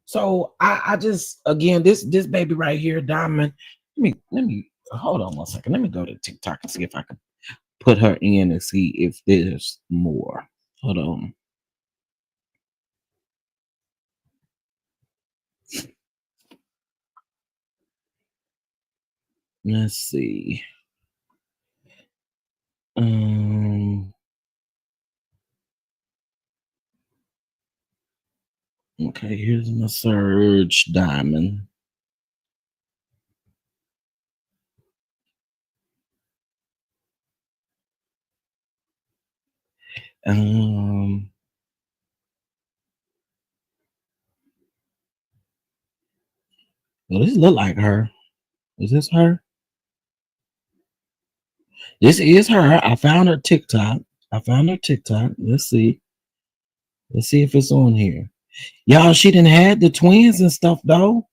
So I just, again, this baby right here, Diamond. Let me hold on 1 second. Let me go to TikTok and see if I can put her in and see if there's more. Hold on. Let's see. Okay, here's my search, Diamond. Well, this look like her. Is this her? This is her. I found her TikTok. Let's see. Let's see if it's on here. Y'all, she done had the twins and stuff, though.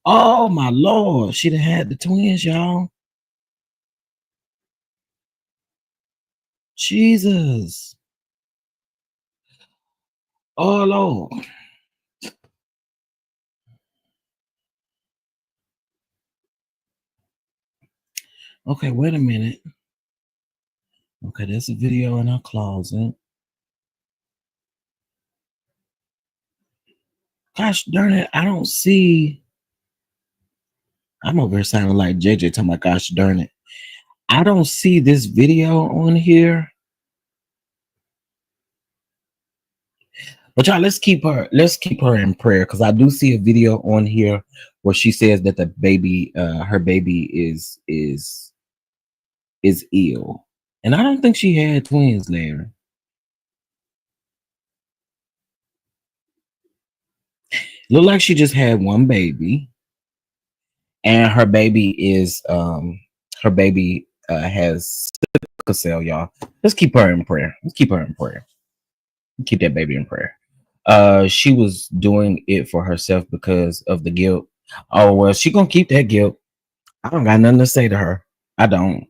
Oh, my Lord. She done had the twins, y'all. Jesus. Oh, Lord. Okay, wait a minute. Okay, there's a video in her closet. Gosh darn it, I don't see. I'm over here sounding like JJ talking about gosh darn it. I don't see this video on here. But y'all, let's keep her in prayer, because I do see a video on here where she says that the baby, her baby is ill. And I don't think she had twins there. Look like she just had one baby. And her baby is has sickle cell, y'all. Let's keep her in prayer. Keep that baby in prayer. She was doing it for herself because of the guilt. Oh, well, she gonna keep that guilt. I don't got nothing to say to her. I don't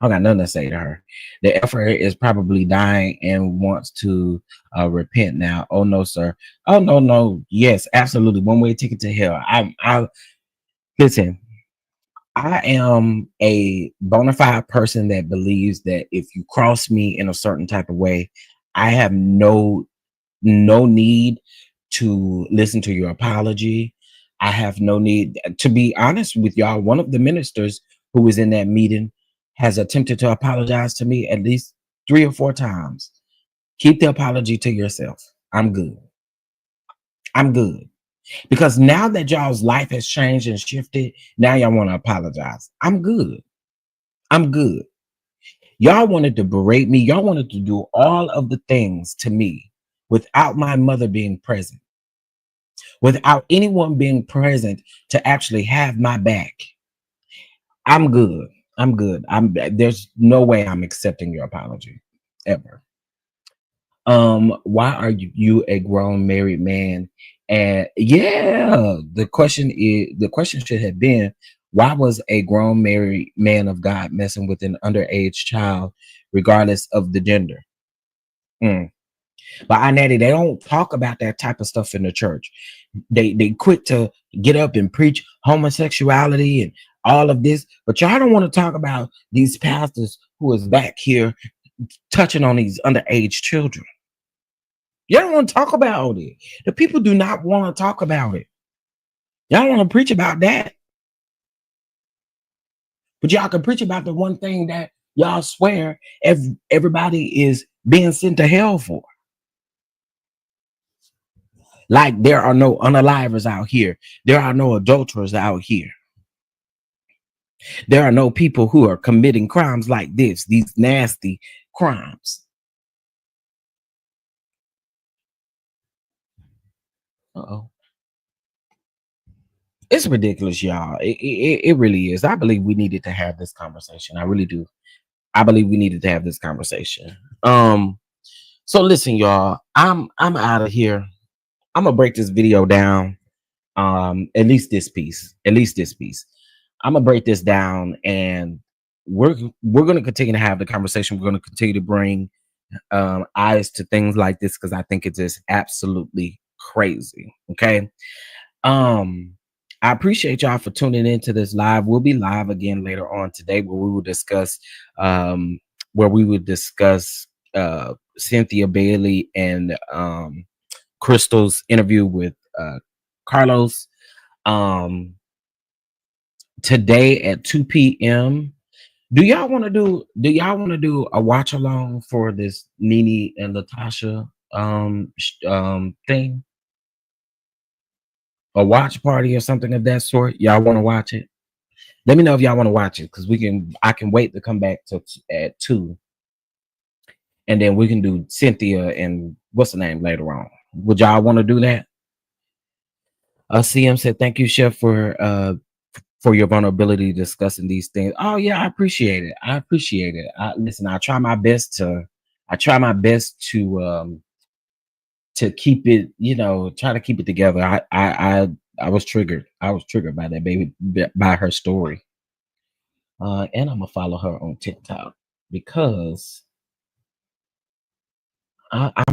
got nothing to say to her. The effort is probably dying and wants to repent now. Oh no, sir. Oh no. Yes, absolutely. One way ticket to hell. I listen. I am a bona fide person that believes that if you cross me in a certain type of way, I have no need to listen to your apology. I have no need, to be honest with y'all. One of the ministers who was in that meeting has attempted to apologize to me at least 3 or 4 times. Keep the apology to yourself. I'm good. Because now that y'all's life has changed and shifted, now y'all want to apologize. I'm good. Y'all wanted to berate me. Y'all wanted to do all of the things to me without my mother being present, without anyone being present to actually have my back. I'm good. There's no way I'm accepting your apology ever. Why are you a grown married man? And yeah, the question should have been, why was a grown married man of God messing with an underage child, regardless of the gender? But Nene, they don't talk about that type of stuff in the church. They quick to get up and preach homosexuality and all of this, but y'all don't want to talk about these pastors who is back here touching on these underage children. Y'all don't want to talk about it. The people do not want to talk about it. Y'all want to preach about that. But y'all can preach about the one thing that y'all swear everybody is being sent to hell for. Like there are no unalivers out here. There are no adulterers out here. There are no people who are committing crimes like this, these nasty crimes. Uh-oh. It's ridiculous, y'all. It really is. I believe we needed to have this conversation. I really do. I believe we needed to have this conversation. So listen, y'all. I'm out of here. I'm gonna break this video down. At least this piece. At least this piece. I'm gonna break this down, and we're gonna continue to have the conversation. We're gonna continue to bring eyes to things like this because I think it's just absolutely crazy. Okay. I appreciate y'all for tuning into this live. We'll be live again later on today um where we will discuss Cynthia Bailey and Crystal's interview with Carlos today at 2 p.m. Do y'all want to do a watch along for this Nene and Latasha thing? A watch party or something of that sort? Y'all want to watch it? Let me know if y'all want to watch it because I can wait to come back to at 2, and then we can do Cynthia and what's the name later on. Would y'all want to do that? CM said, thank you, Chef, for your vulnerability discussing these things. Oh yeah, I appreciate it. Listen, I try my best to keep it, try to keep it together. I was triggered. I was triggered by that baby, by her story. And I'm gonna follow her on TikTok because I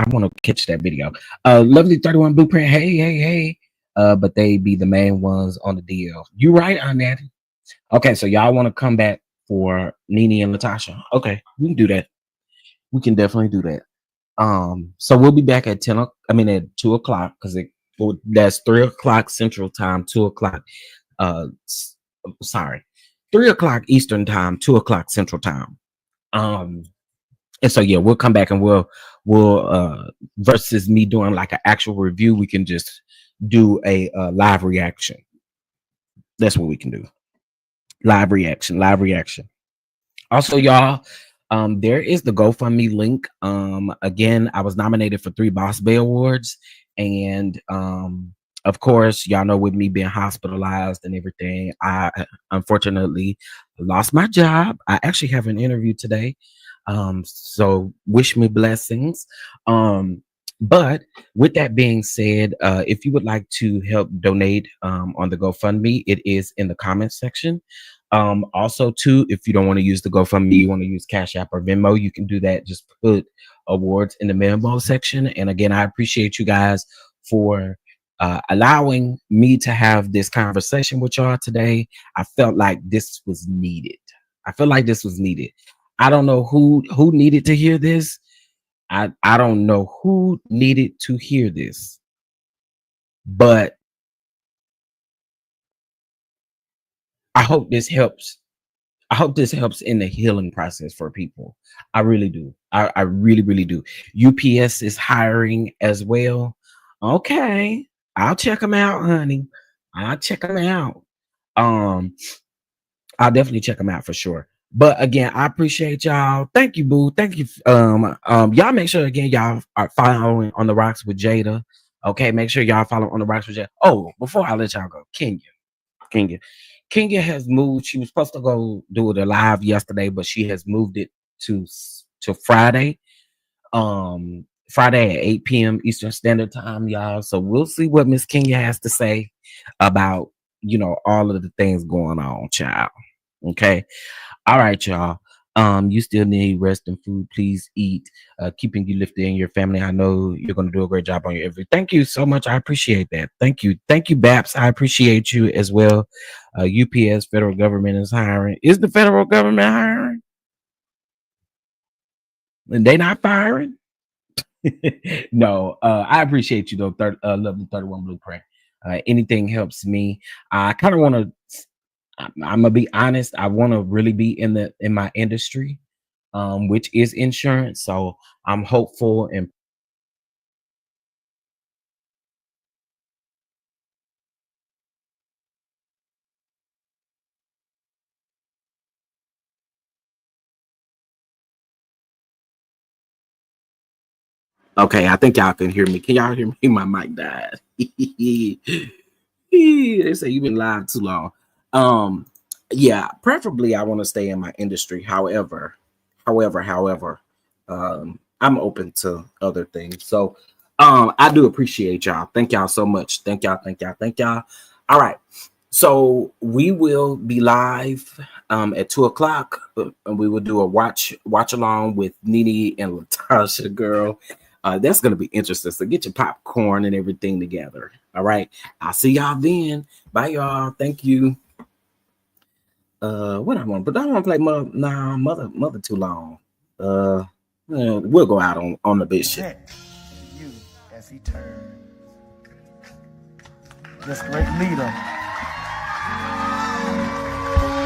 want to catch that video. Lovely 31 Blueprint. Hey. But they be the main ones on the DL. You right on that. Okay, so y'all want to come back for Nene and Latasha? Okay, we can do that. We can definitely do that. So we'll be back at 2 o'clock because that's 3 o'clock Central Time, 2 o'clock. 3 o'clock Eastern Time, 2 o'clock Central Time. And so yeah, we'll come back and we'll versus me doing like an actual review, we can just do a live reaction. That's what we can do. Live reaction. Also, y'all, there is the GoFundMe link. Again, I was nominated for 3 Boss Bay Awards, and of course, y'all know with me being hospitalized and everything, I unfortunately lost my job. I actually have an interview today. So wish me blessings. But with that being said, if you would like to help donate on the GoFundMe, it is in the comments section. Also, too, if you don't want to use the GoFundMe, you want to use Cash App or Venmo, you can do that. Just put awards in the Venmo section. And again, I appreciate you guys for allowing me to have this conversation with y'all today. I felt like this was needed. I don't know who needed to hear this. I don't know who needed to hear this, but I hope this helps. I hope this helps in the healing process for people. I really do. I really, really do. UPS is hiring as well. Okay. I'll check them out, honey. I'll check them out. I'll definitely check them out for sure. But again, I appreciate y'all. Thank you, boo. Thank you. Y'all make sure again y'all are following On the Rocks with Jada. Okay, make sure y'all follow On the Rocks with Jada. Oh, before I let y'all go, Kenya has moved. She was supposed to go do it live yesterday, but she has moved it to Friday. Friday at 8 p.m. Eastern Standard Time, y'all. So we'll see what Miss Kenya has to say about all of the things going on, child. Okay. All right, y'all. You still need rest and food. Please eat. Keeping you lifted in your family. I know you're going to do a great job on your every. Thank you so much. I appreciate that. Thank you, Baps. I appreciate you as well. UPS, federal government is hiring. Is the federal government hiring? And they not firing? No. I appreciate you though. Lovely 31 Blueprint. Anything helps me. I kind of want to. I'm gonna be honest. I want to really be in my industry, which is insurance. So I'm hopeful and okay. I think y'all can hear me. Can y'all hear me? My mic died. They say you've been live too long. Yeah, preferably I want to stay in my industry. However, I'm open to other things. So I do appreciate y'all. Thank y'all so much. Thank y'all. All right. So we will be live at 2:00, and we will do a watch along with Nene and Latocha, girl. That's gonna be interesting. So get your popcorn and everything together. All right. I'll see y'all then. Bye, y'all. Thank you. What I want, but I don't want to play mother too long. We'll go out on the bishop. You as he turns. This great leader,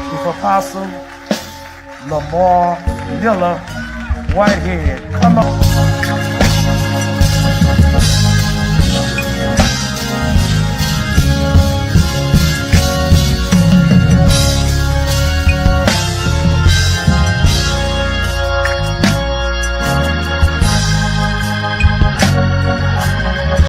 Chief Apostle Lamar Miller Whitehead. Come on.